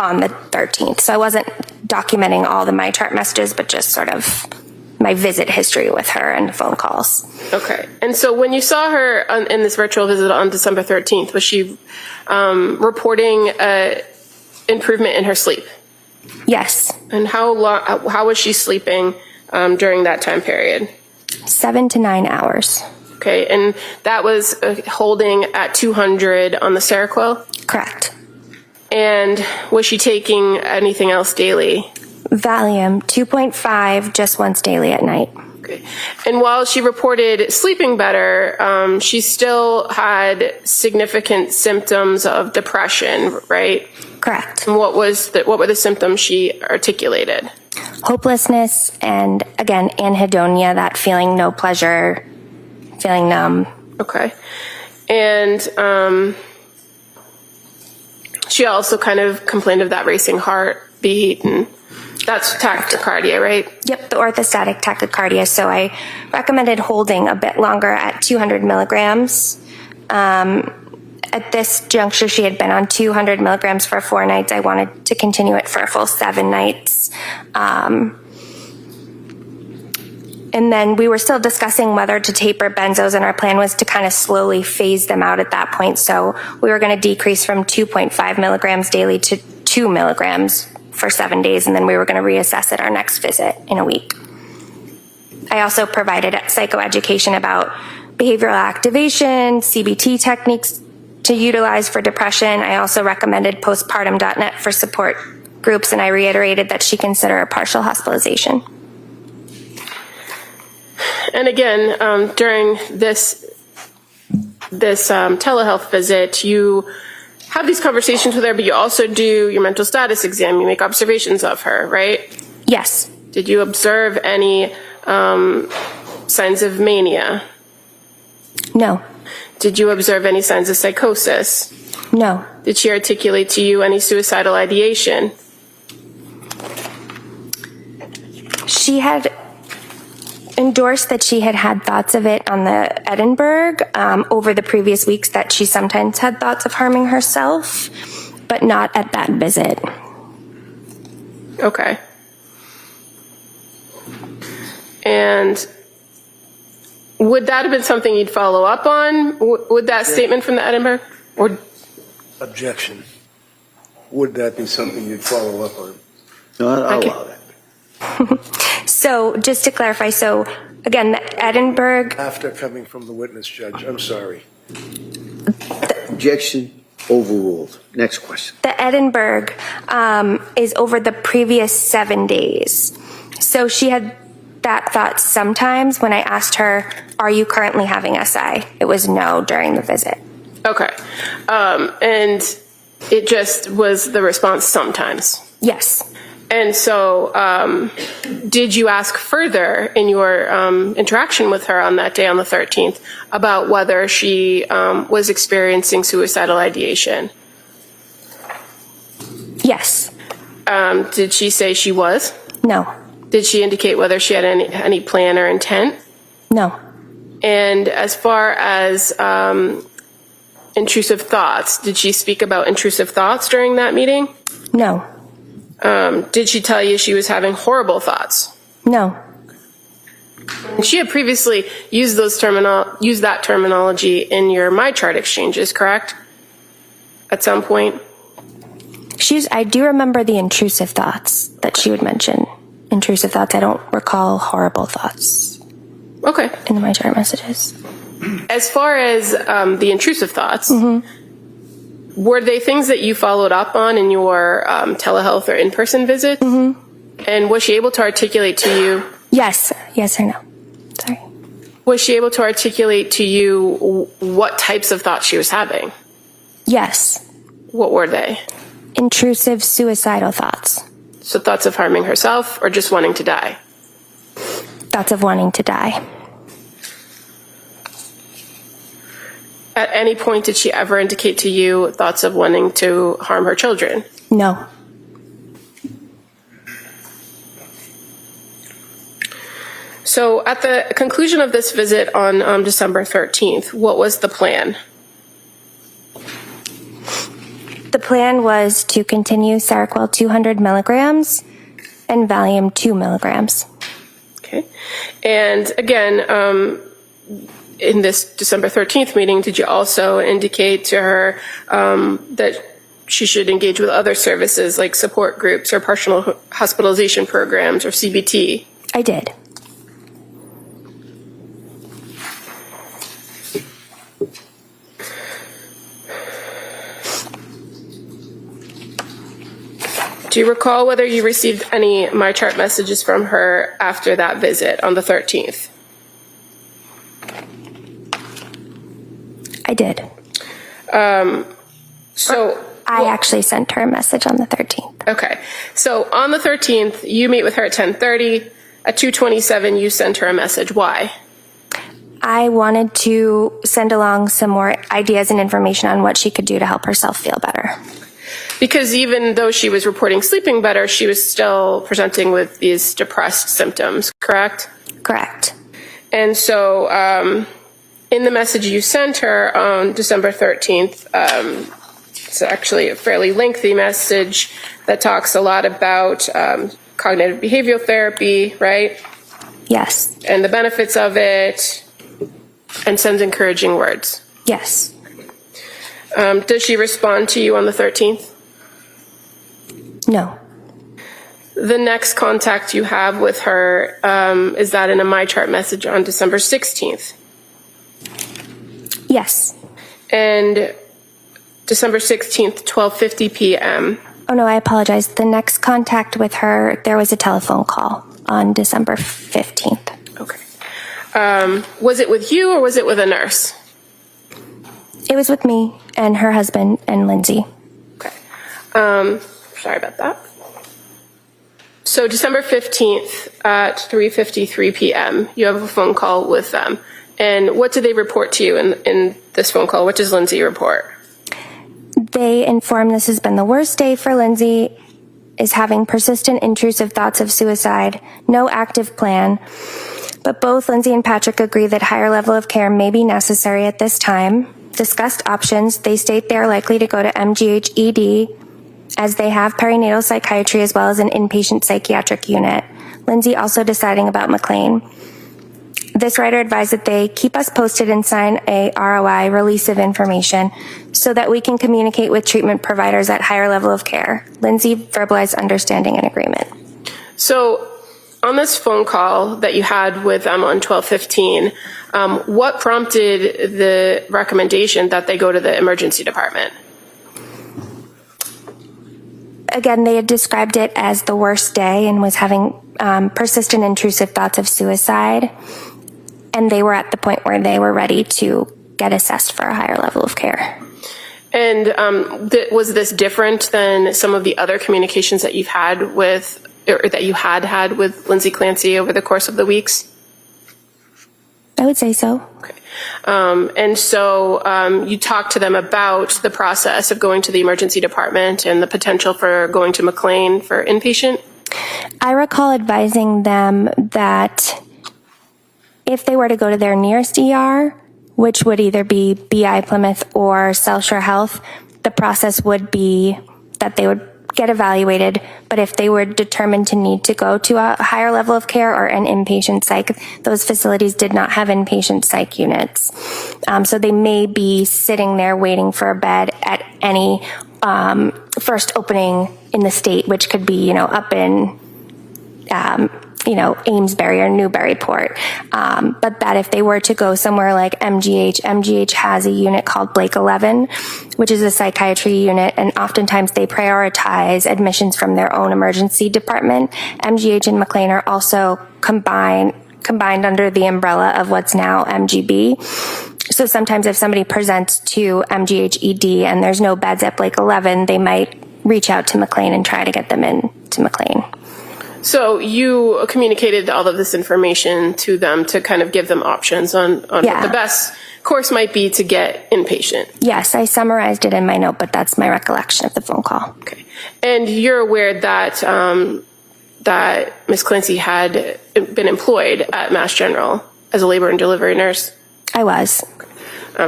on the 13th. So I wasn't documenting all the MyChart messages, but just sort of my visit history with her and phone calls. Okay. And so when you saw her in this virtual visit on December 13th, was she reporting improvement in her sleep? Yes. And how was she sleeping during that time period? 7 to 9 hours. Okay. And that was holding at 200 on the Seroquel? Correct. And was she taking anything else daily? Valium, 2.5, just once daily at night. Okay. And while she reported sleeping better, she still had significant symptoms of depression, right? Correct. And what were the symptoms she articulated? Hopelessness and, again, anhedonia, that feeling no pleasure, feeling numb. Okay. And she also kind of complained of that racing heartbeat, and that's tachycardia, right? Yep, the orthostatic tachycardia. So I recommended holding a bit longer at 200 milligrams. At this juncture, she had been on 200 milligrams for 4 nights. I wanted to continue it for a full 7 nights. And then we were still discussing whether to taper benzos, and our plan was to kind of slowly phase them out at that point. So we were going to decrease from 2.5 milligrams daily to 2 milligrams for 7 days, and then we were going to reassess at our next visit in a week. I also provided psychoeducation about behavioral activation, CBT techniques to utilize for depression. I also recommended postpartum.net for support groups, and I reiterated that she consider a partial hospitalization. And again, during this telehealth visit, you have these conversations with her, but you also do your mental status exam. You make observations of her, right? Yes. Did you observe any signs of mania? No. Did you observe any signs of psychosis? No. Did she articulate to you any suicidal ideation? She had endorsed that she had had thoughts of it on the Edinburgh over the previous weeks, that she sometimes had thoughts of harming herself, but not at that visit. Okay. And would that have been something you'd follow up on? Would that statement from the Edinburgh? Or Objection. Would that be something you'd follow up on? No, I'll Okay. allow that. So just to clarify, so again, the Edinburgh, After coming from the witness, Judge, I'm sorry. Objection overruled. Next question. the Edinburgh is over the previous 7 days. So she had that thought sometimes when I asked her, are you currently having SI? It was no during the visit. okay. And it just was the response sometimes. Yes. And so, did you ask further in your interaction with her on that day, on the 13th, about whether she was experiencing suicidal ideation? Yes. Did she say she was? No. Did she indicate whether she had any plan or intent? No. And as far as intrusive thoughts, did she speak about intrusive thoughts during that meeting? No. Did she tell you she was having horrible thoughts? No. She had previously used that terminology in your MyChart exchanges, correct? At some point? I do remember the intrusive thoughts that she would mention. Intrusive thoughts. I don't recall horrible thoughts Okay. in my chart messages. As far as the intrusive thoughts, were they things that you followed up on in your telehealth or in-person visits? And was she able to articulate to you? Yes. Yes or no? Sorry. Was she able to articulate to you what types of thoughts she was having? Yes. What were they? Intrusive suicidal thoughts. So thoughts of harming herself or just wanting to die? Thoughts of wanting to die. At any point did she ever indicate to you thoughts of wanting to harm her children? No. So at the conclusion of this visit on December 13th, what was the plan? The plan was to continue Seroquel 200 milligrams and Valium 2 milligrams. Okay. And again, in this December 13th meeting, did you also indicate to her that she should engage with other services like support groups or partial hospitalization programs or CBT? I did. Do you recall whether you received any MyChart messages from her after that visit on the 13th? I did. I actually sent her a message on the 13th. Okay. So on the 13th, you meet with her at 10:30. At 2:27, you sent her a message. Why? I wanted to send along some more ideas and information on what she could do to help herself feel better. Because even though she was reporting sleeping better, she was still presenting with these depressed symptoms, correct? Correct. And so in the message you sent her on December 13th, it's actually a fairly lengthy message that talks a lot about cognitive behavioral therapy, right? Yes. And the benefits of it, and sends encouraging words. Yes. Does she respond to you on the 13th? No. The next contact you have with her, is that in a MyChart message on December 16th? Yes. And December 16th, 12:50 p.m. Oh no, I apologize. The next contact with her, there was a telephone call on December 15th. Okay. Was it with you or was it with a nurse? It was with me and her husband and Lindsay. Okay. Sorry about that. So December 15th at 3:53 p.m., you have a phone call with them. And what do they report to you in this phone call? What does Lindsay report? They inform this has been the worst day for Lindsay, is having persistent intrusive thoughts of suicide, no active plan. But both Lindsay and Patrick agree that higher level of care may be necessary at this time. Discussed options, they state they are likely to go to MGH ED, as they have perinatal psychiatry as well as an inpatient psychiatric unit. Lindsay also deciding about McLean. This writer advised that they keep us posted and sign a ROI, release of information, so that we can communicate with treatment providers at higher level of care. Lindsay verbalized understanding and agreement. So on this phone call that you had with them on 12/15, what prompted the recommendation that they go to the emergency department? Again, they had described it as the worst day and was having persistent intrusive thoughts of suicide. And they were at the point where they were ready to get assessed for a higher level of care. And was this different than some of the other communications that you've had with, or that you had with Lindsay Clancy over the course of the weeks? I would say so. Okay. And so you talked to them about the process of going to the emergency department and the potential for going to McLean for inpatient? I recall advising them that if they were to go to their nearest ER, which would either be BI Plymouth or South Shore Health, the process would be that they would get evaluated, but if they were determined to need to go to a higher level of care or an inpatient psych, those facilities did not have inpatient psych units. So they may be sitting there waiting for a bed at any first opening in the state, which could be, up in Amesbury or Newburyport. But that if they were to go somewhere like MGH has a unit called Blake 11, which is a psychiatry unit, and oftentimes they prioritize admissions from their own emergency department. MGH and McLean are also combined under the umbrella of what's now MGB. So sometimes if somebody presents to MGH ED and there's no beds at Blake 11, they might reach out to McLean and try to get them in to McLean. So you communicated all of this information to them to kind of give them options on what the best course might be to get inpatient. Yes, I summarized it in my note, but that's my recollection of the phone call. Okay. And you're aware that that Ms. Clancy had been employed at Mass General as a labor and delivery nurse? I was.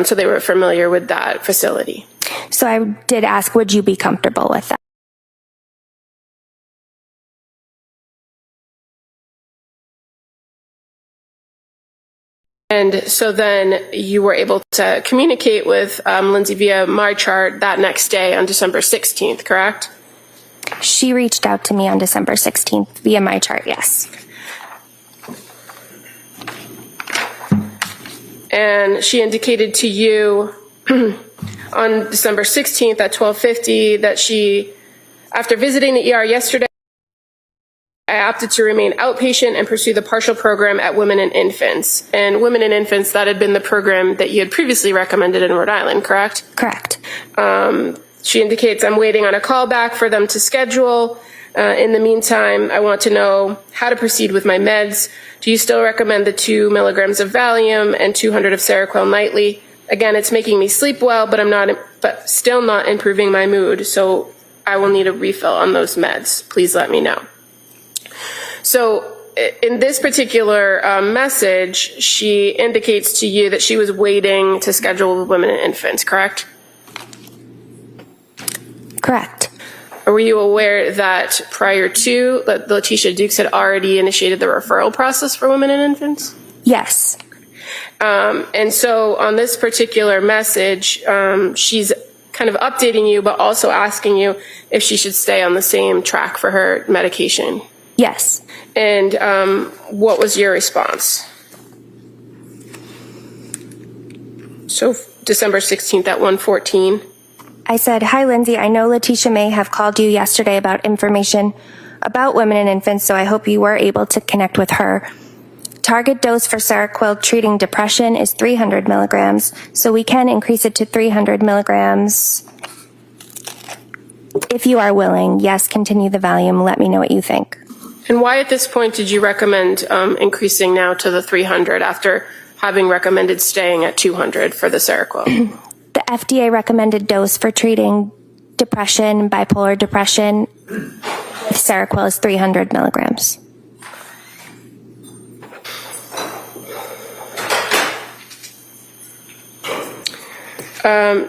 So they were familiar with that facility. So I did ask, would you be comfortable with that? And so then you were able to communicate with Lindsay via my chart that next day on December 16th, correct? She reached out to me on December 16th via my chart, yes. And she indicated to you on December 16th at 12:50 that she, after visiting the ER yesterday, I opted to remain outpatient and pursue the partial program at Women and Infants. And Women and Infants, that had been the program that you had previously recommended in Rhode Island, correct? Correct. She indicates, I'm waiting on a call back for them to schedule. In the meantime, I want to know how to proceed with my meds. Do you still recommend the 2 milligrams of Valium and 200 of Seroquel nightly? Again, it's making me sleep well, but still not improving my mood. So I will need a refill on those meds. Please let me know. So in this particular message, she indicates to you that she was waiting to schedule with Women and Infants, correct? Correct. Or were you aware that prior to that Letitia Dukes had already initiated the referral process for Women and Infants? Yes. And so on this particular message, she's kind of updating you, but also asking you if she should stay on the same track for her medication. Yes. And what was your response? So December 16th at 1:14. I said, hi, Lindsay. I know Letitia may have called you yesterday about information about Women and Infants, so I hope you were able to connect with her target dose for Seroquel treating depression is 300 milligrams, so we can increase it to 300 milligrams. If you are willing, yes, continue the Valium. Let me know what you think. And why at this point did you recommend increasing now to the 300 after having recommended staying at 200 for the Seroquel? The FDA recommended dose for treating depression, bipolar depression, with Seroquel is 300 milligrams.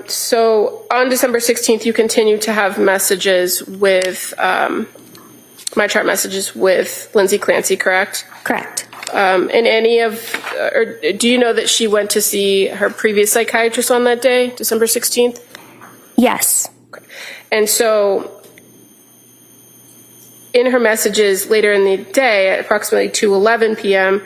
So on December 16th, you continued to have messages with, my chart messages with Lindsay Clancy, correct? Correct. In any of, or do you know that she went to see her previous psychiatrist on that day, December 16th? Yes. And so in her messages later in the day at approximately 2:11 p.m.,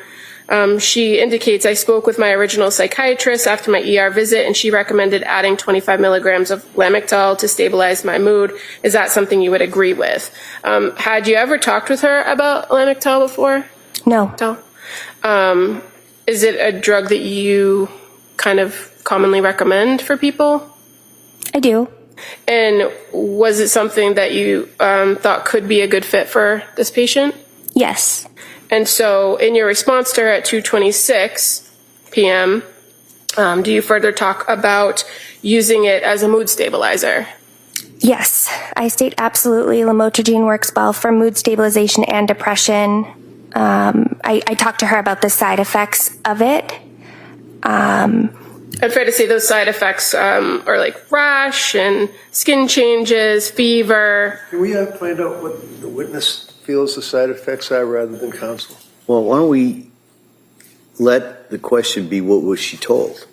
she indicates, I spoke with my original psychiatrist after my ER visit, and she recommended adding 25 milligrams of Lamictal to stabilize my mood. Is that something you would agree with? Had you ever talked with her about Lamictal before? No. Is it a drug that you kind of commonly recommend for people? I do. And was it something that you thought could be a good fit for this patient? Yes. And so in your response to her at 2:26 p.m., do you further talk about using it as a mood stabilizer? Yes. I state absolutely lamotrigine works well for mood stabilization and depression. I talked to her about the side effects of it. And fair to say those side effects are like rash and skin changes, fever. Can we find out what the witness feels the side effects are rather than counsel? Well, why don't we let the question be, what was she told?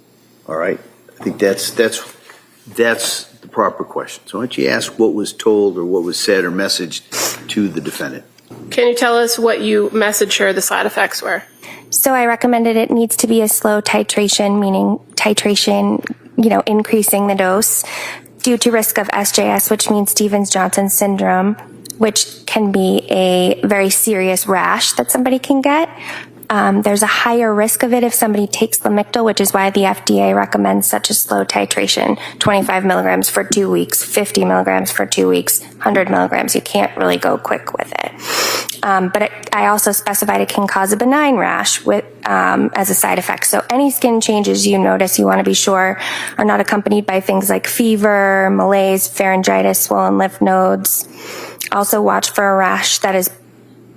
All right? I think that's the proper question. So why don't you ask what was told or what was said or messaged to the defendant? Can you tell us what you messaged her the side effects were? So I recommended it needs to be a slow titration, meaning titration, increasing the dose due to risk of SJS, which means Stevens-Johnson syndrome, which can be a very serious rash that somebody can get. There's a higher risk of it if somebody takes Lamictal, which is why the FDA recommends such a slow titration, 25 milligrams for 2 weeks, 50 milligrams for 2 weeks, 100 milligrams. You can't really go quick with it. But I also specified it can cause a benign rash as a side effect. So any skin changes you notice, you want to be sure are not accompanied by things like fever, malaise, pharyngitis, swollen lymph nodes. Also watch for a rash that is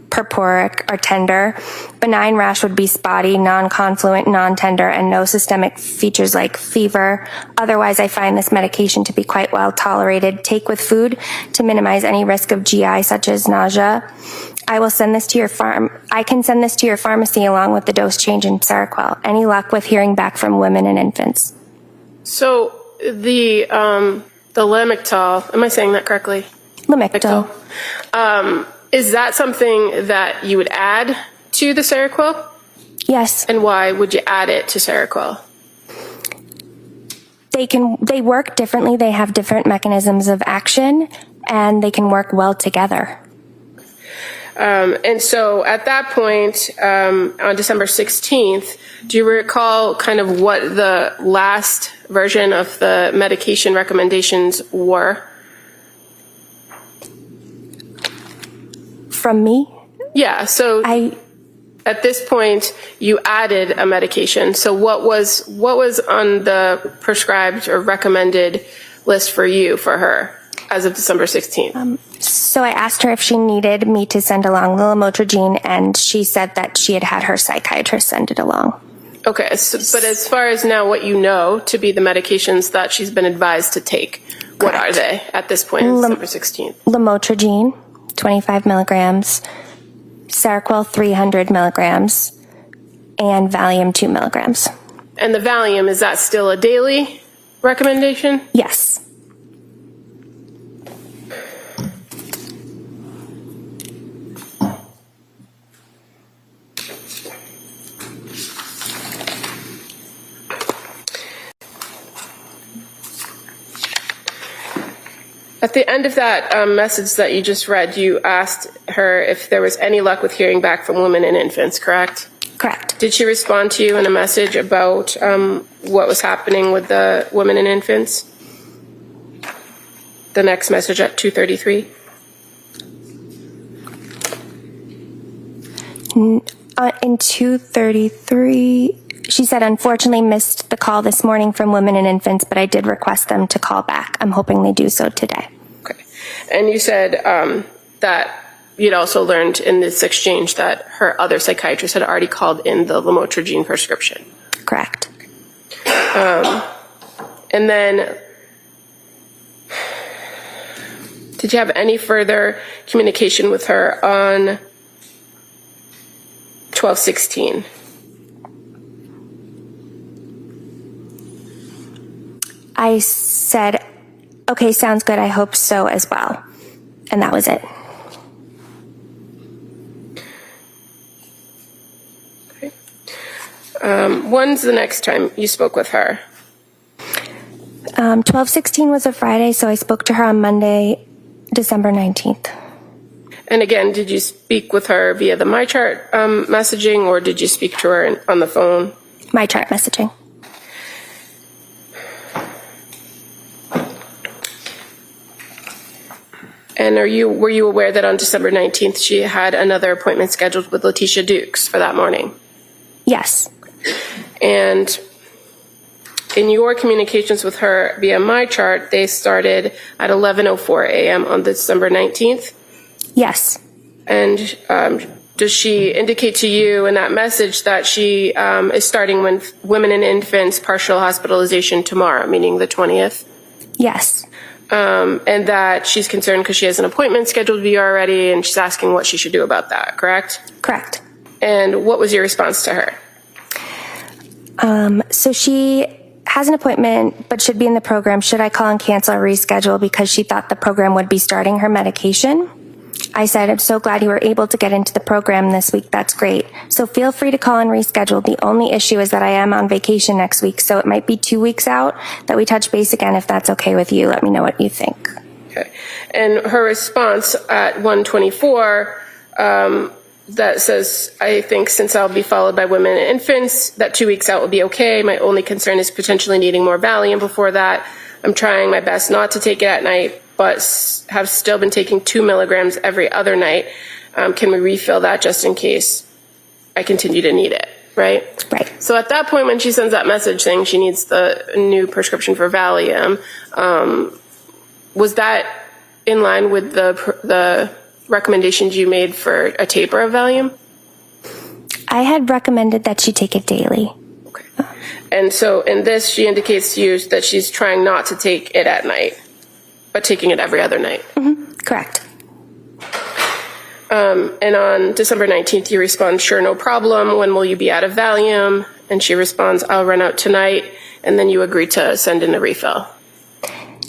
purpuric or tender. Benign rash would be spotty, non-confluent, non-tender, and no systemic features like fever. Otherwise, I find this medication to be quite well tolerated. Take with food to minimize any risk of GI, such as nausea. I can send this to your pharmacy along with the dose change in Seroquel. Any luck with hearing back from women and infants? So the Lamictal, am I saying that correctly? Lamictal. Is that something that you would add to the Seroquel? Yes. And why would you add it to Seroquel? They work differently. They have different mechanisms of action, and they can work well together. And so at that point, on December 16th, do you recall kind of what the last version of the medication recommendations were? From me? Yeah, so at this point, you added a medication. So what was on the prescribed or recommended list for you, for her, as of December 16th? So I asked her if she needed me to send along the lamotrigine, and she said that she had had her psychiatrist send it along. Okay, so, but as far as now what you know to be the medications that she's been advised to take, what are they at this point, December 16th? Lamotrigine, 25 milligrams, Seroquel 300 milligrams, and Valium 2 milligrams. And the Valium, is that still a daily recommendation? Yes. At the end of that message that you just read, you asked her if there was any luck with hearing back from women and infants, correct? Correct. Did she respond to you in a message about what was happening with the women and infants? The next message at 2:33? In 2:33, she said, unfortunately missed the call this morning from women and infants, but I did request them to call back. I'm hoping they do so today. Okay. And you said that you'd also learned in this exchange that her other psychiatrist had already called in the lamotrigine prescription. Correct. And then, did you have any further communication with her on 12/16? I said, okay, sounds good. I hope so as well. And that was it. Okay. When's the next time you spoke with her? 12/16 was a Friday, so I spoke to her on Monday, December 19th. And again, did you speak with her via the MyChart messaging, or did you speak to her on the phone? MyChart messaging. And were you aware that on December 19th she had another appointment scheduled with Letitia Dukes for that morning? Yes. And in your communications with her via MyChart, they started at 11:04 a.m. on December 19th? Yes. And does she indicate to you in that message that she is starting with women and infants partial hospitalization tomorrow, meaning the 20th? Yes. And that she's concerned because she has an appointment scheduled with you already, and she's asking what she should do about that, correct? Correct. And what was your response to her? So she has an appointment, but should be in the program. Should I call and cancel or reschedule because she thought the program would be starting her medication? I said, I'm so glad you were able to get into the program this week. That's great. So feel free to call and reschedule. The only issue is that I am on vacation next week, so it might be 2 weeks out that we touch base again. If that's okay with you, let me know what you think. Okay. And her response at 1:24, that says, I think since I'll be followed by women and infants, that 2 weeks out will be okay. My only concern is potentially needing more Valium before that. I'm trying my best not to take it at night, but have still been taking 2 milligrams every other night. Can we refill that just in case I continue to need it, right? Right. So at that point when she sends that message saying she needs the new prescription for Valium, was that in line with the recommendations you made for a taper of Valium? I had recommended that she take it daily. Okay. And so in this, she indicates to you that she's trying not to take it at night, but taking it every other night. Mm-hmm. Correct. And on December 19th, you respond, sure, no problem. When will you be out of Valium? And she responds, I'll run out tonight. And then you agree to send in a refill.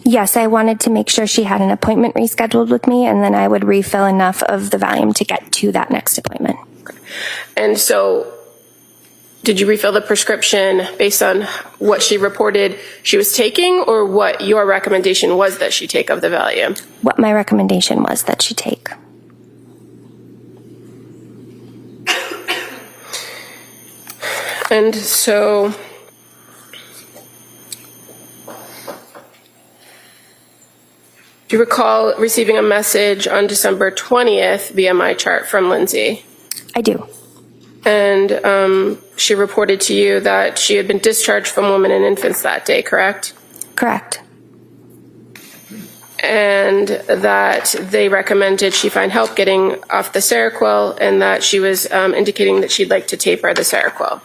Yes, I wanted to make sure she had an appointment rescheduled with me, and then I would refill enough of the Valium to get to that next appointment. Okay. And so did you refill the prescription based on what she reported she was taking, or what your recommendation was that she take of the Valium? What my recommendation was that she take. And so do you recall receiving a message on December 20th via MyChart from Lindsay? I do. And she reported to you that she had been discharged from women and infants that day, correct? Correct. And that they recommended she find help getting off the Seroquel, and that she was indicating that she'd like to taper the Seroquel.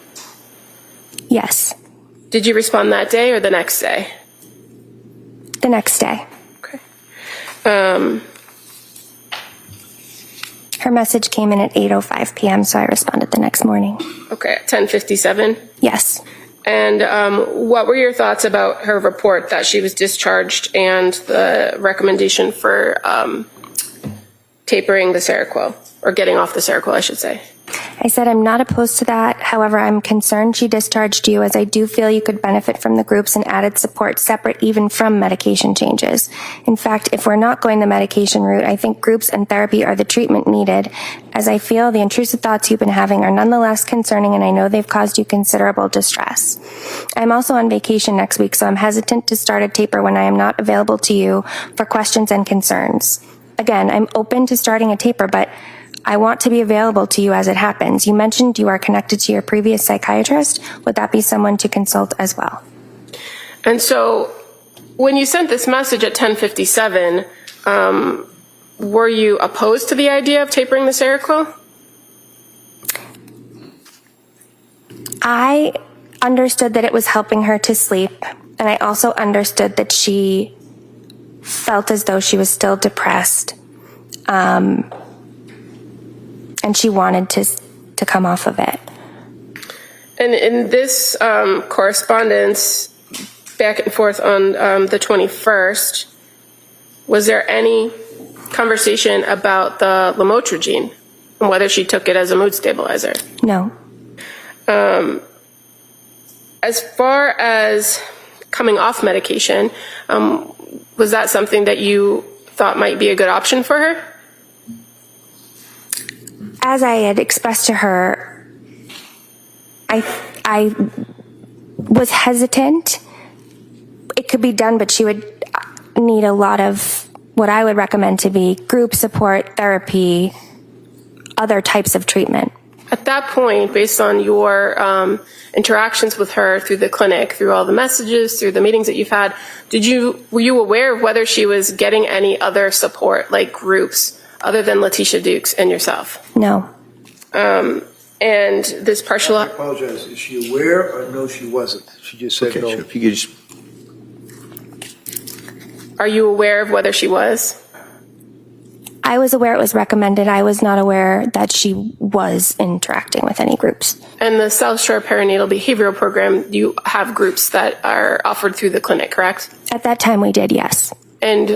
Yes. Did you respond that day or the next day? The next day. Okay. Her message came in at 8:05 p.m., so I responded the next morning. Okay, at 10:57? Yes. And what were your thoughts about her report that she was discharged and the recommendation for tapering the Seroquel, or getting off the Seroquel, I should say? I said I'm not opposed to that. However, I'm concerned she discharged you, as I do feel you could benefit from the groups and added support separate even from medication changes. In fact, if we're not going the medication route, I think groups and therapy are the treatment needed, as I feel the intrusive thoughts you've been having are nonetheless concerning, and I know they've caused you considerable distress. I'm also on vacation next week, so I'm hesitant to start a taper when I am not available to you for questions and concerns. Again, I'm open to starting a taper, but I want to be available to you as it happens. You mentioned you are connected to your previous psychiatrist. Would that be someone to consult as well? And so when you sent this message at 10:57, were you opposed to the idea of tapering the Seroquel? I understood that it was helping her to sleep, and I also understood that she felt as though she was still depressed. And she wanted to come off of it. And in this correspondence back and forth on the 21st, was there any conversation about the lamotrigine and whether she took it as a mood stabilizer? No. As far as coming off medication, was that something that you thought might be a good option for her? As I had expressed to her, I was hesitant. It could be done, but she would need a lot of what I would recommend to be group support, therapy, other types of treatment. At that point, based on your interactions with her through the clinic, through all the messages, through the meetings that you've had, were you aware of whether she was getting any other support, like groups, other than Letitia Dukes and yourself? No. And this partial... I apologize. Is she aware or no, she wasn't? She just said Okay, no. sure. If you could just, Are you aware of whether she was? I was aware it was recommended. I was not aware that she was interacting with any groups. And the South Shore Perinatal Behavioral Program, you have groups that are offered through the clinic, correct? At that time, we did, yes. And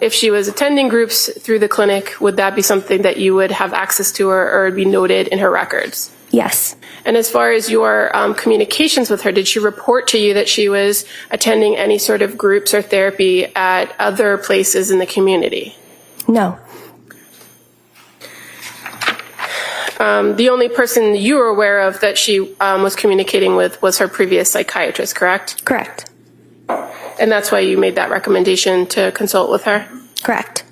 if she was attending groups through the clinic, would that be something that you would have access to or be noted in her records? Yes. And as far as your communications with her, did she report to you that she was attending any sort of groups or therapy at other places in the community? No. The only person you were aware of that she was communicating with was her previous psychiatrist, correct? Correct. And that's why you made that recommendation to consult with her? Correct.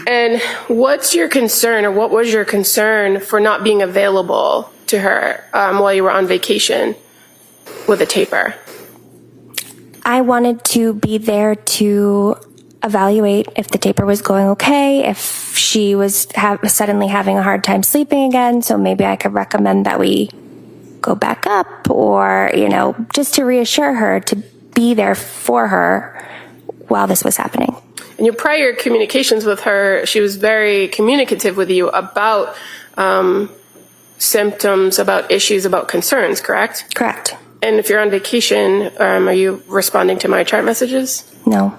And what's your concern, or what was your concern for not being available to her while you were on vacation with a taper? I wanted to be there to evaluate if the taper was going okay, if she was suddenly having a hard time sleeping again, so maybe I could recommend that we go back up, or, just to reassure her, to be there for her while this was happening. In your prior communications with her, she was very communicative with you about symptoms, about issues, about concerns, correct? Correct. And if you're on vacation, are you responding to my chat messages? No.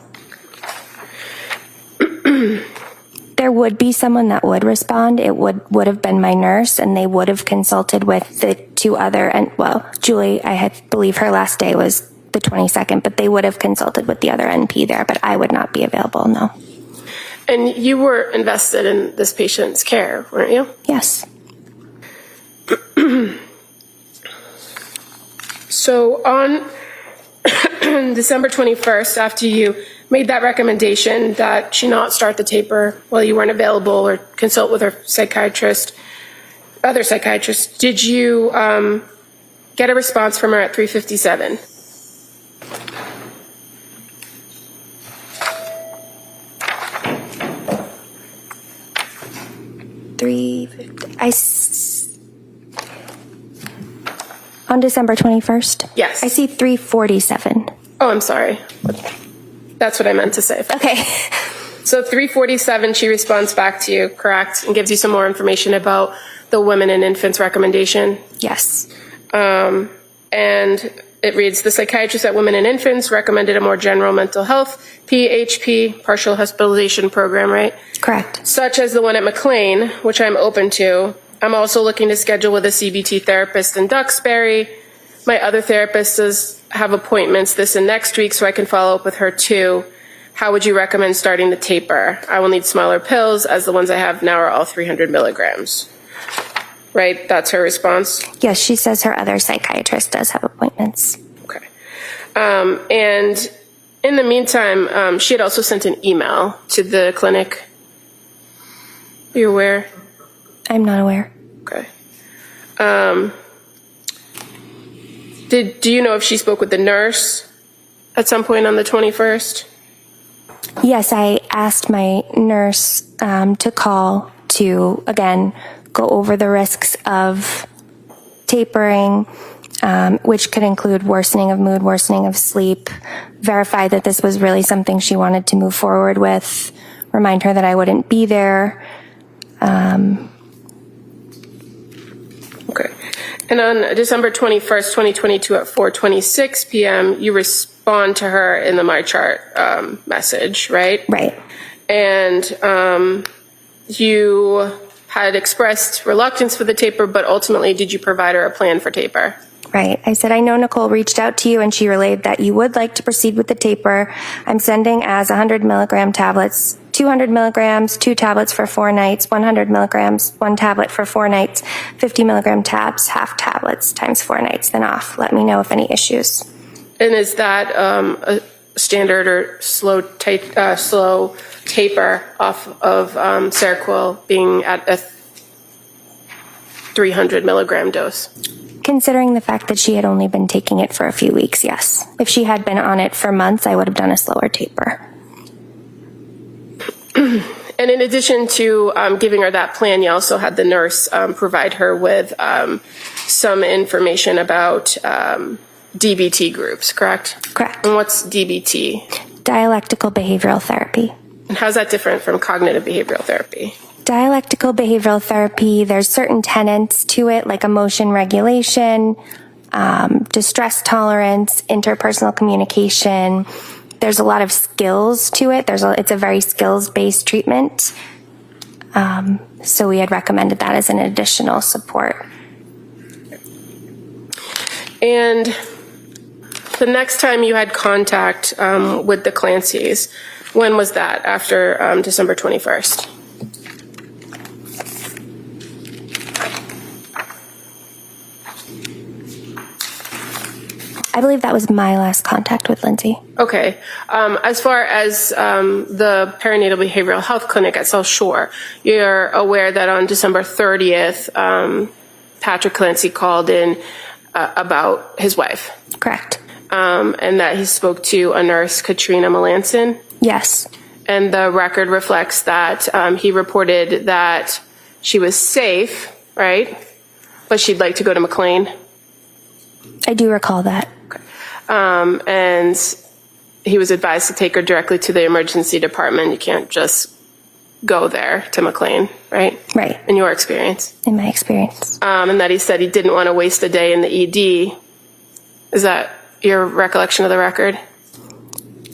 There would be someone that would respond. It would have been my nurse, and they would have consulted with the two other, and Julie, I believe her last day was the 22nd, but they would have consulted with the other NP there, but I would not be available, no. And you were invested in this patient's care, weren't you? Yes. So on December 21st, after you made that recommendation that she not start the taper while you weren't available or consult with her other psychiatrist, did you get a response from her at 3:57? On December 21st? Yes. I see 3:47. Oh, I'm sorry. That's what I meant to say. Okay. So 3:47, she responds back to you, correct? And gives you some more information about the women and infants recommendation. Yes. And it reads, the psychiatrist at Women and Infants recommended a more general mental health, PHP, partial hospitalization program, right? Correct. Such as the one at McLean, which I'm open to, I'm also looking to schedule with a CBT therapist in Duxbury. My other therapist does have appointments this and next week, so I can follow up with her too. How would you recommend starting the taper? I will need smaller pills, as the ones I have now are all 300 milligrams. Right? That's her response? Yes, she says her other psychiatrist does have appointments. Okay. And in the meantime, she had also sent an email to the clinic. Are you aware? I'm not aware. Okay. Do you know if she spoke with the nurse at some point on the 21st? Yes, I asked my nurse to call to, again, go over the risks of tapering, which could include worsening of mood, worsening of sleep, verify that this was really something she wanted to move forward with, remind her that I wouldn't be there. Okay. And on December 21st, 2022 at 4:26 p.m., you respond to her in the My Chart message, right? Right. And you had expressed reluctance for the taper, but ultimately did you provide her a plan for taper? Right. I said, I know Nicole reached out to you and she relayed that you would like to proceed with the taper. I'm sending as 100 milligram tablets, 200 milligrams, 2 tablets for 4 nights, 100 milligrams, 1 tablet for 4 nights, 50 milligram tabs, half tablets times 4 nights, then off. Let me know if any issues. And is that a standard or slow taper off of Seroquel being at a 300 milligram dose? Considering the fact that she had only been taking it for a few weeks, yes. If she had been on it for months, I would have done a slower taper. And in addition to giving her that plan, you also had the nurse provide her with some information about DBT groups, correct? Correct. And what's DBT? Dialectical behavioral therapy. And how's that different from cognitive behavioral therapy? Dialectical behavioral therapy, there's certain tenets to it, like emotion regulation, distress tolerance, interpersonal communication. There's a lot of skills to it. It's a very skills-based treatment. So we had recommended that as an additional support. And the next time you had contact with the Clancys, when was that? After December 21st? I believe that was my last contact with Lindsay. Okay. As far as the perinatal behavioral health clinic at South Shore, you're aware that on December 30th, Patrick Clancy called in about his wife. Correct. And that he spoke to a nurse, Katrina Melanson. Yes. And the record reflects that he reported that she was safe, right? But she'd like to go to McLean. I do recall that. And he was advised to take her directly to the emergency department. You can't just go there to McLean, right? Right. In your experience. In my experience. And that he said he didn't want to waste a day in the ED. Is that your recollection of the record?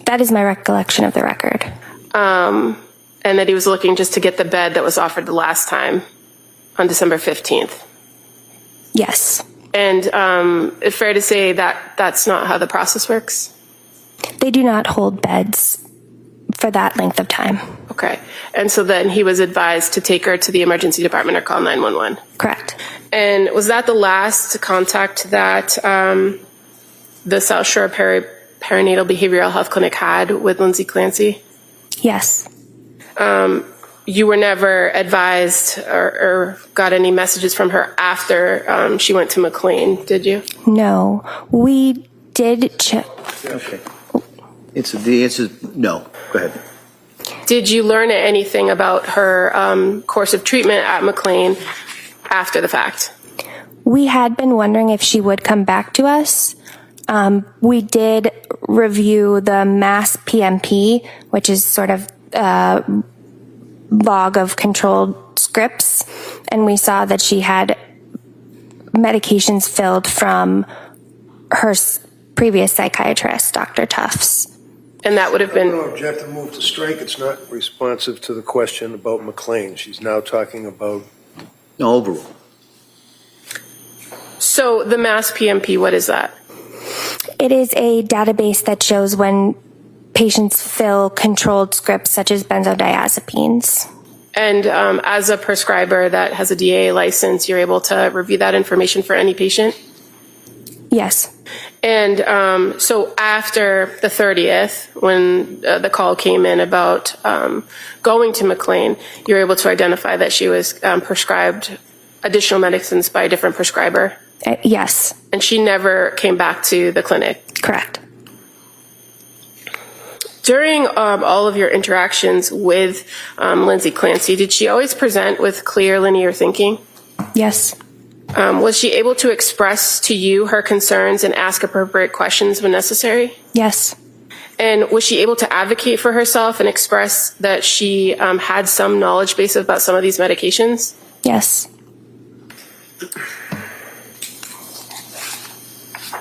That is my recollection of the record. And that he was looking just to get the bed that was offered the last time on December 15th. Yes. And it's fair to say that that's not how the process works? They do not hold beds for that length of time. Okay. And so then he was advised to take her to the emergency department or call 911? Correct. And was that the last contact that the South Shore Perinatal Behavioral Health Clinic had with Lindsay Clancy? Yes. You were never advised or got any messages from her after she went to McLean, did you? No. We did check. Okay. The answer is no. Go ahead. Did you learn anything about her course of treatment at McLean after the fact? We had been wondering if she would come back to us. We did review the Mass PMP, which is sort of log of controlled scripts, and we saw that she had medications filled from her previous psychiatrist, Dr. Tufts. And that would have been... No, objective move to strike. It's not responsive to the question about McLean. She's now talking about No, overall. So the Mass PMP, what is that? It is a database that shows when patients fill controlled scripts such as benzodiazepines. And as a prescriber that has a DA license, you're able to review that information for any patient? Yes. And so after the 30th, when the call came in about going to McLean, you're able to identify that she was prescribed additional medicines by a different prescriber? Yes. And she never came back to the clinic? Correct. During all of your interactions with Lindsay Clancy, did she always present with clear linear thinking? Yes. Was she able to express to you her concerns and ask appropriate questions when necessary? Yes. And was she able to advocate for herself and express that she had some knowledge base about some of these medications? Yes.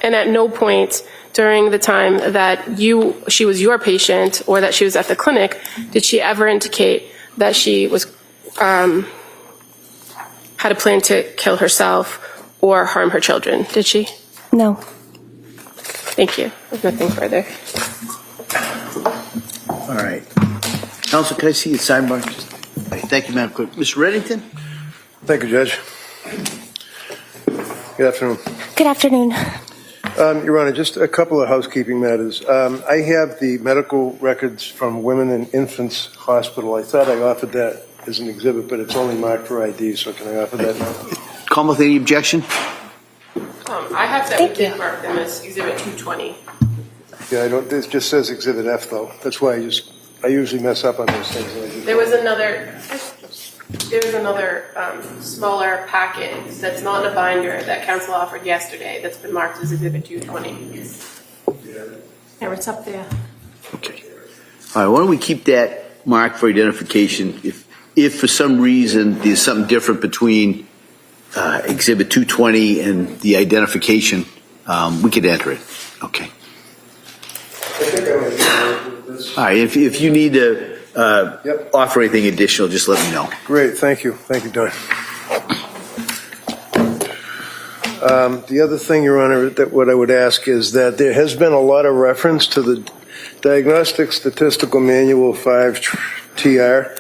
And at no point during the time that she was your patient or that she was at the clinic, did she ever indicate that she was had a plan to kill herself or harm her children? Did she? No. Thank you. There's nothing further. All right. Counsel, can I see your sidebar? Thank you, Madam Clerk. Mr. Reddington? Thank you, Judge. Good afternoon. Good afternoon. Your Honor, just a couple of housekeeping matters. I have the medical records from Women and Infants Hospital. I thought I offered that as an exhibit, but it's only marked for ID, so can I offer that now? Call with any objection? I have that we did mark them as Exhibit 220. Yeah, I don't, it just says Exhibit F, though. That's why I usually mess up on those things. There was another smaller packet that's not in a binder that council offered yesterday that's been marked as Exhibit 220. Yeah, it's up there. Okay. All right, why don't we keep that marked for identification? If for some reason there's something different between Exhibit 220 and the identification, we could enter it. Okay. All right, if you need to offer anything additional, just let me know. Great, thank you. Thank you, Don. The other thing, Your Honor, that what I would ask is that there has been a lot of reference to the Diagnostic Statistical Manual 5-TR,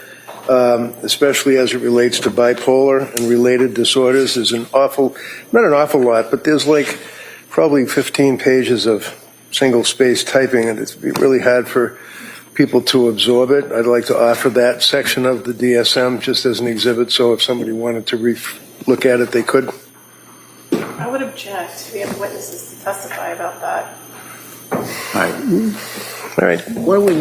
especially as it relates to bipolar and related disorders. There's not an awful lot, but there's like probably 15 pages of single-space typing, and it's really hard for people to absorb it. I'd like to offer that section of the DSM just as an exhibit, so if somebody wanted to look at it, they could. I would object. We have witnesses to testify about that. All right. All right. Why don't we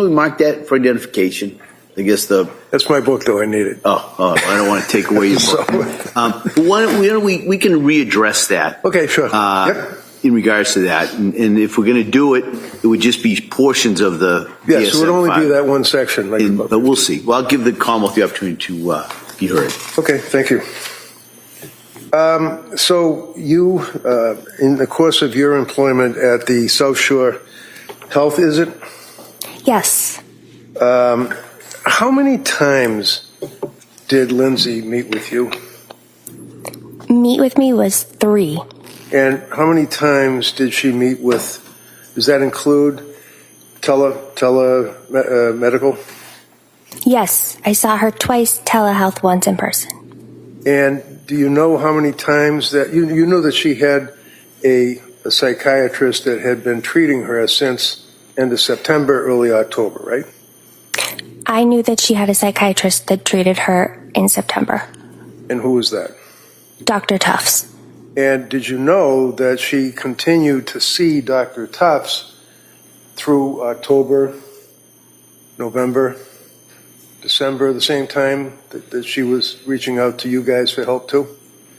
mark that for identification? I guess That's my book, though. I need it. Oh, I don't want to take away your book. But why don't we can readdress that. Okay, sure. Yep. In regards to that, and if we're going to do it, it would just be portions of the Yes, DSM it would only 5. be that one section. But we'll see. Well, I'll give the Commonwealth the opportunity to be heard. Okay, thank you. So you, in the course of your employment at the South Shore Health, is it? Yes. How many times did Lindsay meet with you? Meet with me was 3. And how many times did she meet with, does that include medical? Yes. I saw her twice, telehealth once in person. And do you know how many times that, you know that she had a psychiatrist that had been treating her since end of September, early October, right? I knew that she had a psychiatrist that treated her in September. And who was that? Dr. Tufts. And did you know that she continued to see Dr. Tufts through October, November, December, the same time that she was reaching out to you guys for help too?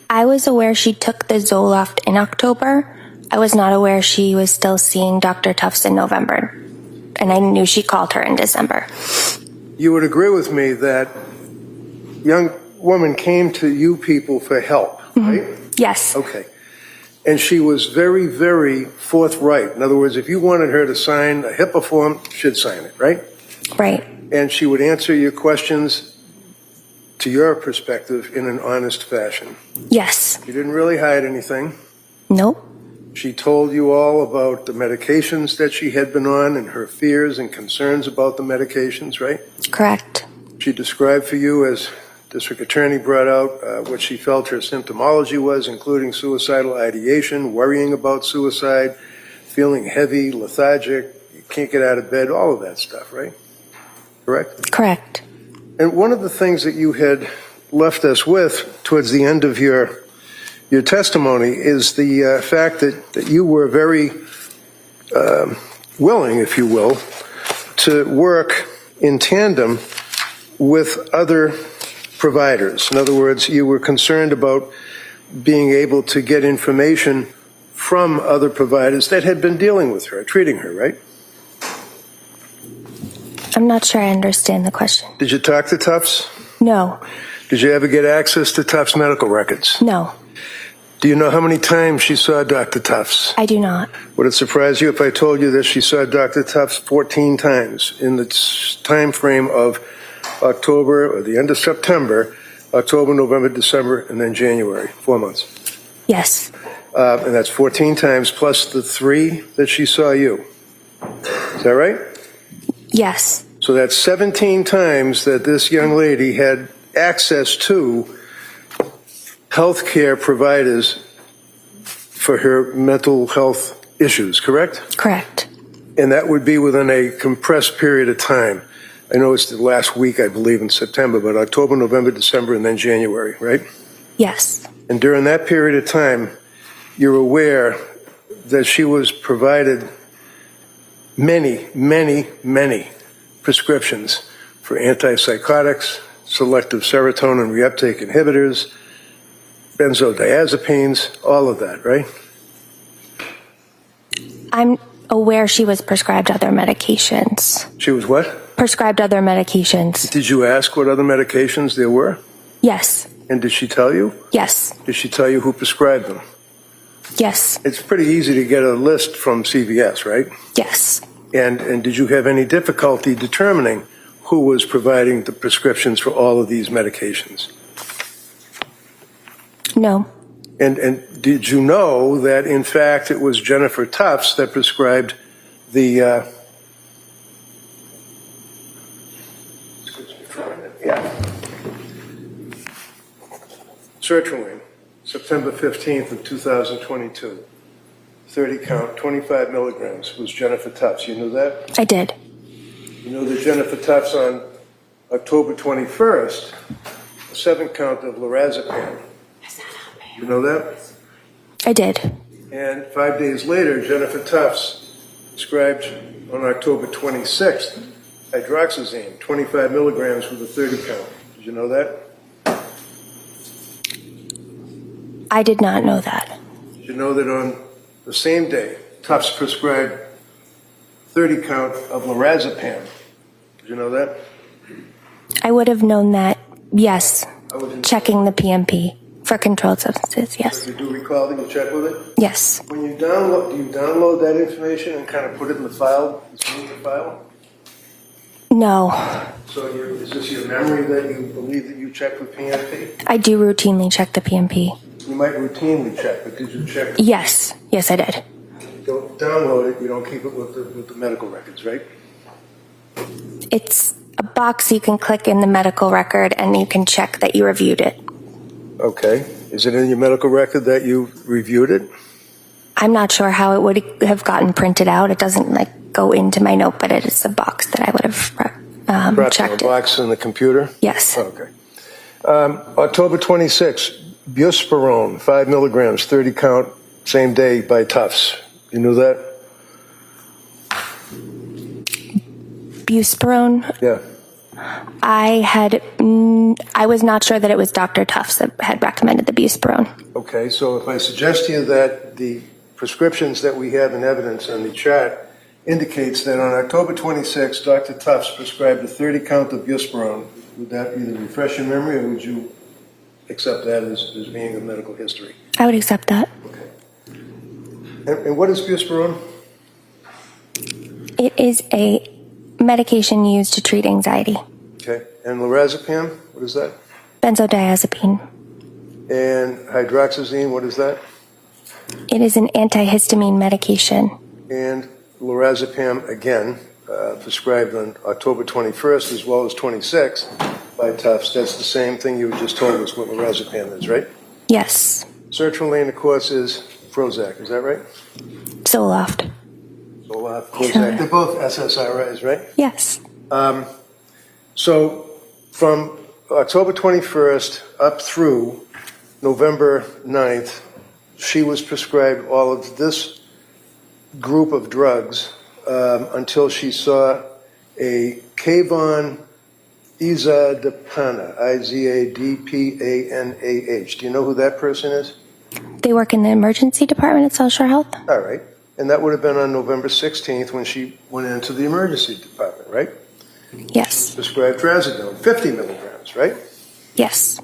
I was aware she took the Zoloft in October. I was not aware she was still seeing Dr. Tufts in November. And I knew she called her in December. You would agree with me that young woman came to you people for help, right? Yes. Okay. And she was very, very forthright. In other words, if you wanted her to sign a HIPAA form, she'd sign it, right? Right. And she would answer your questions to your perspective in an honest fashion. Yes. She didn't really hide anything. Nope. She told you all about the medications that she had been on and her fears and concerns about the medications, right? Correct. She described for you, as District Attorney brought out, what she felt her symptomology was, including suicidal ideation, worrying about suicide, feeling heavy, lethargic, you can't get out of bed, all of that stuff, right? Correct? Correct. And one of the things that you had left us with towards the end of your testimony is the fact that you were very willing, if you will, to work in tandem with other providers. In other words, you were concerned about being able to get information from other providers that had been dealing with her, treating her, right? I'm not sure I understand the question. Did you talk to Tufts? No. Did you ever get access to Tufts medical records? No. Do you know how many times she saw Dr. Tufts? I do not. Would it surprise you if I told you that she saw Dr. Tufts 14 times in the time frame of October, or the end of September, October, November, December, and then January, 4 months? Yes. And that's 14 times plus the 3 that she saw you. Is that right? Yes. So that's 17 times that this young lady had access to healthcare providers for her mental health issues, correct? Correct. And that would be within a compressed period of time. I know it's the last week, I believe, in September, but October, November, December, and then January, right? Yes. And during that period of time, you're aware that she was provided many, many, many prescriptions for antipsychotics, selective serotonin reuptake inhibitors, benzodiazepines, all of that, right? I'm aware she was prescribed other medications. She was what? Prescribed other medications. Did you ask what other medications there were? Yes. And did she tell you? Yes. Did she tell you who prescribed them? Yes. It's pretty easy to get a list from CVS, right? Yes. And did you have any difficulty determining who was providing the prescriptions for all of these medications? No. And did you know that, in fact, it was Jennifer Tufts that prescribed the sertraline, September 15th of 2022, 30 count, 25 milligrams, was Jennifer Tufts. You knew that? I did. You know that Jennifer Tufts on October 21st, a 7 count of lorazepam. You know that? I did. And 5 days later, Jennifer Tufts prescribed on October 26th hydroxyzine, 25 milligrams with a 30 count. Did you know that? I did not know that. Did you know that on the same day, Tufts prescribed 30 count of lorazepam? Did you know that? I would have known that, yes. I was Checking the PMP for controlled substances, yes. You do recall that you checked with it? Yes. When you download, do you download that information and kind of put it in the file, in the file? No. So is this your memory that you believe that you checked with PMP? I do routinely check the PMP. You might routinely check, but did you check? Yes. Yes, I did. You don't download it, you don't keep it with the medical records, right? It's a box you can click in the medical record and you can check that you reviewed it. Okay. Is it in your medical record that you reviewed it? I'm not sure how it would have gotten printed out. It doesn't go into my note, but it is a box that I would have Perhaps in checked a box in the computer? Yes. Okay. October 26th, buspirone, 5 milligrams, 30 count, same day by Tufts. You knew that? Buspirone. Yeah. I was not sure that it was Dr. Tufts that had recommended the buspirone. Okay, so if I suggest to you that the prescriptions that we have in evidence on the chart indicates that on October 26th, Dr. Tufts prescribed a 30 count of buspirone, would that either refresh your memory or would you accept that as being a medical history? I would accept that. Okay. And what is buspirone? It is a medication used to treat anxiety. Okay. And lorazepam, what is that? Benzodiazepine. And hydroxyzine, what is that? It is an antihistamine medication. And lorazepam, again, prescribed on October 21st as well as 26th by Tufts. That's the same thing you just told us what lorazepam is, right? Yes. Sertraline, of course, is Prozac. Is that right? Zoloft. Prozac. They're both SSRIs, right? Yes. So from October 21st up through November 9th, she was prescribed all of this group of drugs until she saw a Kavon Izadapana, Izadpanah. Do you know who that person is? They work in the emergency department at South Shore Health? All right. And that would have been on November 16th when she went into the emergency department, right? Yes. Prescribed trazodone, 50 milligrams, right? Yes.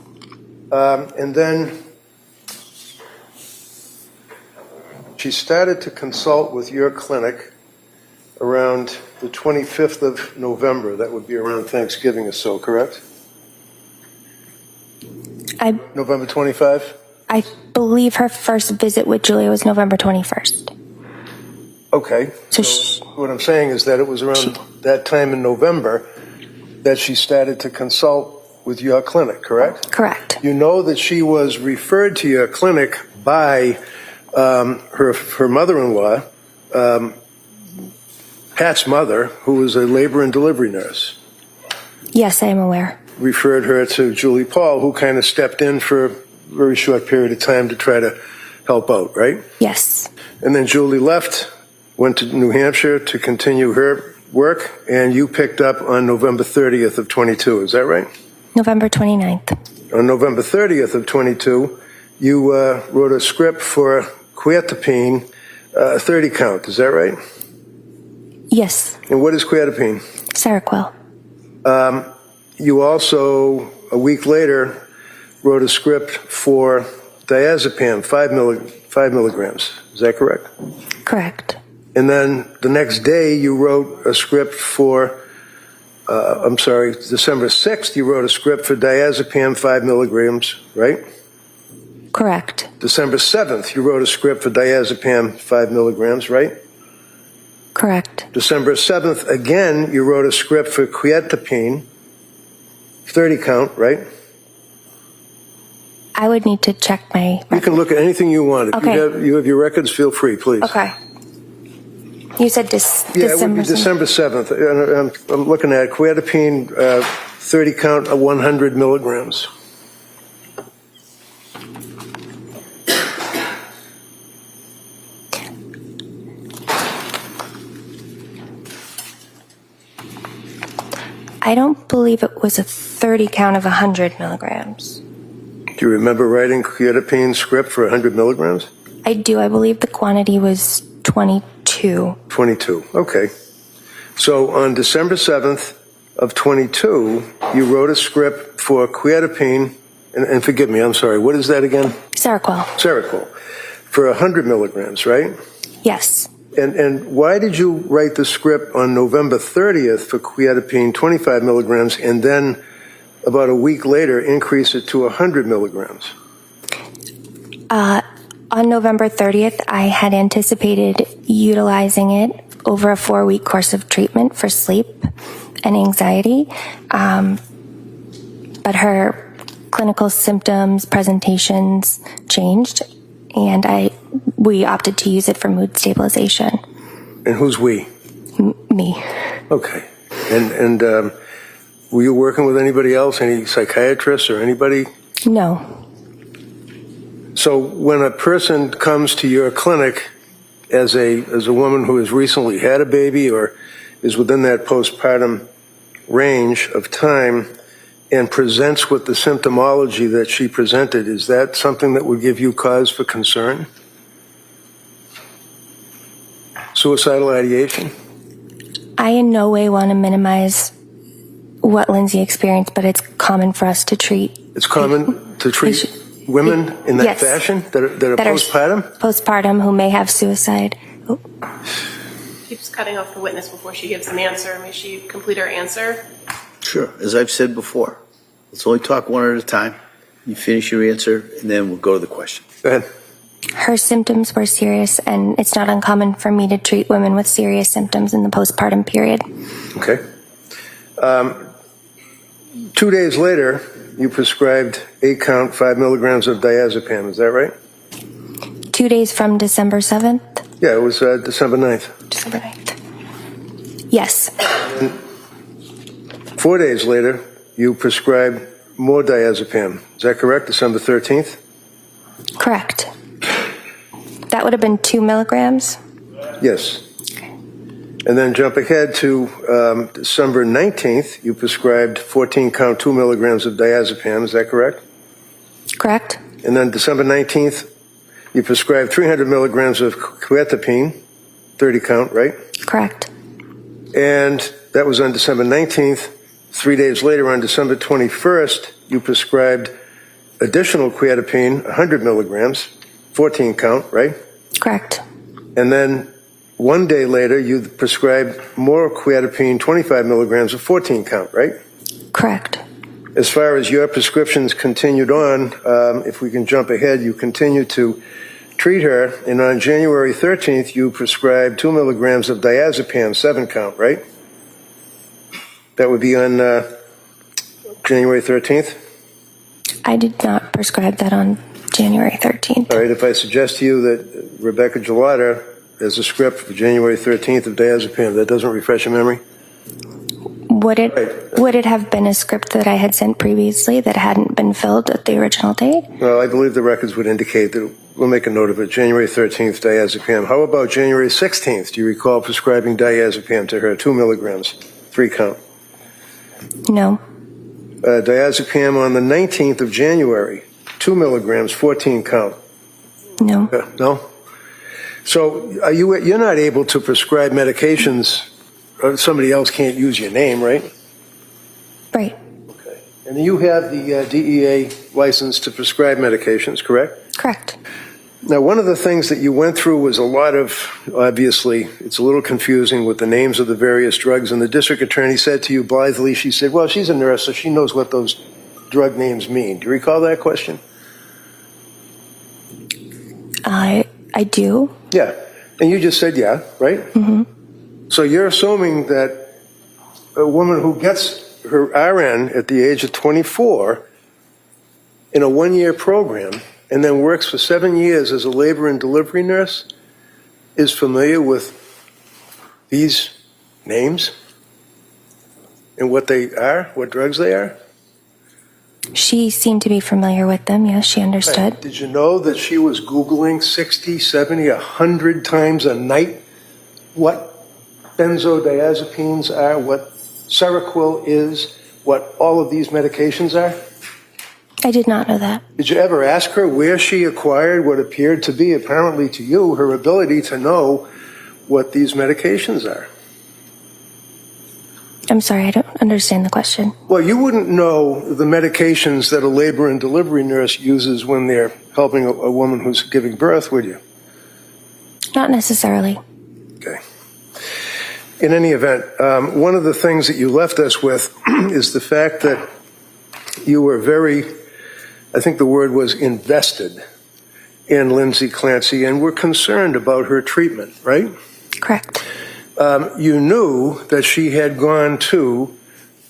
And then she started to consult with your clinic around the 25th of November. That would be around Thanksgiving or so, correct? November 25? I believe her first visit with Julia was November 21st. Okay. So what I'm saying is that it was around that time in November that she started to consult with your clinic, correct? Correct. You know that she was referred to your clinic by her mother-in-law, Pat's mother, who was a labor and delivery nurse. Yes, I am aware. Referred her to Julie Paul, who kind of stepped in for a very short period of time to try to help out, right? Yes. And then Julie left, went to New Hampshire to continue her work, and you picked up on November 30th of 22. Is that right? November 29th. On November 30th of 22, you wrote a script for quietapine, 30 count. Is that right? Yes. And what is quietapine? Seroquel. You also, a week later, wrote a script for diazepam, 5 milligrams. Is that correct? Correct. And then the next day, you wrote a script for, December 6th, you wrote a script for diazepam, 5 milligrams, right? Correct. December 7th, you wrote a script for diazepam, 5 milligrams, right? Correct. December 7th, again, you wrote a script for quietapine, 30 count, right? I would need to check my... You can look at anything you want. If Okay. you have your records, feel free, please. Okay. You said Yeah, it would be December 7th. And I'm looking at quietapine, 30 count, 100 milligrams. I don't believe it was a 30 count of 100 milligrams. Do you remember writing quietapine script for 100 milligrams? I do. I believe the quantity was 22. 22. Okay. So on December 7th of 22, you wrote a script for quietapine, and forgive me, I'm sorry, what is that again? Seroquel. Seroquel, for 100 milligrams, right? Yes. And why did you write the script on November 30th for quietapine, 25 milligrams, and then about a week later increase it to 100 milligrams? On November 30th, I had anticipated utilizing it over a 4-week course of treatment for sleep and anxiety. But her clinical symptoms, presentations changed, and we opted to use it for mood stabilization. And who's we? Me. Okay. And were you working with anybody else, any psychiatrists or anybody? No. So when a person comes to your clinic as a woman who has recently had a baby or is within that postpartum range of time and presents with the symptomology that she presented, is that something that would give you cause for concern? Suicidal ideation? I in no way want to minimize what Lindsay experienced, but it's common for us to treat. It's common to treat women in that Yes. fashion that are postpartum? Postpartum who may have suicide. Oh, Keeps cutting off the witness before she gives an answer. May she complete her answer? Sure. As I've said before, Let's only talk one at a time. You finish your answer, and then we'll go to the question. Go ahead. Her symptoms were serious, and it's not uncommon for me to treat women with serious symptoms in the postpartum period. Okay. 2 days later, you prescribed 8 count, 5 milligrams of diazepam. Is that right? 2 days from December 7th? Yeah, it was December 9th. December 9th. Yes. 4 days later, you prescribed more diazepam. Is that correct? December 13th? Correct. That would have been 2 milligrams? Yes. And then jump ahead to December 19th, you prescribed 14 count, 2 milligrams of diazepam. Is that correct? Correct. And then December 19th, you prescribed 300 milligrams of quetiapine, 30 count, right? Correct. And that was on December 19th. 3 days later, on December 21st, you prescribed additional quetiapine, 100 milligrams, 14 count, right? Correct. And then 1 day later, you prescribed more quetiapine, 25 milligrams of 14 count, right? Correct. As far as your prescriptions continued on, if we can jump ahead, you continued to treat her, and on January 13th, you prescribed 2 milligrams of diazepam, 7 count, right? That would be on January 13th? I did not prescribe that on January 13th. All right, if I suggest to you that Rebecca Gelada has a script for January 13th of diazepam, that doesn't refresh your memory? Would it Right. would it have been a script that I had sent previously that hadn't been filled at the original date? Well, I believe the records would indicate that. We'll make a note of it. January 13th, diazepam. How about January 16th? Do you recall prescribing diazepam to her, 2 milligrams, 3 count? No. Diazepam on the 19th of January, 2 milligrams, 14 count. No. No? So you're not able to prescribe medications, somebody else can't use your name, right? Right. Okay. And you have the DEA license to prescribe medications, correct? Correct. Now, one of the things that you went through was a lot of, obviously, it's a little confusing with the names of the various drugs, and the district attorney said to you blithely, she said, well, she's a nurse, so she knows what those drug names mean. Do you recall that question? I do. Yeah. And you just said yeah, right? Mm-hmm. So you're assuming that a woman who gets her RN at the age of 24 in a one-year program and then works for 7 years as a labor and delivery nurse is familiar with these names and what they are, what drugs they are? She seemed to be familiar with them. Yes, she understood. Right. Did you know that she was Googling 60, 70, 100 times a night what benzodiazepines are, what Seroquel is, what all of these medications are? I did not know that. Did you ever ask her where she acquired what appeared to be, apparently to you, her ability to know what these medications are? I'm sorry, I don't understand the question. Well, you wouldn't know the medications that a labor and delivery nurse uses when they're helping a woman who's giving birth, would you? Not necessarily. Okay. In any event, one of the things that you left us with is the fact that you were very, I think the word was invested in Lindsay Clancy and were concerned about her treatment, right? Correct. You knew that she had gone to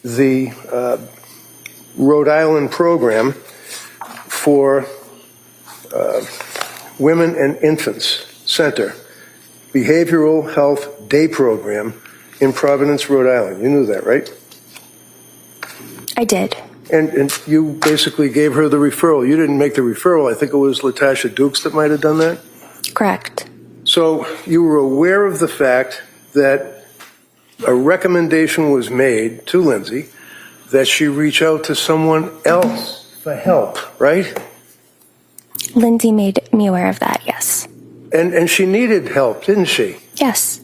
the Rhode Island program for Women and Infants Center, Behavioral Health Day Program in Providence, Rhode Island. You knew that, right? I did. And you basically gave her the referral. You didn't make the referral. I think it was Latasha Dukes that might have done that. Correct. So you were aware of the fact that a recommendation was made to Lindsay that she reach out to someone else for help, right? Lindsay made me aware of that, yes. And she needed help, didn't she? Yes.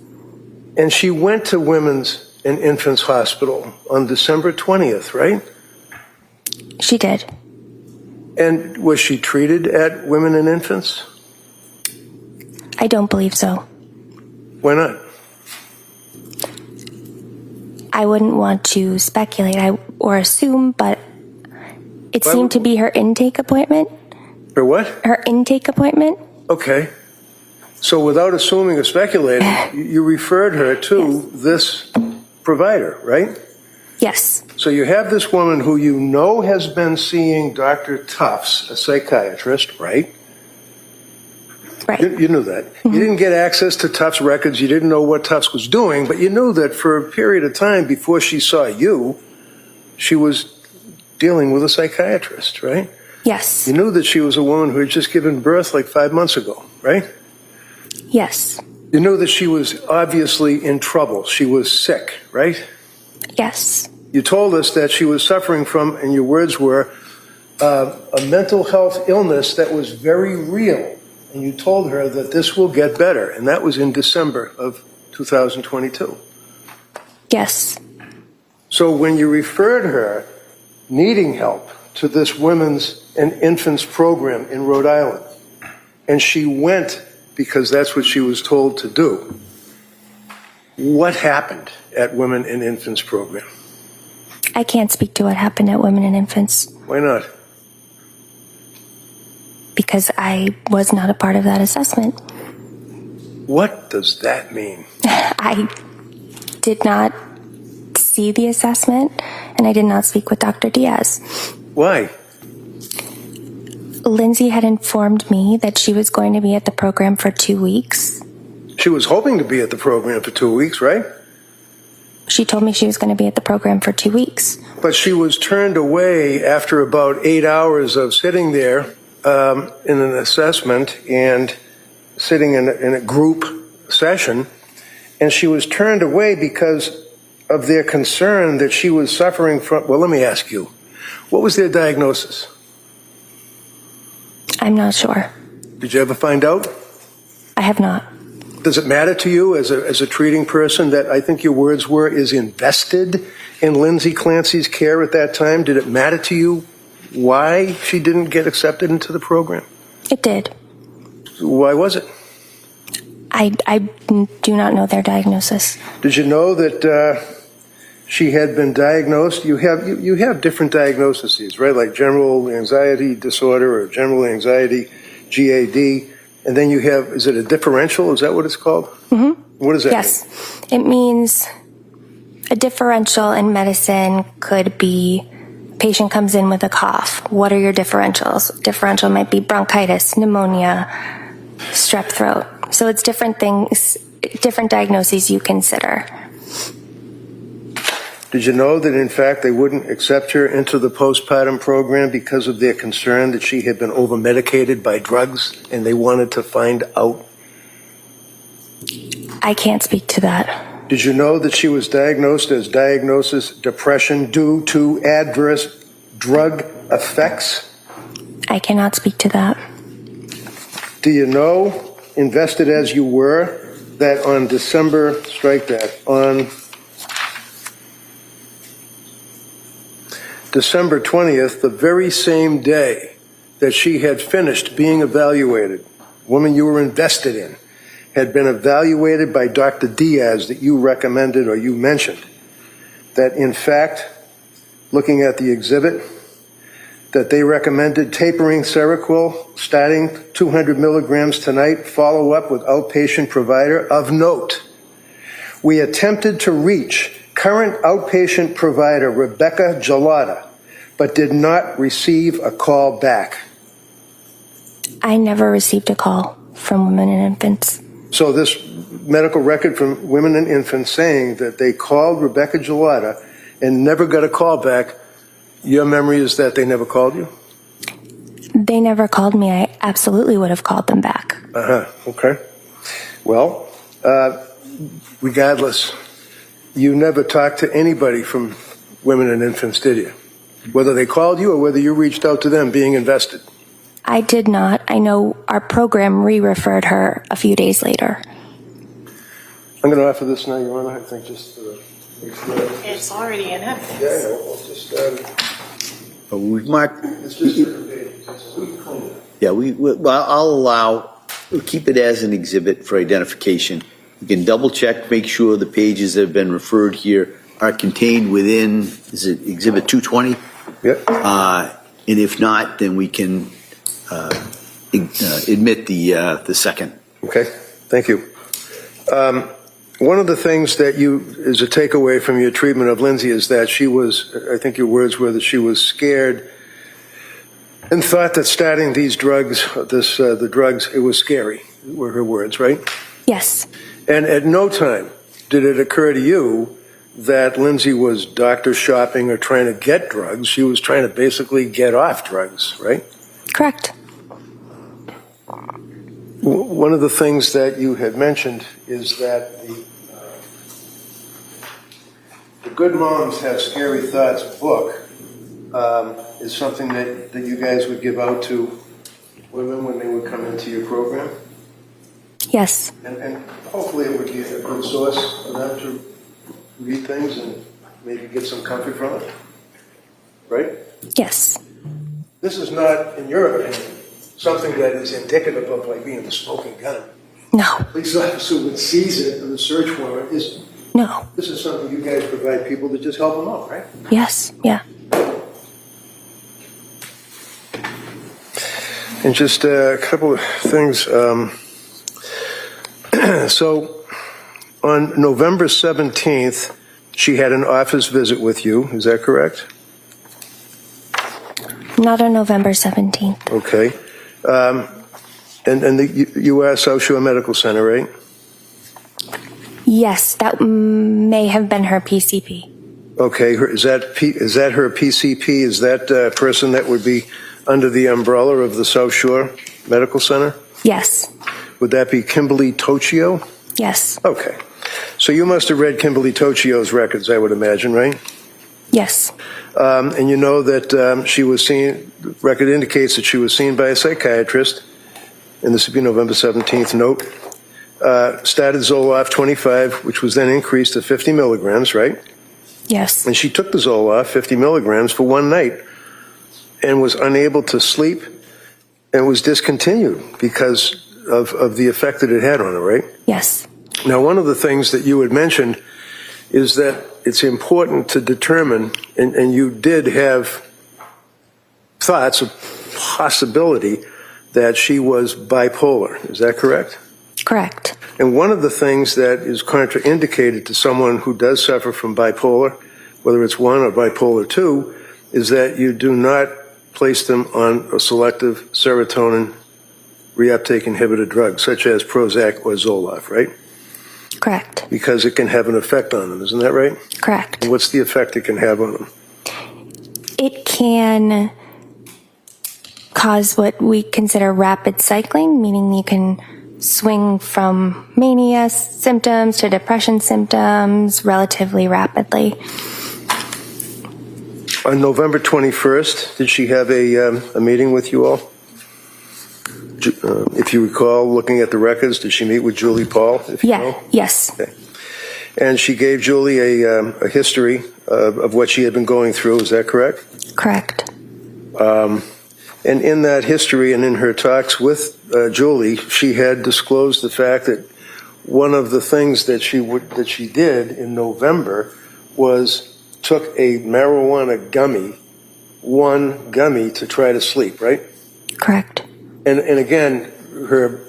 And she went to Women's and Infants Hospital on December 20th, right? She did. And was she treated at Women and Infants? I don't believe so. Why not? I wouldn't want to speculate or assume, but It Why seemed would- to be her intake appointment. Or what? Her intake appointment? Okay. So without assuming or speculating, you referred her to this provider, right? Yes. So you have this woman who you know has been seeing Dr. Tufts, a psychiatrist, right? Right. You knew that. You didn't get access to Tufts records. You didn't know what Tufts was doing, but you knew that for a period of time before she saw you, she was dealing with a psychiatrist, right? Yes. You knew that she was a woman who had just given birth like 5 months ago, right? Yes. You knew that she was obviously in trouble. She was sick, right? Yes. You told us that she was suffering from, and your words were, a mental health illness that was very real. And you told her that this will get better. And that was in December of 2022. Yes. So when you referred her needing help to this women's and infants program in Rhode Island, and she went because that's what she was told to do, what happened at Women and Infants program? I can't speak to what happened at Women and Infants Why not? because I was not a part of that assessment. What does that mean? I did not see the assessment, and I did not speak with Dr. Diaz. Why? Lindsay had informed me that she was going to be at the program for 2 weeks. She was hoping to be at the program for 2 weeks, right? She told me she was going to be at the program for 2 weeks. But she was turned away after about 8 hours of sitting there in an assessment and sitting in a group session. And she was turned away because of their concern that she was suffering from, well, let me ask you, what was their diagnosis? I'm not sure. Did you ever find out? I have not. Does it matter to you as a treating person that, I think your words were, is invested in Lindsay Clancy's care at that time? Did it matter to you why she didn't get accepted into the program? It did. Why was it? I do not know their diagnosis. Did you know that she had been diagnosed? You have different diagnoses, right? Like general anxiety disorder or general anxiety, GAD. And then you have, is it a differential? Is that what it's called? Mm-hmm. What does that mean? Yes. It means a differential in medicine could be patient comes in with a cough. What are your differentials? Differential might be bronchitis, pneumonia, strep throat. So it's different things, different diagnoses you consider. Did you know that, in fact, they wouldn't accept her into the postpartum program because of their concern that she had been over-medicated by drugs, and they wanted to find out? I can't speak to that. Did you know that she was diagnosed as diagnosis depression due to adverse drug effects? I cannot speak to that. Do you know, invested as you were, that on December, strike that, on December 20th, the very same day that she had finished being evaluated, woman you were invested in, had been evaluated by Dr. Diaz that you recommended or you mentioned, that in fact, looking at the exhibit, that they recommended tapering Seroquel, starting 200 milligrams tonight, follow up with outpatient provider of note. We attempted to reach current outpatient provider Rebecca Gelada, but did not receive a call back. I never received a call from Women and Infants. So this medical record from Women and Infants saying that they called Rebecca Gelada and never got a call back, your memory is that they never called you? They never called me. I absolutely would have called them back. Okay. Well, regardless, you never talked to anybody from Women and Infants, did you? Whether they called you or whether you reached out to them being invested? I did not. I know our program re-referred her a few days later. I'm going to offer this now, Your Honor, I think just to make sure. It's already in evidence. Yeah, I know. Well, just, Mark, it's just different pages. We can clean it up. yeah, well, we'll keep it as an exhibit for identification. You can double check, make sure the pages that have been referred here are contained within, is it exhibit 220? Yep. And if not, then we can admit the second. Okay, thank you. One of the things that is a takeaway from your treatment of Lindsay is that she was, I think your words were that she was scared and thought that starting these drugs, the drugs, it was scary, were her words, right? Yes. And at no time did it occur to you that Lindsay was doctor shopping or trying to get drugs. She was trying to basically get off drugs, right? Correct. One of the things that you had mentioned is that the Good Moms Have Scary Thoughts book is something that you guys would give out to women when they would come into your program. Yes. And hopefully it would be a good source for them to read things and maybe get some comfort from it. Right? Yes. This is not, in your opinion, something that is indicative of like being a smoking gun. No. Police officer would seize it and the search warrant is. No. This is something you guys provide people to just help them out, right? Yes. Yeah. And just a couple of things. So on November 17th, she had an office visit with you. Is that correct? Not on November 17th. Okay. And the U.S. South Shore Medical Center, right? Yes, that may have been her PCP. Okay. Is that her PCP? Is that person that would be under the umbrella of the South Shore Medical Center? Yes. Would that be Kimberly Tocchio? Yes. Okay. So you must have read Kimberly Tocchio's records, I would imagine, right? Yes. And you know that she was seen, the record indicates that she was seen by a psychiatrist, and this would be November 17th note, started Zoloft 25, which was then increased to 50 milligrams, right? Yes. And she took the Zoloft 50 milligrams for one night and was unable to sleep and was discontinued because of the effect that it had on her, right? Yes. Now, one of the things that you had mentioned is that it's important to determine, and you did have thoughts of possibility that she was bipolar. Is that correct? Correct. And one of the things that is contraindicated to someone who does suffer from bipolar, whether it's 1 or bipolar 2, is that you do not place them on a selective serotonin reuptake inhibitor drug, such as Prozac or Zoloft, right? Correct. Because it can have an effect on them, isn't that right? Correct. What's the effect it can have on them? It can cause what we consider rapid cycling, meaning you can swing from mania symptoms to depression symptoms relatively rapidly. On November 21st, did she have a meeting with you all? If you recall, looking at the records, did she meet with Julie Paul? If you know? Yes. Okay. And she gave Julie a history of what she had been going through. Is that correct? Correct. And in that history and in her talks with Julie, she had disclosed the fact that one of the things that she did in November was took a marijuana gummy, one gummy, to try to sleep, right? Correct. And again, her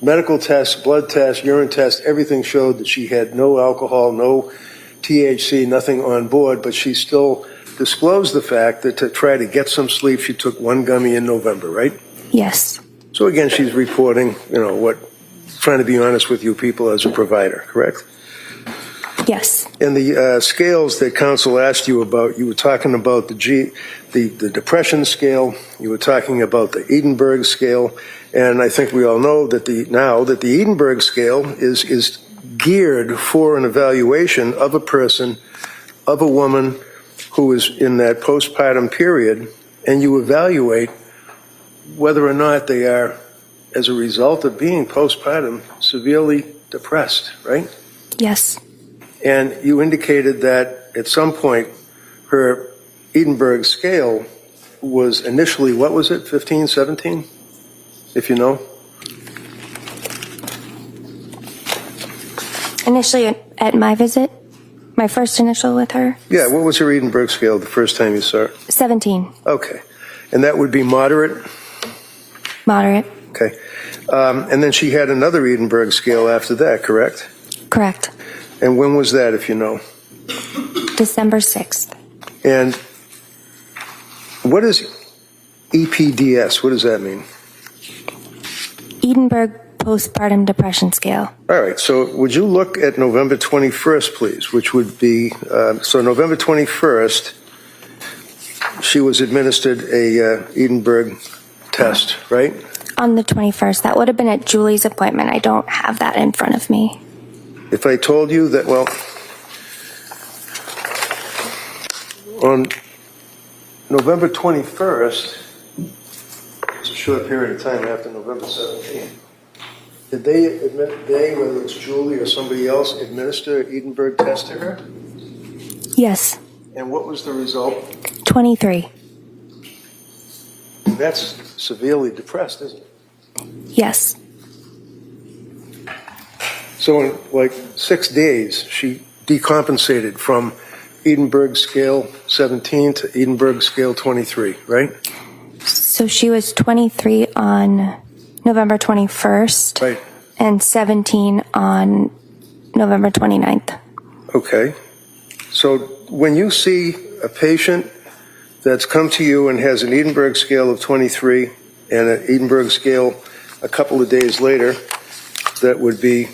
medical tests, blood tests, urine tests, everything showed that she had no alcohol, no THC, nothing on board, but she still disclosed the fact that to try to get some sleep, she took one gummy in November, right? Yes. So again, she's reporting, trying to be honest with you people as a provider, correct? Yes. And the scales that counsel asked you about, you were talking about the depression scale, you were talking about the Edinburgh scale, and I think we all know that the Edinburgh scale is geared for an evaluation of a person, of a woman who is in that postpartum period, and you evaluate whether or not they are, as a result of being postpartum, severely depressed, right? Yes. And you indicated that at some point her Edinburgh scale was initially, what was it, 15, 17, if you know? Initially at my visit? My first initial with her? Yeah, what was her Edinburgh scale the first time you saw her? 17. Okay. And that would be moderate? Moderate. Okay. And then she had another Edinburgh scale after that, correct? Correct. And when was that, if you know? December 6th. And what is EPDS? What does that mean? Edinburgh Postpartum Depression Scale. All right, so would you look at November 21st, please, which would be, so November 21st, she was administered a Edinburgh test, right? On the 21st. That would have been at Julie's appointment. I don't have that in front of me. If I told you that, well, on November 21st, it's a short period of time after November 17th, did they, whether it's Julie or somebody else, administer an Edinburgh test to her? Yes. And what was the result? 23. That's severely depressed, isn't it? Yes. So in like 6 days, she decompensated from Edinburgh scale 17 to Edinburgh scale 23, right? So she was 23 on November 21st. Right. And 17 on November 29th. Okay. So when you see a patient that's come to you and has an Edinburgh scale of 23 and an Edinburgh scale a couple of days later, that would be,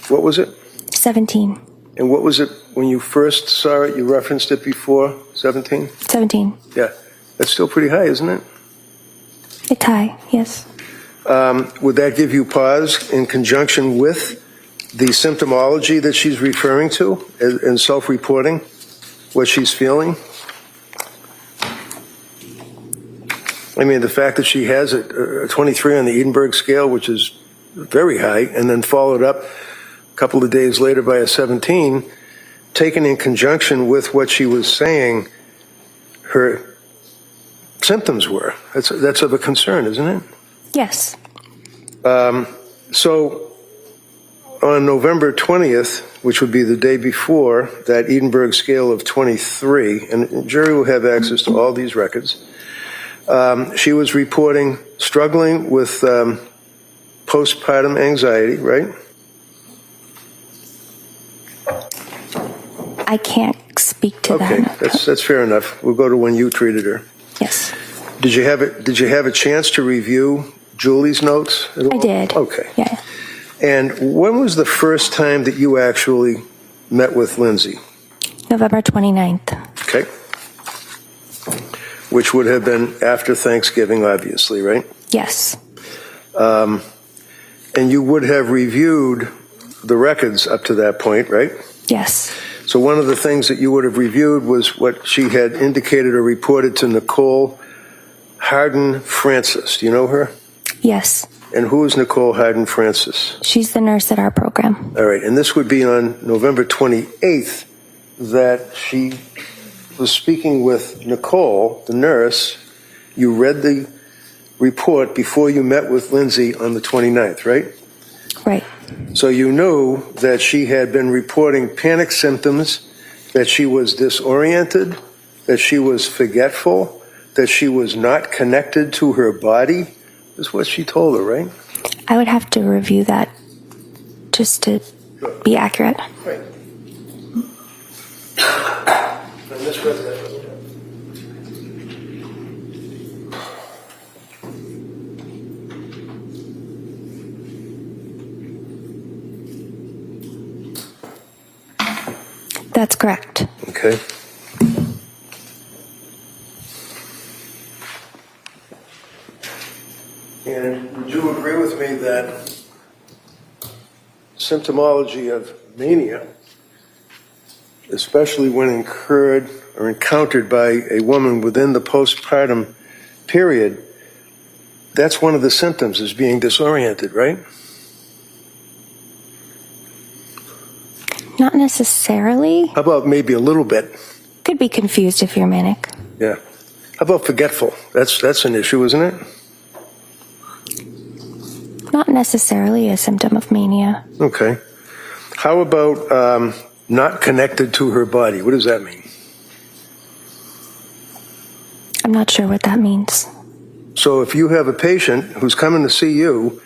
what was it? 17. And what was it when you first saw it? You referenced it before, 17? 17. Yeah. That's still pretty high, isn't it? It's high, yes. Would that give you pause in conjunction with the symptomology that she's referring to and self-reporting what she's feeling? I mean, the fact that she has a 23 on the Edinburgh scale, which is very high, and then followed up a couple of days later by a 17, taken in conjunction with what she was saying her symptoms were. That's of a concern, isn't it? Yes. So on November 20th, which would be the day before that Edinburgh scale of 23, and the jury will have access to all these records, she was reporting struggling with postpartum anxiety, right? I can't speak to Okay, that. that's fair enough. We'll go to when you treated her. Yes. Did you have a chance to review Julie's notes at all? I did. Okay. Yeah. And when was the first time that you actually met with Lindsay? November 29th. Okay. Which would have been after Thanksgiving, obviously, right? Yes. And you would have reviewed the records up to that point, right? Yes. So one of the things that you would have reviewed was what she had indicated or reported to Nicole Harden Francis. Do you know her? Yes. And who is Nicole Harden Francis? She's the nurse at our program. All right. And this would be on November 28th that she was speaking with Nicole, the nurse. You read the report before you met with Lindsay on the 29th, right? Right. So you knew that she had been reporting panic symptoms, that she was disoriented, that she was forgetful, that she was not connected to her body. That's what she told her, right? I would have to review that just to be accurate. Right. And this resident. That's correct. Okay. And would you agree with me that symptomology of mania, especially when incurred or encountered by a woman within the postpartum period, that's one of the symptoms, is being disoriented, right? Not necessarily. How about maybe a little bit? Could be confused if you're manic. Yeah. How about forgetful? That's an issue, isn't it? Not necessarily a symptom of mania. Okay. How about not connected to her body. What does that mean? I'm not sure what that means. So if you have a patient who's coming to see you,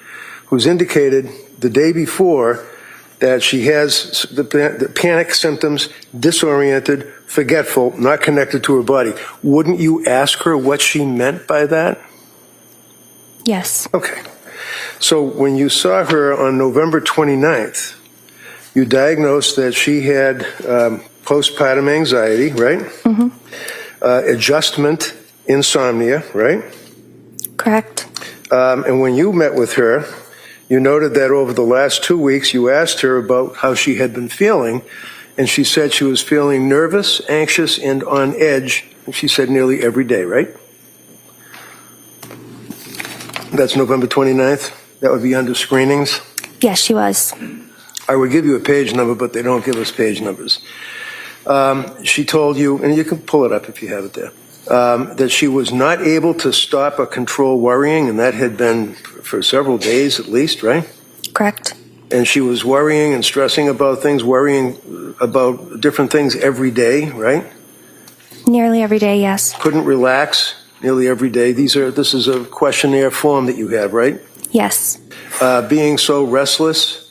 who's indicated the day before that she has the panic symptoms, disoriented, forgetful, not connected to her body, wouldn't you ask her what she meant by that? Yes. Okay. So when you saw her on November 29th, you diagnosed that she had postpartum anxiety, right? Mm-hmm. Adjustment insomnia, right? Correct. And when you met with her, you noted that over the last 2 weeks, you asked her about how she had been feeling, and she said she was feeling nervous, anxious, and on edge, and she said nearly every day, right? That's November 29th? That would be under screenings? Yes, she was. I would give you a page number, but they don't give us page numbers. She told you, and you can pull it up if you have it there, that she was not able to stop or control worrying, and that had been for several days at least, right? Correct. And she was worrying and stressing about things, worrying about different things every day, right? Nearly every day, yes. Couldn't relax nearly every day. This is a questionnaire form that you have, right? Yes. Being so restless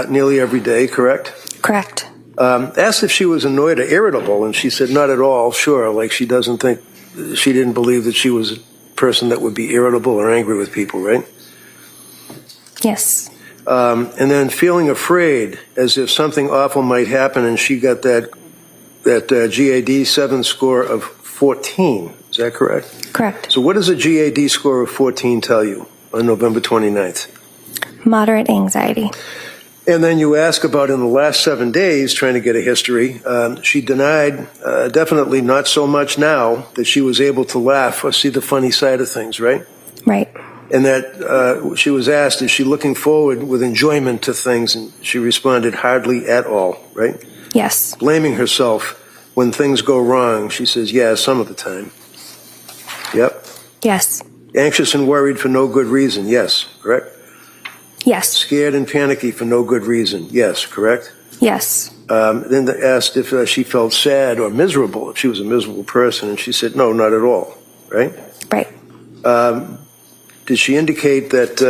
nearly every day, correct? Correct. Asked if she was annoyed or irritable, and she said not at all, sure, like she didn't believe that she was a person that would be irritable or angry with people, right? Yes. And then feeling afraid, as if something awful might happen, and she got that GAD-7 score of 14. Is that correct? Correct. So what does a GAD score of 14 tell you on November 29th? Moderate anxiety. And then you ask about in the last 7 days, trying to get a history. She denied, definitely not so much now, that she was able to laugh or see the funny side of things, right? Right. And that she was asked, is she looking forward with enjoyment to things? And she responded, hardly at all, right? Yes. Blaming herself when things go wrong, she says, yeah, some of the time. Yep. Yes. Anxious and worried for no good reason, yes, correct? Yes. Scared and panicky for no good reason, yes, correct? Yes. Then they asked if she felt sad or miserable, if she was a miserable person, and she said, no, not at all, right? Right. Did she indicate that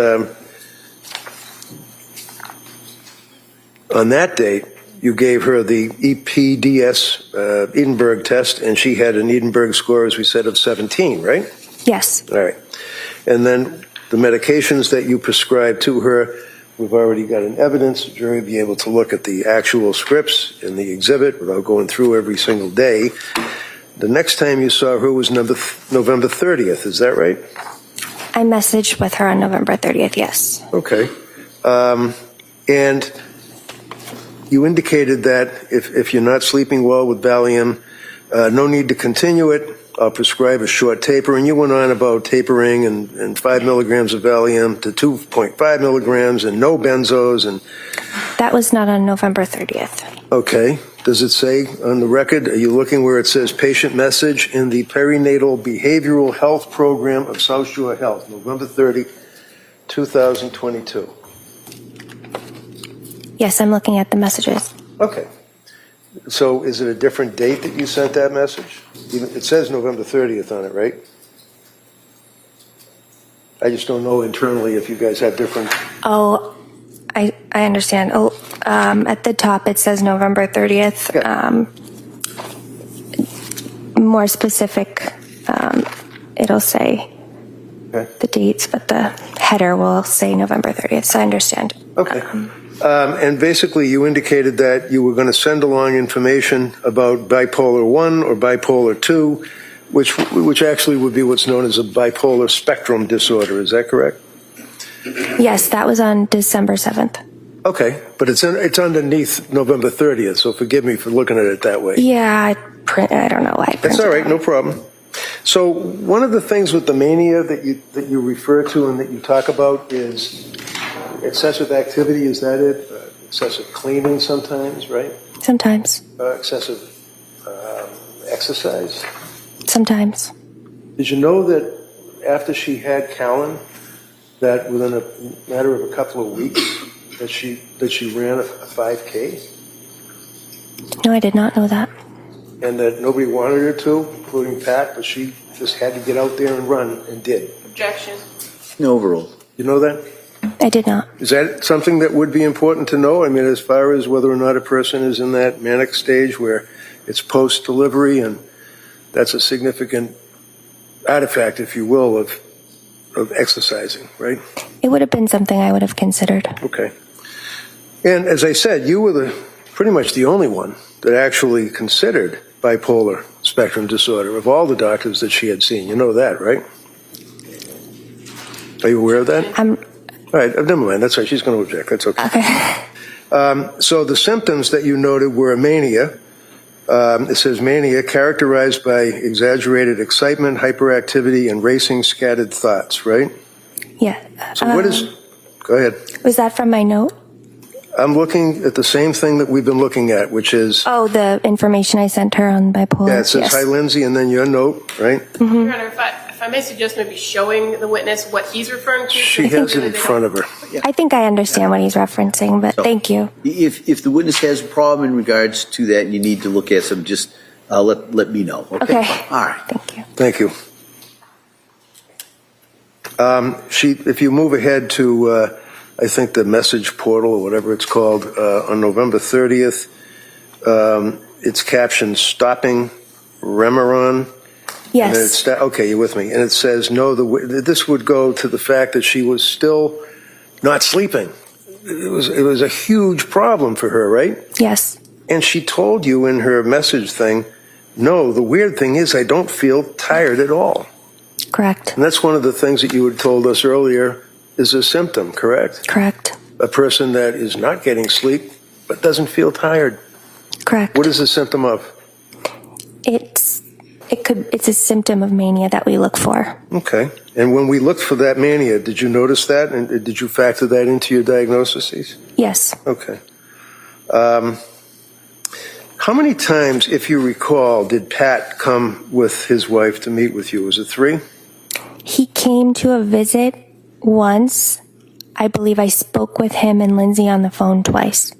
on that date you gave her the EPDS Edinburgh test, and she had an Edinburgh score, as we said, of 17, right? Yes. All right. And then the medications that you prescribed to her, we've already got an evidence. The jury will be able to look at the actual scripts in the exhibit without going through every single day. The next time you saw her was November 30th, is that right? I messaged with her on November 30th, yes. Okay. And you indicated that if you're not sleeping well with Valium, no need to continue it. I'll prescribe a short taper. And you went on about tapering and 5 milligrams of Valium to 2.5 milligrams and no benzos. And That was not on November 30th. okay. Does it say on the record, are you looking where it says patient message in the perinatal behavioral health program of South Shore Health, November 30, 2022? Yes, I'm looking at the messages. Okay. So is it a different date that you sent that message? It says November 30th on it, right? I just don't know internally if you guys have different. Oh, I understand. Oh, at the top it says November 30th. More specific, it'll say the dates, but the header will say November 30th, so I understand. Okay. And basically you indicated that you were going to send along information about bipolar 1 or bipolar 2, which actually would be what's known as a bipolar spectrum disorder. Is that correct? Yes, that was on December 7th. Okay, but it's underneath November 30th, so forgive me for looking at it that way. Yeah, I don't know why. I That's all right, printed no problem. So one of the things with the mania that you refer to and that you talk about is excessive activity. Is that it? Excessive cleaning sometimes, right? Sometimes. Excessive exercise. Sometimes. Did you know that after she had Callan, that within a matter of a couple of weeks, that she ran a 5K? No, I did not know that. And that nobody wanted her to, including Pat, but she just had to get out there and run and did. Objection. No overrule. You know that? I did not. Is that something that would be important to know? I mean, as far as whether or not a person is in that manic stage where it's post-delivery, and that's a significant artifact, if you will, of exercising, right? It would have been something I would have considered. Okay. And as I said, you were pretty much the only one that actually considered bipolar spectrum disorder of all the doctors that she had seen. You know that, right? Are you aware of that? All right, never mind. That's right. She's going to object. That's okay. Okay. So the symptoms that you noted were a mania. It says mania characterized by exaggerated excitement, hyperactivity, and racing scattered thoughts, right? Yeah. So what is... Go ahead. Was that from my note? I'm looking at the same thing that we've been looking at, which is... Oh, the information I sent her on bipolar. Yeah, it says, yes. hi, Lindsay, and then your note, right? Your Honor, if I may suggest maybe showing the witness what he's referring to. She has it in front of her. I think I understand what he's referencing, but thank you. If the witness has a problem in regards to that and you need to look at some, just let me know. Okay. Okay. All right. Thank you. Thank you. If you move ahead to, I think, the message portal or whatever it's called, on November 30th, it's captioned "Stopping Remeron." Yes. And it's okay, you're with me. And it says, no, this would go to the fact that she was still not sleeping. It was a huge problem for her, right? Yes. And she told you in her message thing, no, the weird thing is I don't feel tired at all. Correct. And that's one of the things that you had told us earlier is a symptom, correct? Correct. A person that is not getting sleep but doesn't feel tired. Correct. What is the symptom of? It's a symptom of mania that we look for. Okay. And when we looked for that mania, did you notice that? And did you factor that into your diagnoses? Yes. Okay. How many times, if you recall, did Pat come with his wife to meet with you? Was it 3? He came to a visit once. I believe I spoke with him and Lindsay on the phone twice.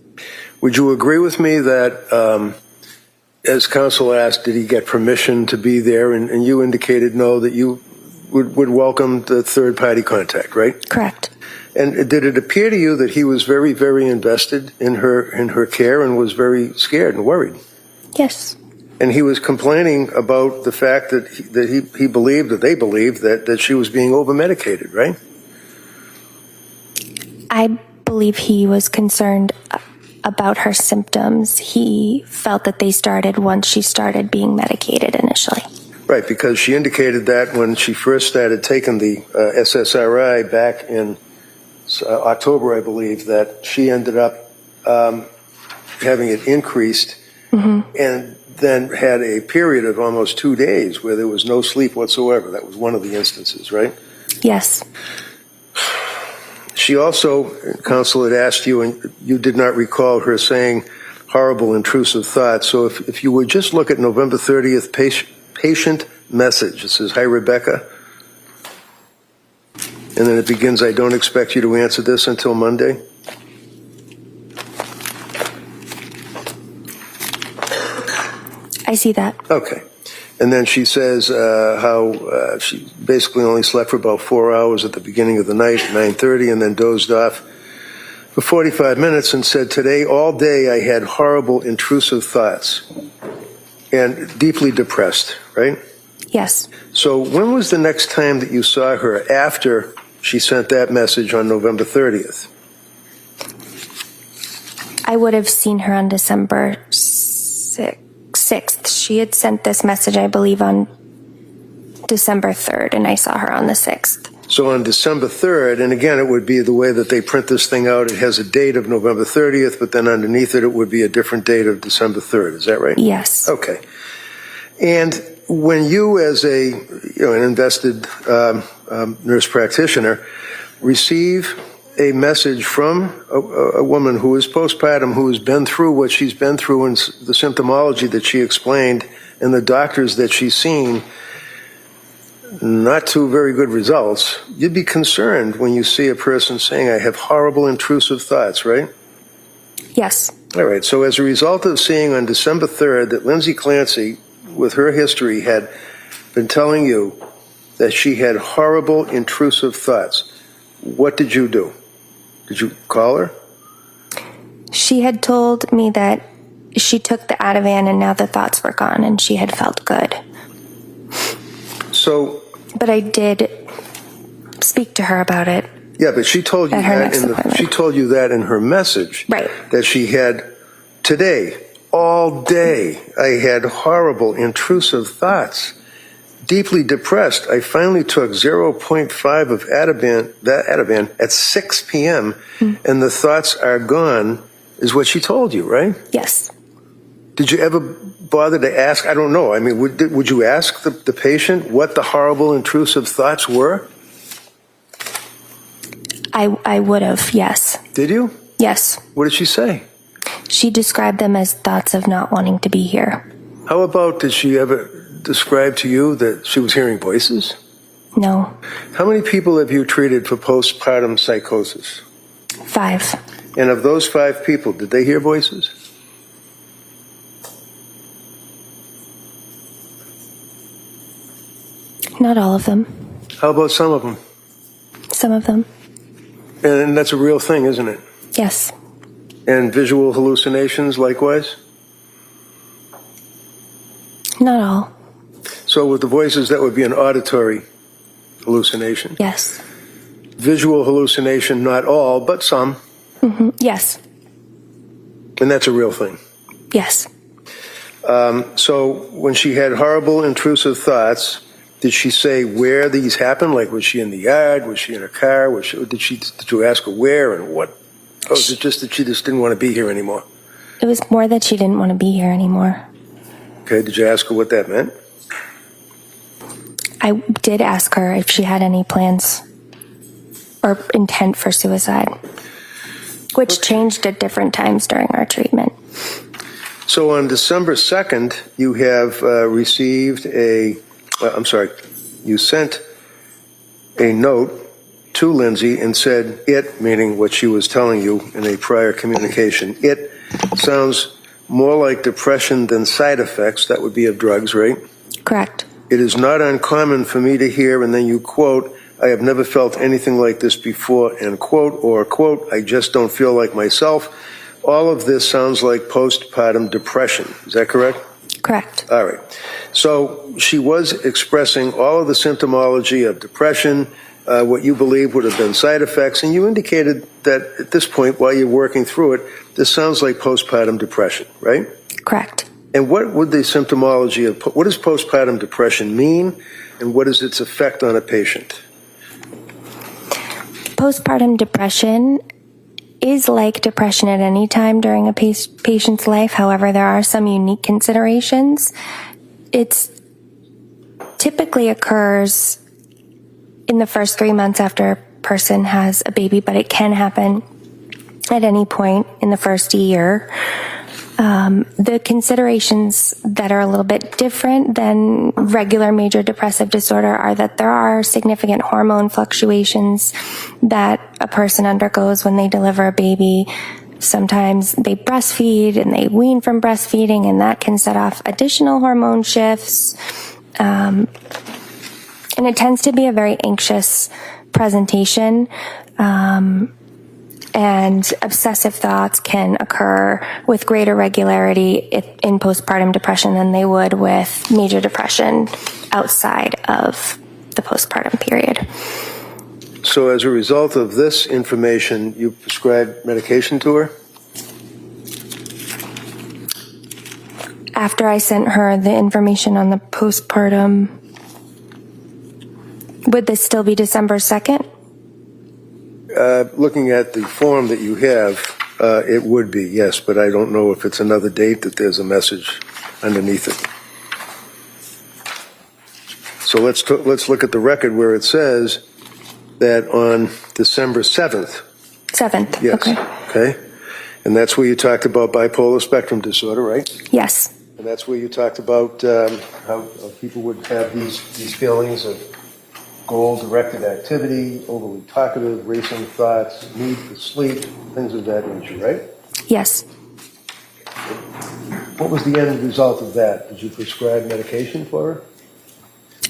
Would you agree with me that, as counsel asked, did he get permission to be there? And you indicated no, that you would welcome the third-party contact, right? Correct. And did it appear to you that he was very, very invested in her care and was very scared and worried? Yes. And he was complaining about the fact that he believed, that they believed, that she was being over-medicated, right? I believe he was concerned about her symptoms. He felt that they started once she started being medicated initially. Right, because she indicated that when she first started taking the SSRI back in October, I believe, that she ended up having it increased and then had a period of almost 2 days where there was no sleep whatsoever. That was one of the instances, right? Yes. She also, counsel had asked you, and you did not recall her saying horrible, intrusive thoughts. So if you would just look at November 30th patient message. It says, hi, Rebecca. And then it begins, I don't expect you to answer this until Monday. I see that. Okay. And then she says how she basically only slept for about 4 hours at the beginning of the night, 9:30, and then dozed off for 45 minutes and said, today, all day, I had horrible, intrusive thoughts and deeply depressed, right? Yes. So when was the next time that you saw her after she sent that message on November 30th? I would have seen her on December 6th. She had sent this message, I believe, on December 3rd, and I saw her on the 6th. So on December 3rd, and again, it would be the way that they print this thing out. It has a date of November 30th, but then underneath it, it would be a different date of December 3rd. Is that right? Yes. Okay. And when you, as an invested nurse practitioner, receive a message from a woman who is postpartum, who has been through what she's been through and the symptomology that she explained and the doctors that she's seen, not to very good results, you'd be concerned when you see a person saying, I have horrible intrusive thoughts, right? Yes. All right, so as a result of seeing on December 3rd that Lindsay Clancy, with her history, had been telling you that she had horrible, intrusive thoughts, what did you do? Did you call her? She had told me that she took the Ativan and now the thoughts were gone and she had felt good. So, but I did speak to her about it. Yeah, but she told you At her that next appointment. she told you that in her message. Right. That she had today, all day, I had horrible, intrusive thoughts. Deeply depressed. I finally took 0.5 of Ativan at 6 p.m. And the thoughts are gone, is what she told you, right? Yes. Did you ever bother to ask? I don't know. I mean, would you ask the patient what the horrible, intrusive thoughts were? I would have, yes. Did you? Yes. What did she say? She described them as thoughts of not wanting to be here. How about, did she ever describe to you that she was hearing voices? No. How many people have you treated for postpartum psychosis? 5. And of those 5 people, did they hear voices? Not all of them. How about some of them? Some of them. And that's a real thing, isn't it? Yes. And visual hallucinations likewise? Not all. So with the voices, that would be an auditory hallucination. Yes. Visual hallucination, not all, but some. Yes. And that's a real thing. Yes. So when she had horrible, intrusive thoughts, did she say where these happened? Like, was she in the yard? Was she in her car? Did you ask her where and what? Or was it just that she just didn't want to be here anymore? It was more that she didn't want to be here anymore. Okay, did you ask her what that meant? I did ask her if she had any plans or intent for suicide, which changed at different times during our treatment. So on December 2nd, you have received you sent a note to Lindsay and said it, meaning what she was telling you in a prior communication, it sounds more like depression than side effects. That would be of drugs, right? Correct. It is not uncommon for me to hear, and then you quote, I have never felt anything like this before, end quote, or quote, I just don't feel like myself. All of this sounds like postpartum depression. Is that correct? Correct. All right. So she was expressing all of the symptomology of depression, what you believe would have been side effects, and you indicated that at this point, while you're working through it, this sounds like postpartum depression, right? Correct. And what would the symptomology of, what does postpartum depression mean, and what is its effect on a patient? Postpartum depression is like depression at any time during a patient's life. However, there are some unique considerations. It typically occurs in the first 3 months after a person has a baby, but it can happen at any point in the first year. The considerations that are a little bit different than regular major depressive disorder are that there are significant hormone fluctuations that a person undergoes when they deliver a baby. Sometimes they breastfeed and they wean from breastfeeding, and that can set off additional hormone shifts. And it tends to be a very anxious presentation. And obsessive thoughts can occur with greater regularity in postpartum depression than they would with major depression outside of the postpartum period. So as a result of this information, you prescribed medication to her? After I sent her the information on the postpartum, would this still be December 2nd? Looking at the form that you have, it would be, yes, but I don't know if it's another date that there's a message underneath it. So let's look at the record where it says that on December 7th. 7th, Yes. okay. Okay. And that's where you talked about bipolar spectrum disorder, right? Yes, And that's where you talked about how people would have these feelings of goal-directed activity, overly talkative, racing thoughts, need for sleep, things of that nature, right? yes. What was the end result of that? Did you prescribe medication for her?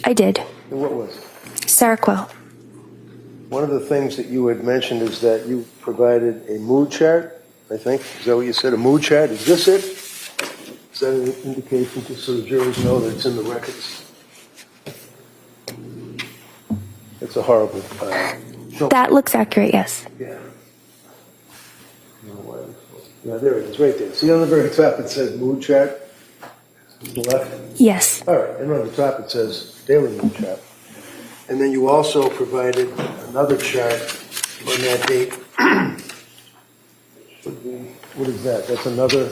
I did. And what was it? Seroquel. One of the things that you had mentioned is that you provided a mood chart, I think. Is that what you said, a mood chart? Is this it? Is that an indication just so the jurors know that it's in the records? It's a horrible... That looks accurate, yes. Yeah. Yeah, there it is, right there. See on the very top it says mood chart? To the left? Yes. All right, and on the top it says daily mood chart. And then you also provided another chart on that date. What is that? That's another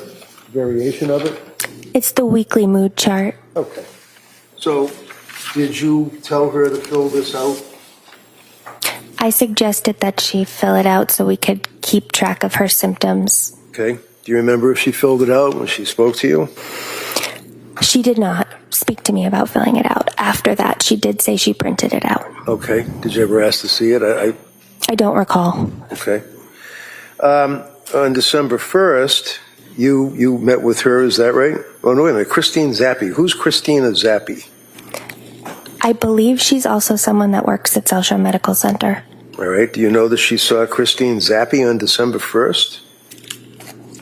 variation of it? It's the weekly mood chart. Okay. So did you tell her to fill this out? I suggested that she fill it out so we could keep track of her symptoms. Okay. Do you remember if she filled it out when she spoke to you? She did not speak to me about filling it out. After that, she did say she printed it out. Okay. Did you ever ask to see it? I don't recall. Okay. On December 1st, you met with her, is that right? Oh, no, wait a minute. Christine Zappi. Who's Christina Zappi? I believe she's also someone that works at South Shore Medical Center. All right. Do you know that she saw Christine Zappi on December 1st?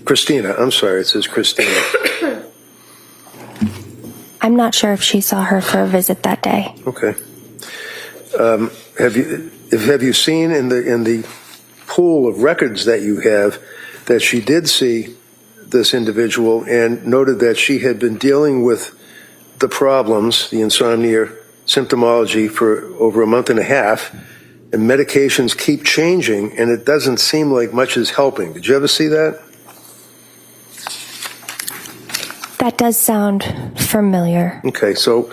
Christina. I'm sorry. It says Christina. I'm not sure if she saw her for a visit that day. Okay. Have you seen in the pool of records that you have that she did see this individual and noted that she had been dealing with the problems, the insomnia symptomology, for over a month and a half, and medications keep changing, and it doesn't seem like much is helping? Did you ever see that? That does sound familiar. Okay, so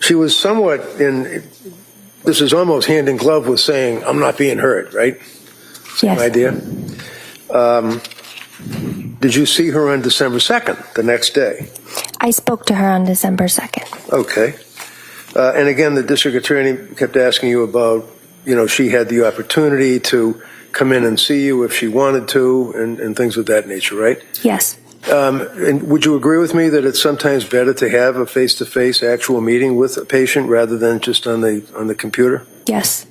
she was somewhat in, this is almost hand in glove with saying, I'm not being hurt, right? Same Yes. idea. Did you see her on December 2nd, the next day? I spoke to her on December 2nd. Okay. And again, the district attorney kept asking you about, she had the opportunity to come in and see you if she wanted to, and things of that nature, right? Yes. And would you agree with me that it's sometimes better to have a face-to-face actual meeting with a patient rather than just on the computer? Yes.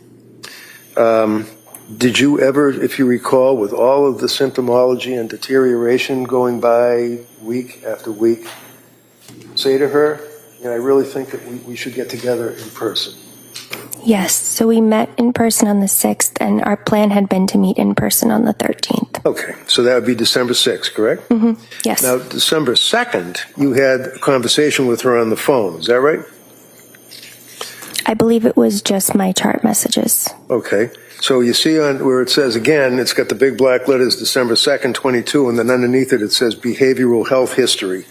Did you ever, if you recall, with all of the symptomology and deterioration going by week after week, say to her, I really think that we should get together in person? Yes. So we met in person on the 6th, and our plan had been to meet in person on the 13th. Okay, so that would be December 6th, correct? Mm-hmm. Yes. Now, December 2nd, you had a conversation with her on the phone, is that right? I believe it was just my chart messages. Okay, so you see on where it says, again, it's got the big black letters, December 2nd, 22, and then underneath it, it says behavioral health history.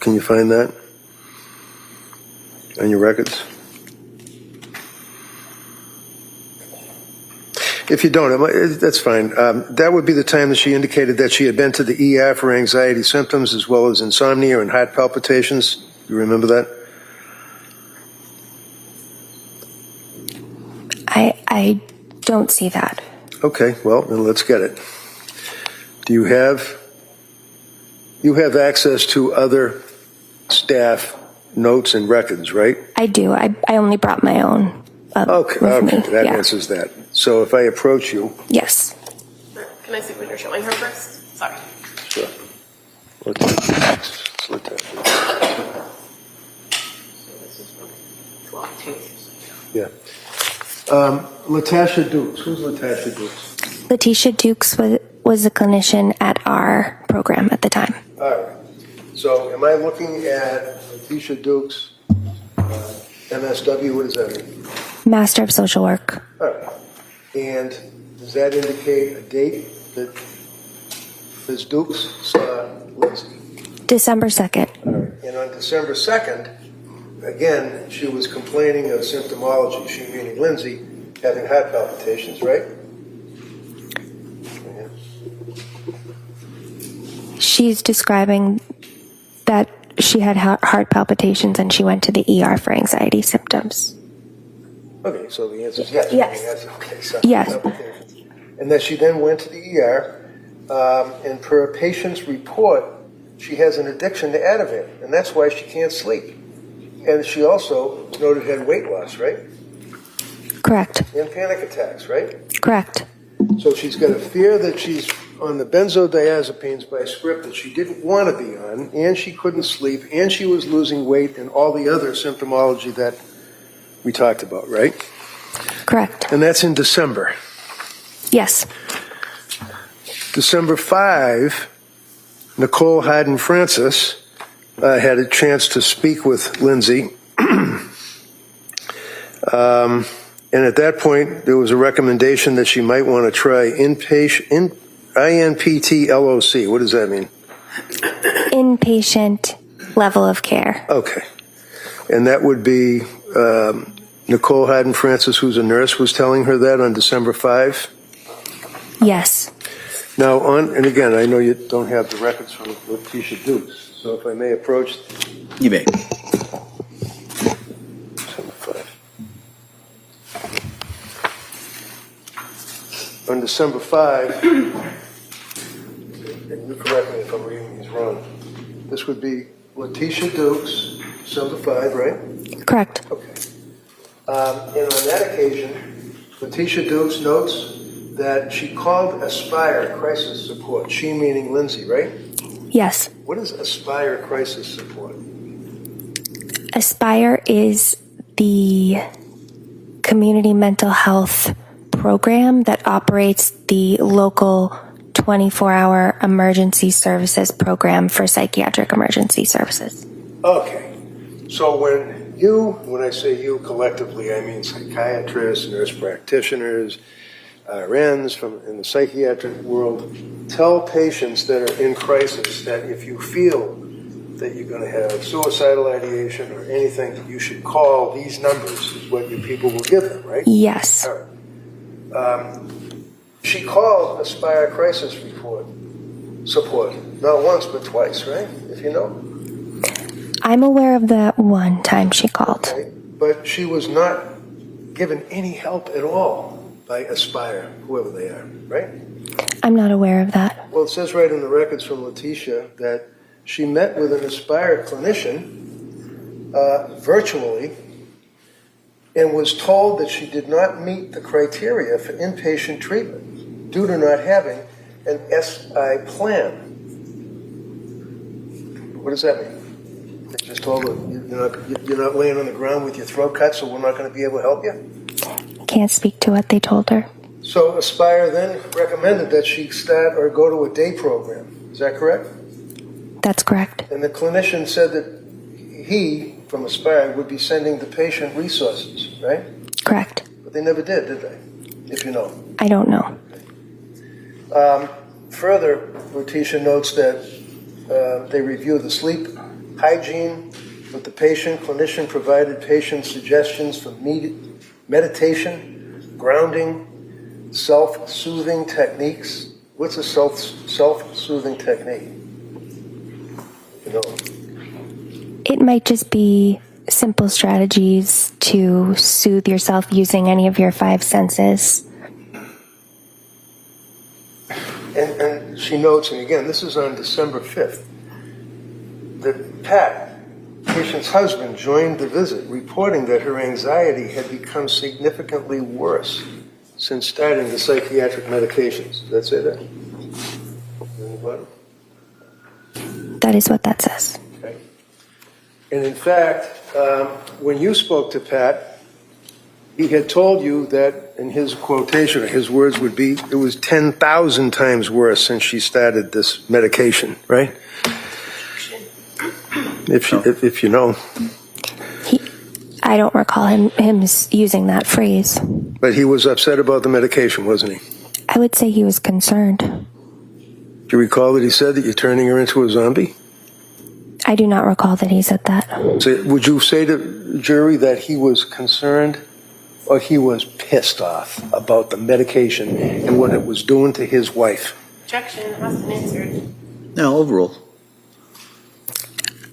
Can you find that on your records? If you don't, that's fine. That would be the time that she indicated that she had been to the ER for anxiety symptoms as well as insomnia and heart palpitations. You remember that? I don't see that. Okay, well, then let's get it. Do you have access to other staff notes and records, right? I do. I only brought my own Okay, with me. that Yeah. answers that. So if I approach you, Yes. Can I see what you're showing her first? Sorry. sure. Let's look at it. Yeah. Latasha Dukes. Who's Latasha Dukes? Letitia Dukes was a clinician at our program at the time. All right. So am I looking at Letitia Dukes, MSW? What does that mean? Master of Social Work. All right. And does that indicate a date that Ms. Dukes saw Lindsay? December 2nd. All right. And on December 2nd, again, she was complaining of symptomology, she meaning Lindsay, having heart palpitations, right? Yeah. She's describing that she had heart palpitations and she went to the ER for anxiety symptoms. Okay, so the answer is yes. Yes. Okay, so Yes. And that she then went to the ER, and per a patient's report, she has an addiction to Ativan, and that's why she can't sleep. And she also noted had weight loss, right? Correct. And panic attacks, right? Correct. So she's got a fear that she's on the benzodiazepines by script that she didn't want to be on, and she couldn't sleep, and she was losing weight, and all the other symptomology that we talked about, right? Correct. And that's in December. Yes. December 5, Nicole Hayden-Francis had a chance to speak with Lindsay. And at that point, there was a recommendation that she might want to try INPT LOC. What does that mean? Inpatient level of care. Okay. And that would be Nicole Hayden-Francis, who's a nurse, was telling her that on December 5? Yes. Now, and again, I know you don't have the records from Letitia Dukes, so if I may approach. You may. On December 5, and you correct me if I'm reading these wrong, this would be Letitia Dukes, December 5, right? Correct. Okay. And on that occasion, Letitia Dukes notes that she called Aspire Crisis Support, she meaning Lindsay, right? Yes. What is Aspire Crisis Support? Aspire is the community mental health program that operates the local 24-hour emergency services program for psychiatric emergency services. Okay. So when I say you collectively, I mean psychiatrists, nurse practitioners, RNs in the psychiatric world, tell patients that are in crisis that if you feel that you're going to have suicidal ideation or anything, that you should call these numbers, is what your people will give them, right? Yes. All right. She called Aspire Crisis Support, not once but twice, right? If you know. I'm aware of the one time she called. Okay. But she was not given any help at all by Aspire, whoever they are, right? I'm not aware of that. Well, it says right in the records from Letitia that she met with an Aspire clinician virtually and was told that she did not meet the criteria for inpatient treatment due to not having an SI plan. What does that mean? They just told her you're not laying on the ground with your throat cut, so we're not going to be able to help you? Can't speak to what they told her. So Aspire then recommended that she start or go to a day program. Is that correct? That's correct. And the clinician said that he, from Aspire, would be sending the patient resources, right? Correct. But they never did they? If you know. I don't know. Further, Letitia notes that they reviewed the sleep hygiene with the patient. Clinician provided patient suggestions for meditation, grounding, self-soothing techniques. What's a self-soothing technique? You know. It might just be simple strategies to soothe yourself using any of your 5 senses. And she notes, and again, this is on December 5th, that Pat, patient's husband, joined the visit, reporting that her anxiety had become significantly worse since starting the psychiatric medications. Does that say that? Anybody? That is what that says. Okay. And in fact, when you spoke to Pat, he had told you that, in his quotation, his words would be, it was 10,000 times worse since she started this medication, right? If you know. I don't recall him using that phrase. But he was upset about the medication, wasn't he? I would say he was concerned. Do you recall that he said that you're turning her into a zombie? I do not recall that he said that. So would you say to the jury that he was concerned or he was pissed off about the medication and what it was doing to his wife? Objection has been answered. No, overall.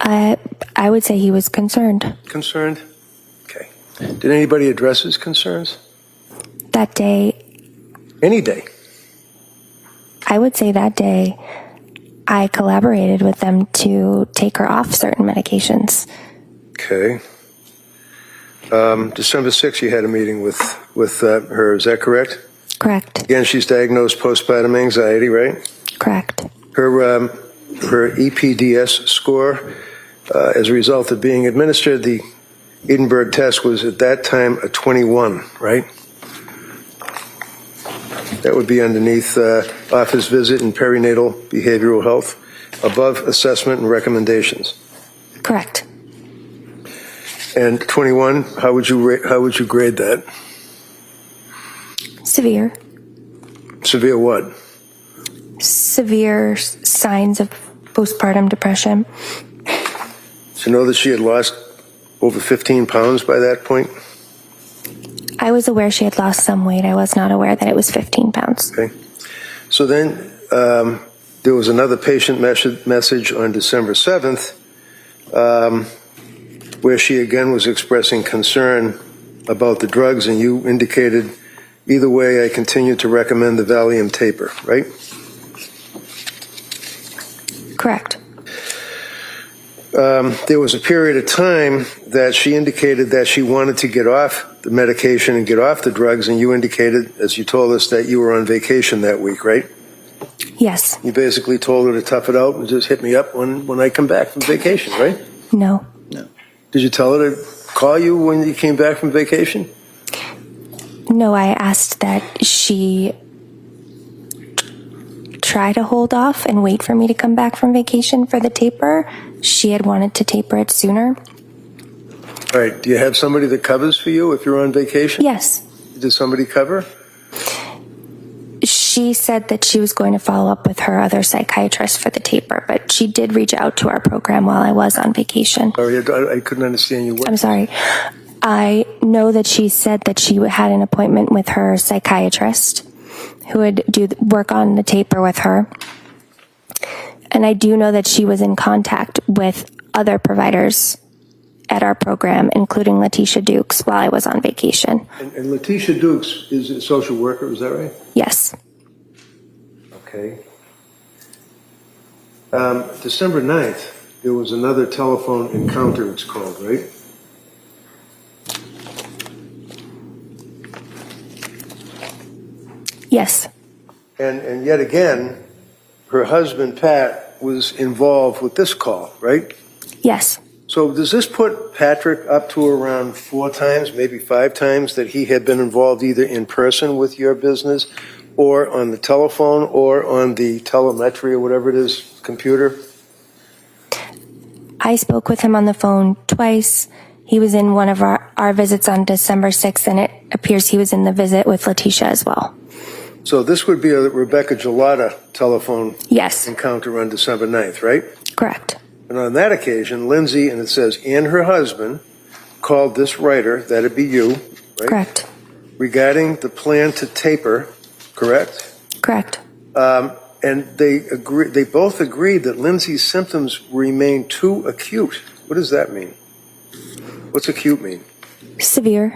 I would say he was concerned. Concerned? Okay. Did anybody address his concerns? That day, Any day. I would say that day, I collaborated with them to take her off certain medications. Okay. December 6th, you had a meeting with her, is that correct? Correct. Again, she's diagnosed postpartum anxiety, right? Correct. Her EPDS score, as a result of being administered the Edinburgh test, was at that time a 21, right? That would be underneath office visit and perinatal behavioral health, above assessment and recommendations. Correct. And 21, how would you grade that? Severe. Severe what? Severe signs of postpartum depression. Do you know that she had lost over 15 pounds by that point? I was aware she had lost some weight. I was not aware that it was 15 pounds. Okay. So then there was another patient message on December 7th where she again was expressing concern about the drugs, and you indicated, either way, I continue to recommend the Valium taper, right? Correct. There was a period of time that she indicated that she wanted to get off the medication and get off the drugs, and you indicated, as you told us, that you were on vacation that week, right? Yes. You basically told her to tough it out and just hit me up when I come back from vacation, right? No. Did you tell her to call you when you came back from vacation? No, I asked that she try to hold off and wait for me to come back from vacation for the taper. She had wanted to taper it sooner. All right. Do you have somebody that covers for you if you're on vacation? Yes. Does somebody cover? She said that she was going to follow up with her other psychiatrist for the taper, but she did reach out to our program while I was on vacation. Sorry, I couldn't understand you. I'm sorry. I know that she said that she had an appointment with her psychiatrist who would work on the taper with her. And I do know that she was in contact with other providers at our program, including Letitia Dukes, while I was on vacation. And Letitia Dukes is a social worker, is that right? Yes. Okay. December 9th, there was another telephone encounter, it's called, right? Yes. And yet again, her husband, Pat, was involved with this call, right? Yes. So does this put Patrick up to around 4 times, maybe 5 times, that he had been involved either in person with your business or on the telephone or on the telemetry or whatever it is, computer? I spoke with him on the phone twice. He was in one of our visits on December 6th, and it appears he was in the visit with Letitia as well. So this would be a Rebecca Gelada telephone Yes. encounter on December 9th, right? Correct. And on that occasion, Lindsay, and it says, and her husband, called this writer, that'd be you, right? Correct. Regarding the plan to taper, correct? Correct. And they both agreed that Lindsay's symptoms remain too acute. What does that mean? What's acute mean? Severe.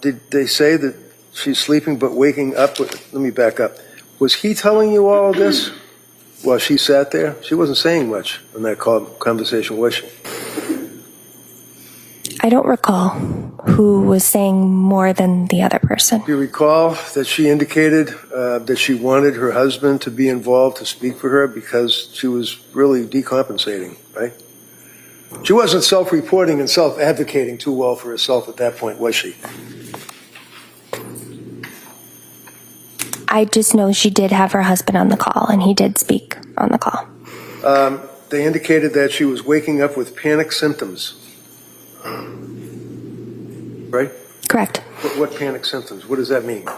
Did they say that she's sleeping but waking up? Let me back up. Was he telling you all of this while she sat there? She wasn't saying much in that conversation, was she? I don't recall who was saying more than the other person. Do you recall that she indicated that she wanted her husband to be involved to speak for her because she was really decompensating, right? She wasn't self-reporting and self-advocating too well for herself at that point, was she? I just know she did have her husband on the call, and he did speak on the call. They indicated that she was waking up with panic symptoms, right? Correct. What panic symptoms? What does that mean?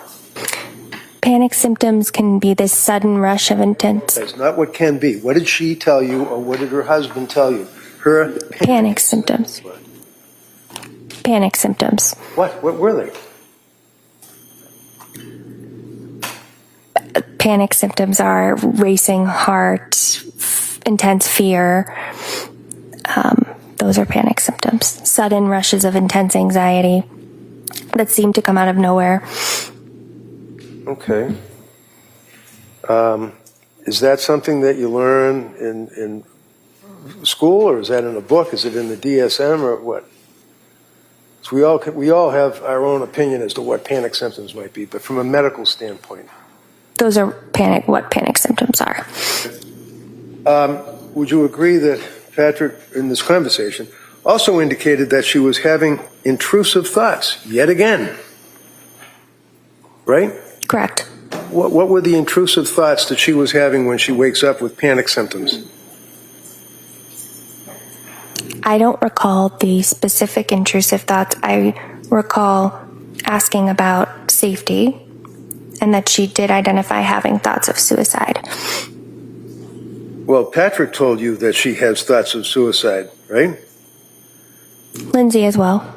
Panic symptoms can be this sudden rush of intense That's not what can be. What did she tell you, or what did her husband tell you? Her panic symptoms. Panic symptoms. What were they? Panic symptoms are racing heart, intense fear. Those are panic symptoms. Sudden rushes of intense anxiety that seem to come out of nowhere. Okay. Is that something that you learn in school, or is that in a book? Is it in the DSM, or what? So we all have our own opinion as to what panic symptoms might be, but from a medical standpoint. Those are what panic symptoms are. Would you agree that Patrick, in this conversation, also indicated that she was having intrusive thoughts, yet again? Right? Correct. What were the intrusive thoughts that she was having when she wakes up with panic symptoms? I don't recall the specific intrusive thoughts. I recall asking about safety and that she did identify having thoughts of suicide. Well, Patrick told you that she has thoughts of suicide, right? Lindsay as well.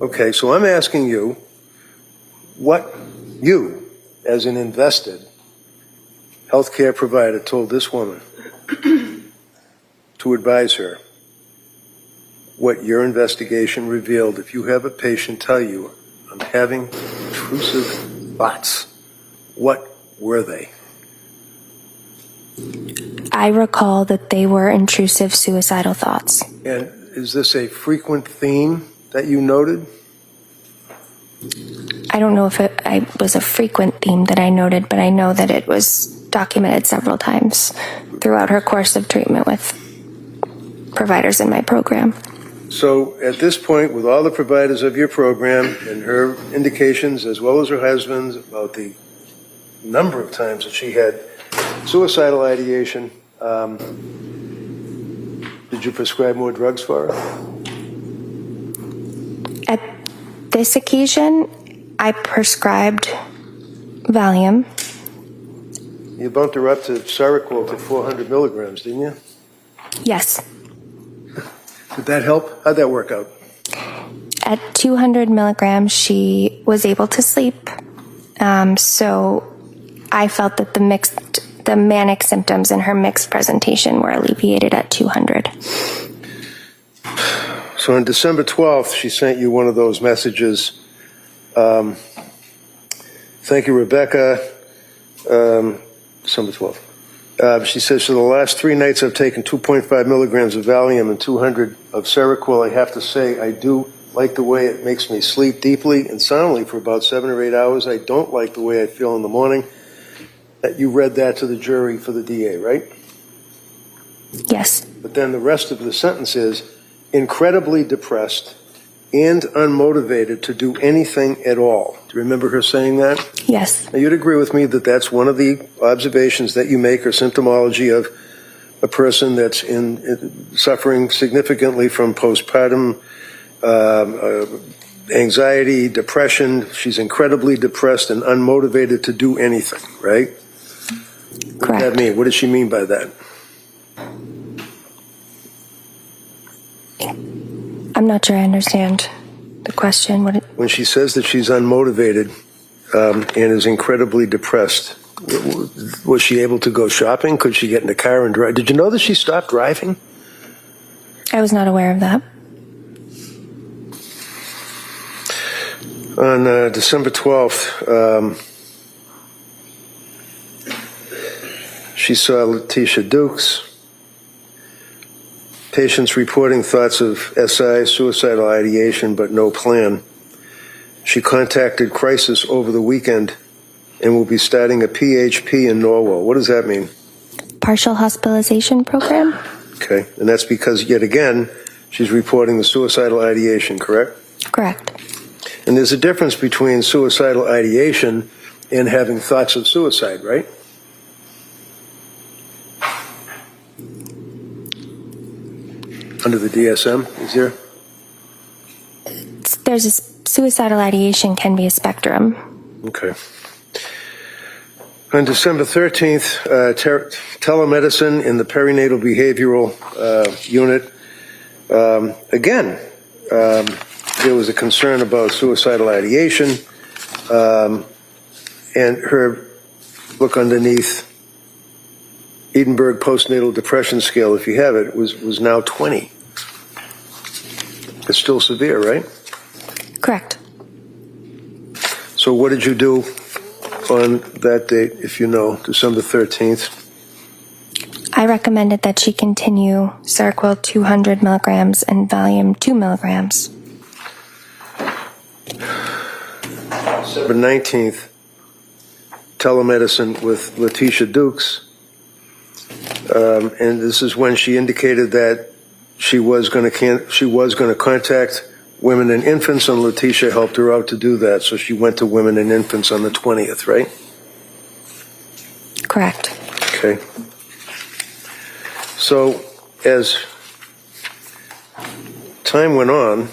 Okay, so I'm asking you what you, as an invested healthcare provider, told this woman to advise her. What your investigation revealed. If you have a patient tell you, I'm having intrusive thoughts, what were they? I recall that they were intrusive suicidal thoughts. And is this a frequent theme that you noted? I don't know if it was a frequent theme that I noted, but I know that it was documented several times throughout her course of treatment with providers in my program. So at this point, with all the providers of your program and her indications, as well as her husband's, about the number of times that she had suicidal ideation, did you prescribe more drugs for her? At this occasion, I prescribed Valium. You bumped her up to Seroquel to 400 milligrams, didn't you? Yes. Did that help? How'd that work out? At 200 milligrams, she was able to sleep. So I felt that the manic symptoms in her mixed presentation were alleviated at 200. So on December 12th, she sent you one of those messages. Thank you, Rebecca. December 12th. She says, for the last 3 nights, I've taken 2.5 milligrams of Valium and 200 of Seroquel. I have to say, I do like the way it makes me sleep deeply and soundly for about 7 or 8 hours. I don't like the way I feel in the morning. You read that to the jury for the DA, right? Yes. But then the rest of the sentence is, incredibly depressed and unmotivated to do anything at all. Do you remember her saying that? Yes. Now, you'd agree with me that that's one of the observations that you make, or symptomology of a person that's suffering significantly from postpartum anxiety, depression. She's incredibly depressed and unmotivated to do anything, right? What Correct. does that mean? What does she mean by that? I'm not sure I understand the question. When she says that she's unmotivated and is incredibly depressed, was she able to go shopping? Could she get in the car and drive? Did you know that she stopped driving? I was not aware of that. On December 12th, she saw Letitia Dukes. Patients reporting thoughts of SI, suicidal ideation, but no plan. She contacted Crisis over the weekend and will be starting a PHP in Norwell. What does that mean? Partial hospitalization program? Okay, and that's because, yet again, she's reporting the suicidal ideation, correct? Correct. And there's a difference between suicidal ideation and having thoughts of suicide, right? Under the DSM, is there? There's a suicidal ideation can be a spectrum. Okay. On December 13th, telemedicine in the perinatal behavioral unit. Again, there was a concern about suicidal ideation, and her look underneath Edinburgh postnatal depression scale, if you have it, was now 20. It's still severe, right? Correct. So what did you do on that date, if you know, December 13th? I recommended that she continue Seroquel 200 milligrams and Valium 2 milligrams. December 19th, telemedicine with Letitia Dukes. And this is when she indicated that she was going to contact women and infants, and Letitia helped her out to do that. So she went to women and infants on the 20th, right? Correct. Okay. So as time went on,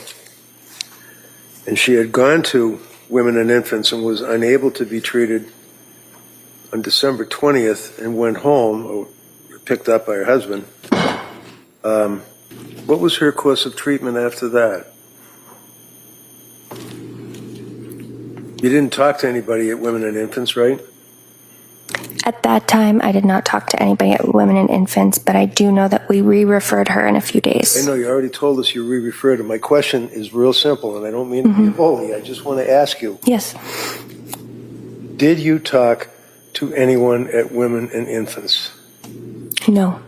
and she had gone to women and infants and was unable to be treated on December 20th and went home, or picked up by her husband, what was her course of treatment after that? You didn't talk to anybody at Women and Infants, right? At that time, I did not talk to anybody at Women and Infants, but I do know that we re-referred her in a few days. I know you already told us you re-referred her. My question is real simple, and I don't mean to be bully. I just want to ask you, Yes. did you talk to anyone at Women and Infants? No.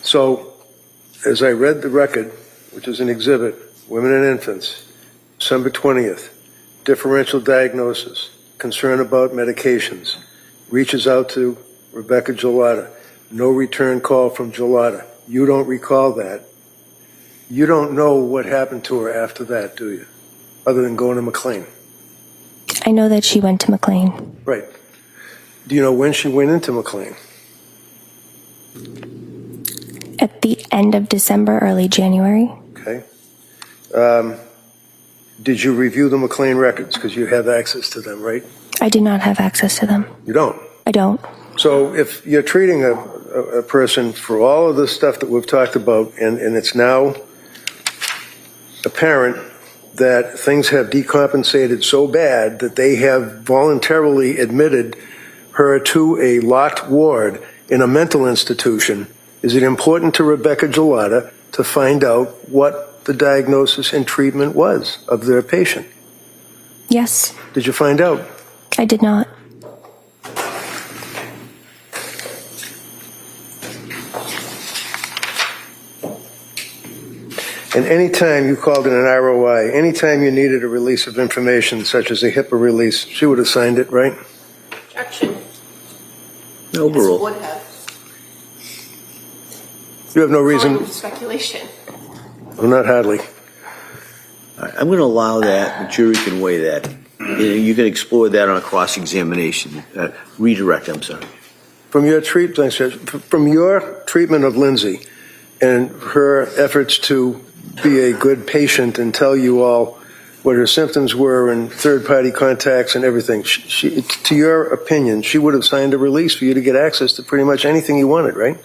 So, as I read the record, which is an exhibit, Women and Infants, December 20th, differential diagnosis, concern about medications, reaches out to Rebecca Gelada, no return call from Gelada. You don't recall that. You don't know what happened to her after that, do you? Other than going to McLean. I know that she went to McLean. Right. Do you know when she went into McLean? At the end of December, early January. Okay. Did you review the McLean records? Because you have access to them, right? I do not have access to them. You don't? I don't. So if you're treating a person for all of this stuff that we've talked about, and it's now apparent that things have decompensated so bad that they have voluntarily admitted her to a locked ward in a mental institution, is it important to Rebecca Gelada to find out what the diagnosis and treatment was of their patient? Yes. Did you find out? I did not. And any time you called in an ROI, any time you needed a release of information, such as a HIPAA release, she would have signed it, right? Objection. Overruled. Would have. You have no reason, Speculation. well, not hardly. All right, I'm going to allow that. The jury can weigh that. You can explore that on a cross-examination. Redirect, I'm sorry. From your treatment of Lindsay and her efforts to be a good patient and tell you all what her symptoms were and third-party contacts and everything, to your opinion, she would have signed a release for you to get access to pretty much anything you wanted, right?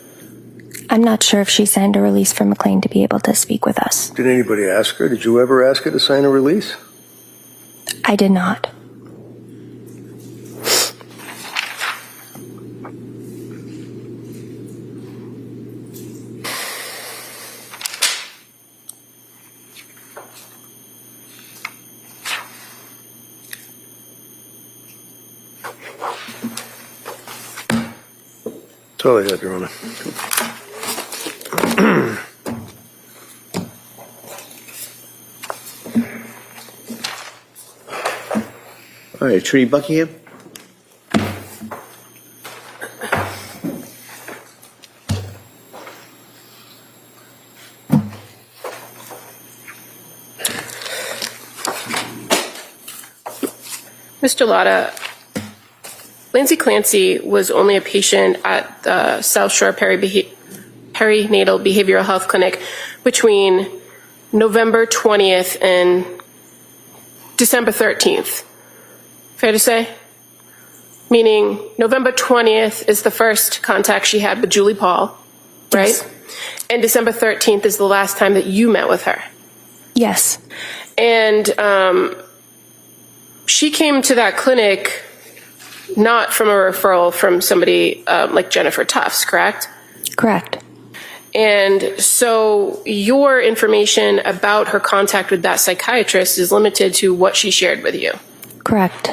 I'm not sure if she signed a release for McLean to be able to speak with us. Did anybody ask her? Did you ever ask her to sign a release? I did not. That's all I have, Your Honor. All right, Attorney Buckingham? Mr. Lotta, Lindsay Clancy was only a patient at the South Shore Perinatal Behavioral Health Clinic between November 20th and December 13th. Fair to say? Meaning November 20th is the first contact she had with Julie Paul, right? Yes. And December 13th is the last time that you met with her. Yes. And she came to that clinic not from a referral from somebody like Jennifer Tufts, correct? Correct. And so your information about her contact with that psychiatrist is limited to what she shared with you. Correct.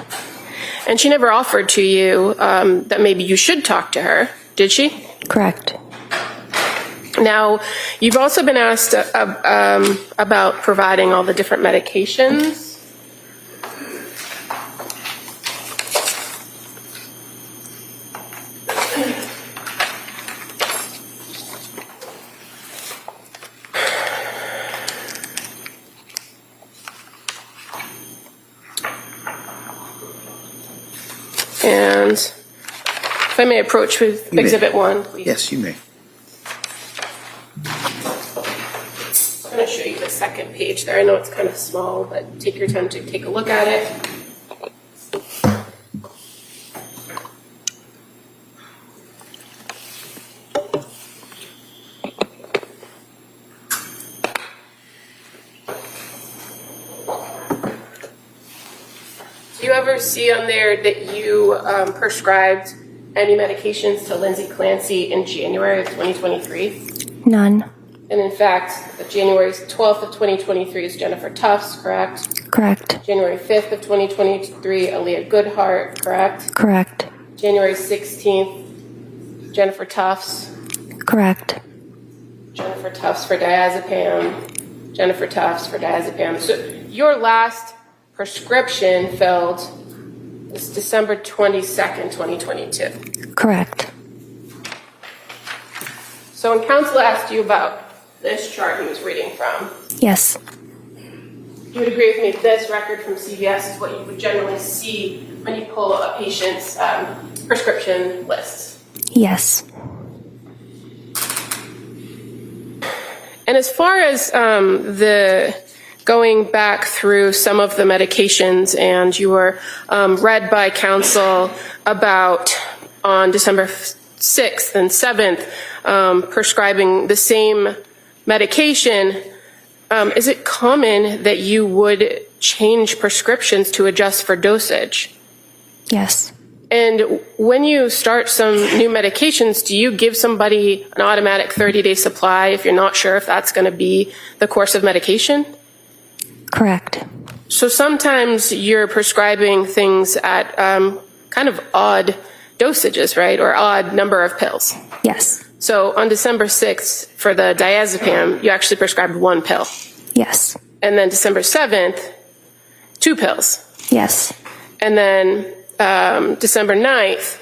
And she never offered to you that maybe you should talk to her, did she? Correct. Now, you've also been asked about providing all the different medications. And if I may approach with Exhibit 1, please. Yes, you may. I'm going to show you the second page there. I know it's kind of small, but take your time to take a look at it. Do you ever see on there that you prescribed any medications to Lindsay Clancy in January of 2023? None. And in fact, January 12th of 2023 is Jennifer Tufts, correct? Correct. January 5th of 2023, Aaliyah Goodhart, correct? Correct. January 16th, Jennifer Tufts. Correct. Jennifer Tufts for diazepam. Jennifer Tufts for diazepam. So your last prescription filled is December 22nd, 2022. Correct. So when counsel asked you about this chart he was reading from, Yes. you would agree with me that this record from CVS is what you would generally see when you pull a patient's prescription lists. Yes. And as far as the going back through some of the medications, and you were read by counsel about on December 6th and 7th prescribing the same medication, is it common that you would change prescriptions to adjust for dosage? Yes. And when you start some new medications, do you give somebody an automatic 30-day supply if you're not sure if that's going to be the course of medication? Correct. So sometimes you're prescribing things at kind of odd dosages, right? Or odd number of pills. Yes. So on December 6th for the diazepam, you actually prescribed 1 pill. Yes. And then December 7th, 2 pills. Yes. And then December 9th,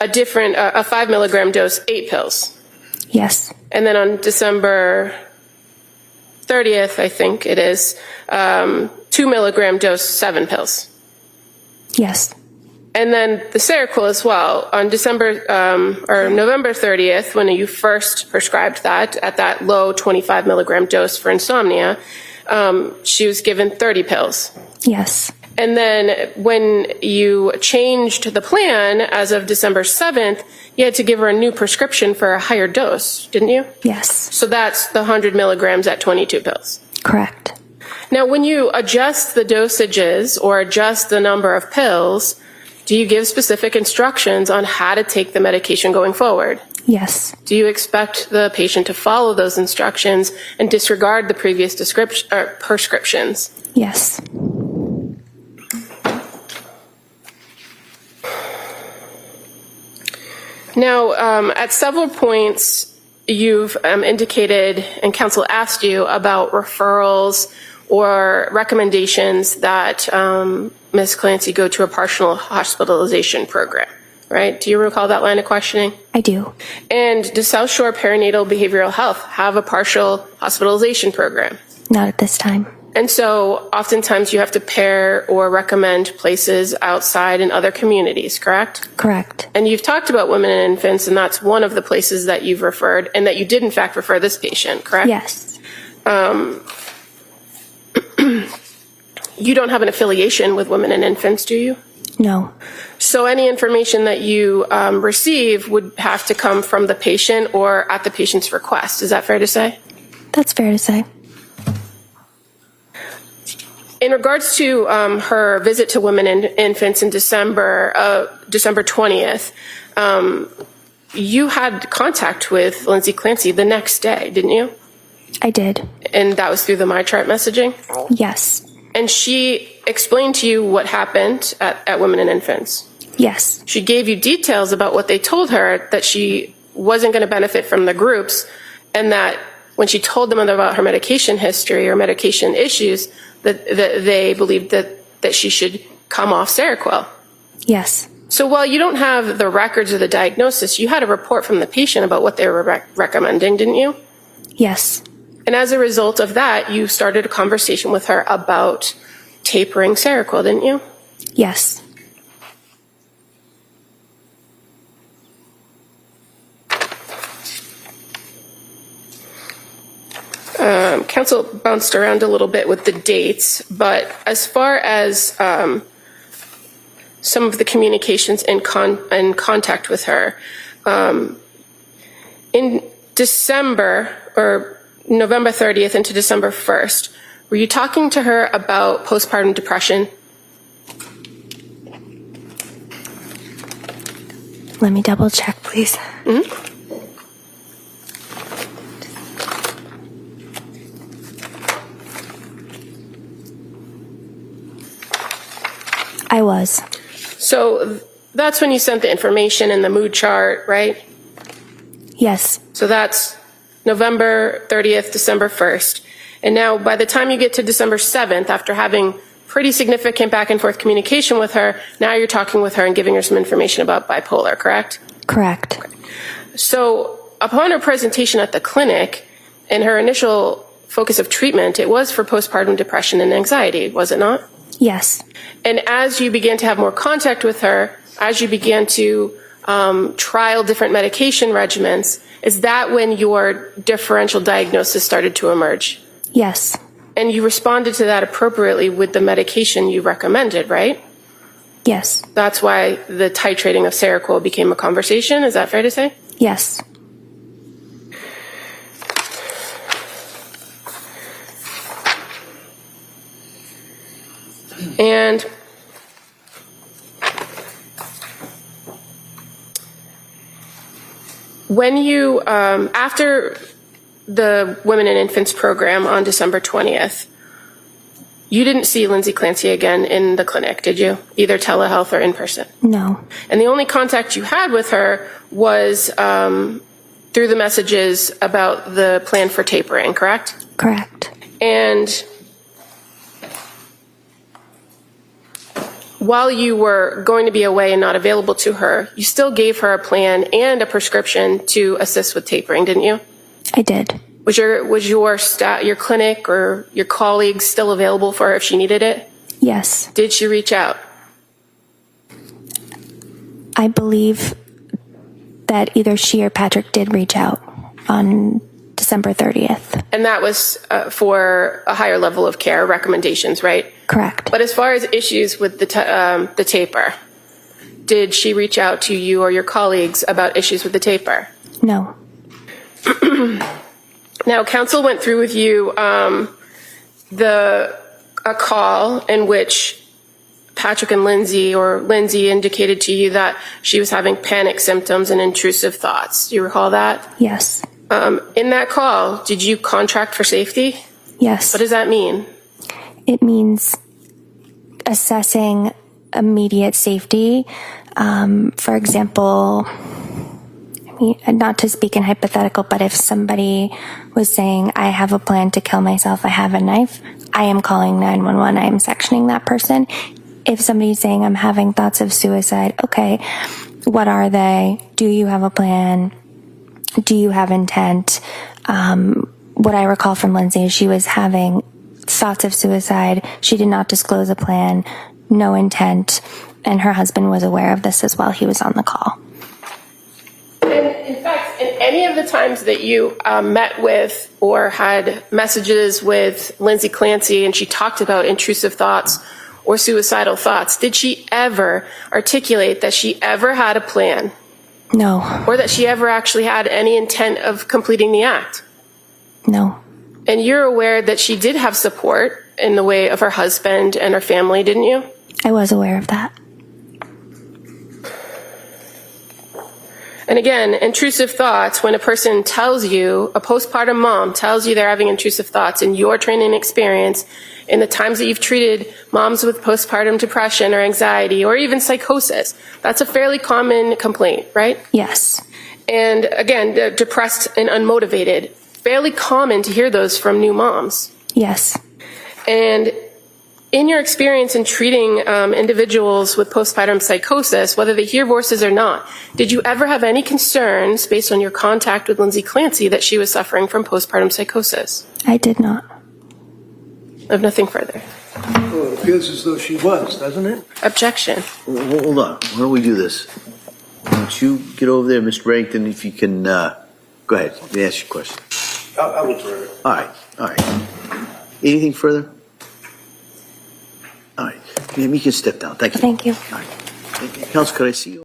a 5 milligram dose, 8 pills. Yes. And then on December 30th, I think it is, 2 milligram dose, 7 pills. Yes. And then the Seroquel as well. On November 30th, when you first prescribed that at that low 25 milligram dose for insomnia, she was given 30 pills. Yes. And then when you changed the plan as of December 7th, you had to give her a new prescription for a higher dose, didn't you? Yes. So that's the 100 milligrams at 22 pills. Correct. Now, when you adjust the dosages or adjust the number of pills, do you give specific instructions on how to take the medication going forward? Yes. Do you expect the patient to follow those instructions and disregard the previous prescriptions? Yes. Now, at several points, you've indicated, and counsel asked you about referrals or recommendations that Ms. Clancy go to a partial hospitalization program, right? Do you recall that line of questioning? I do. And does South Shore Perinatal Behavioral Health have a partial hospitalization program? Not at this time. And so oftentimes you have to pair or recommend places outside in other communities, correct? Correct. And you've talked about women and infants, and that's one of the places that you've referred, and that you did in fact refer this patient, correct? Yes. You don't have an affiliation with women and infants, do you? No. So any information that you receive would have to come from the patient or at the patient's request. Is that fair to say? That's fair to say. In regards to her visit to women and infants in December 20th, you had contact with Lindsay Clancy the next day, didn't you? I did. And that was through the MyChart messaging? Yes. And she explained to you what happened at Women and Infants. Yes. She gave you details about what they told her, that she wasn't going to benefit from the groups, and that when she told them about her medication history or medication issues, that they believed that she should come off Seroquel. Yes. So while you don't have the records of the diagnosis, you had a report from the patient about what they were recommending, didn't you? Yes. And as a result of that, you started a conversation with her about tapering Seroquel, didn't you? Yes. Council bounced around a little bit with the dates, but as far as some of the communications and contact with her, in December or November 30th into December 1st, were you talking to her about postpartum depression? Let me double check, please. Mm-hmm. I was. So that's when you sent the information and the mood chart, right? Yes. So that's November 30th, December 1st. And now by the time you get to December 7th, after having pretty significant back and forth communication with her, now you're talking with her and giving her some information about bipolar, correct? Correct. So upon her presentation at the clinic and her initial focus of treatment, it was for postpartum depression and anxiety, was it not? Yes. And as you began to have more contact with her, as you began to trial different medication regimens, is that when your differential diagnosis started to emerge? Yes. And you responded to that appropriately with the medication you recommended, right? Yes. That's why the titrating of Seroquel became a conversation. Is that fair to say? Yes. And when you, after the Women and Infants program on December 20th, you didn't see Lindsay Clancy again in the clinic, did you? Either telehealth or in person? No. And the only contact you had with her was through the messages about the plan for tapering, correct? Correct. And while you were going to be away and not available to her, you still gave her a plan and a prescription to assist with tapering, didn't you? I did. Was your clinic or your colleagues still available for her if she needed it? Yes. Did she reach out? I believe that either she or Patrick did reach out on December 30th. And that was for a higher level of care recommendations, right? Correct. But as far as issues with the taper, did she reach out to you or your colleagues about issues with the taper? No. Now, council went through with you a call in which Patrick and Lindsay, or Lindsay indicated to you that she was having panic symptoms and intrusive thoughts. Do you recall that? Yes. In that call, did you contract for safety? Yes. What does that mean? It means assessing immediate safety. For example, not to speak in hypothetical, but if somebody was saying, I have a plan to kill myself, I have a knife, I am calling 911, I am sectioning that person. If somebody's saying, I'm having thoughts of suicide, okay, what are they? Do you have a plan? Do you have intent? What I recall from Lindsay is she was having thoughts of suicide. She did not disclose a plan, no intent, and her husband was aware of this as well. He was on the call. And in fact, in any of the times that you met with or had messages with Lindsay Clancy and she talked about intrusive thoughts or suicidal thoughts, did she ever articulate that she ever had a plan? No. Or that she ever actually had any intent of completing the act? No. And you're aware that she did have support in the way of her husband and her family, didn't you? I was aware of that. And again, intrusive thoughts, when a person tells you, a postpartum mom tells you they're having intrusive thoughts in your training experience, in the times that you've treated moms with postpartum depression or anxiety or even psychosis, that's a fairly common complaint, right? Yes. And again, depressed and unmotivated, fairly common to hear those from new moms. Yes. And in your experience in treating individuals with postpartum psychosis, whether they hear voices or not, did you ever have any concerns based on your contact with Lindsay Clancy that she was suffering from postpartum psychosis? I did not. I have nothing further. Well, it appears as though she was, doesn't it? Objection. Hold on. Why don't we do this? Why don't you get over there, Mr. Barrington, if you can, go ahead. Let me ask you a question. I will try it. All right. All right. Anything further? All right. You can step down. Thank you. Thank you. All right. Counsel, could I see you?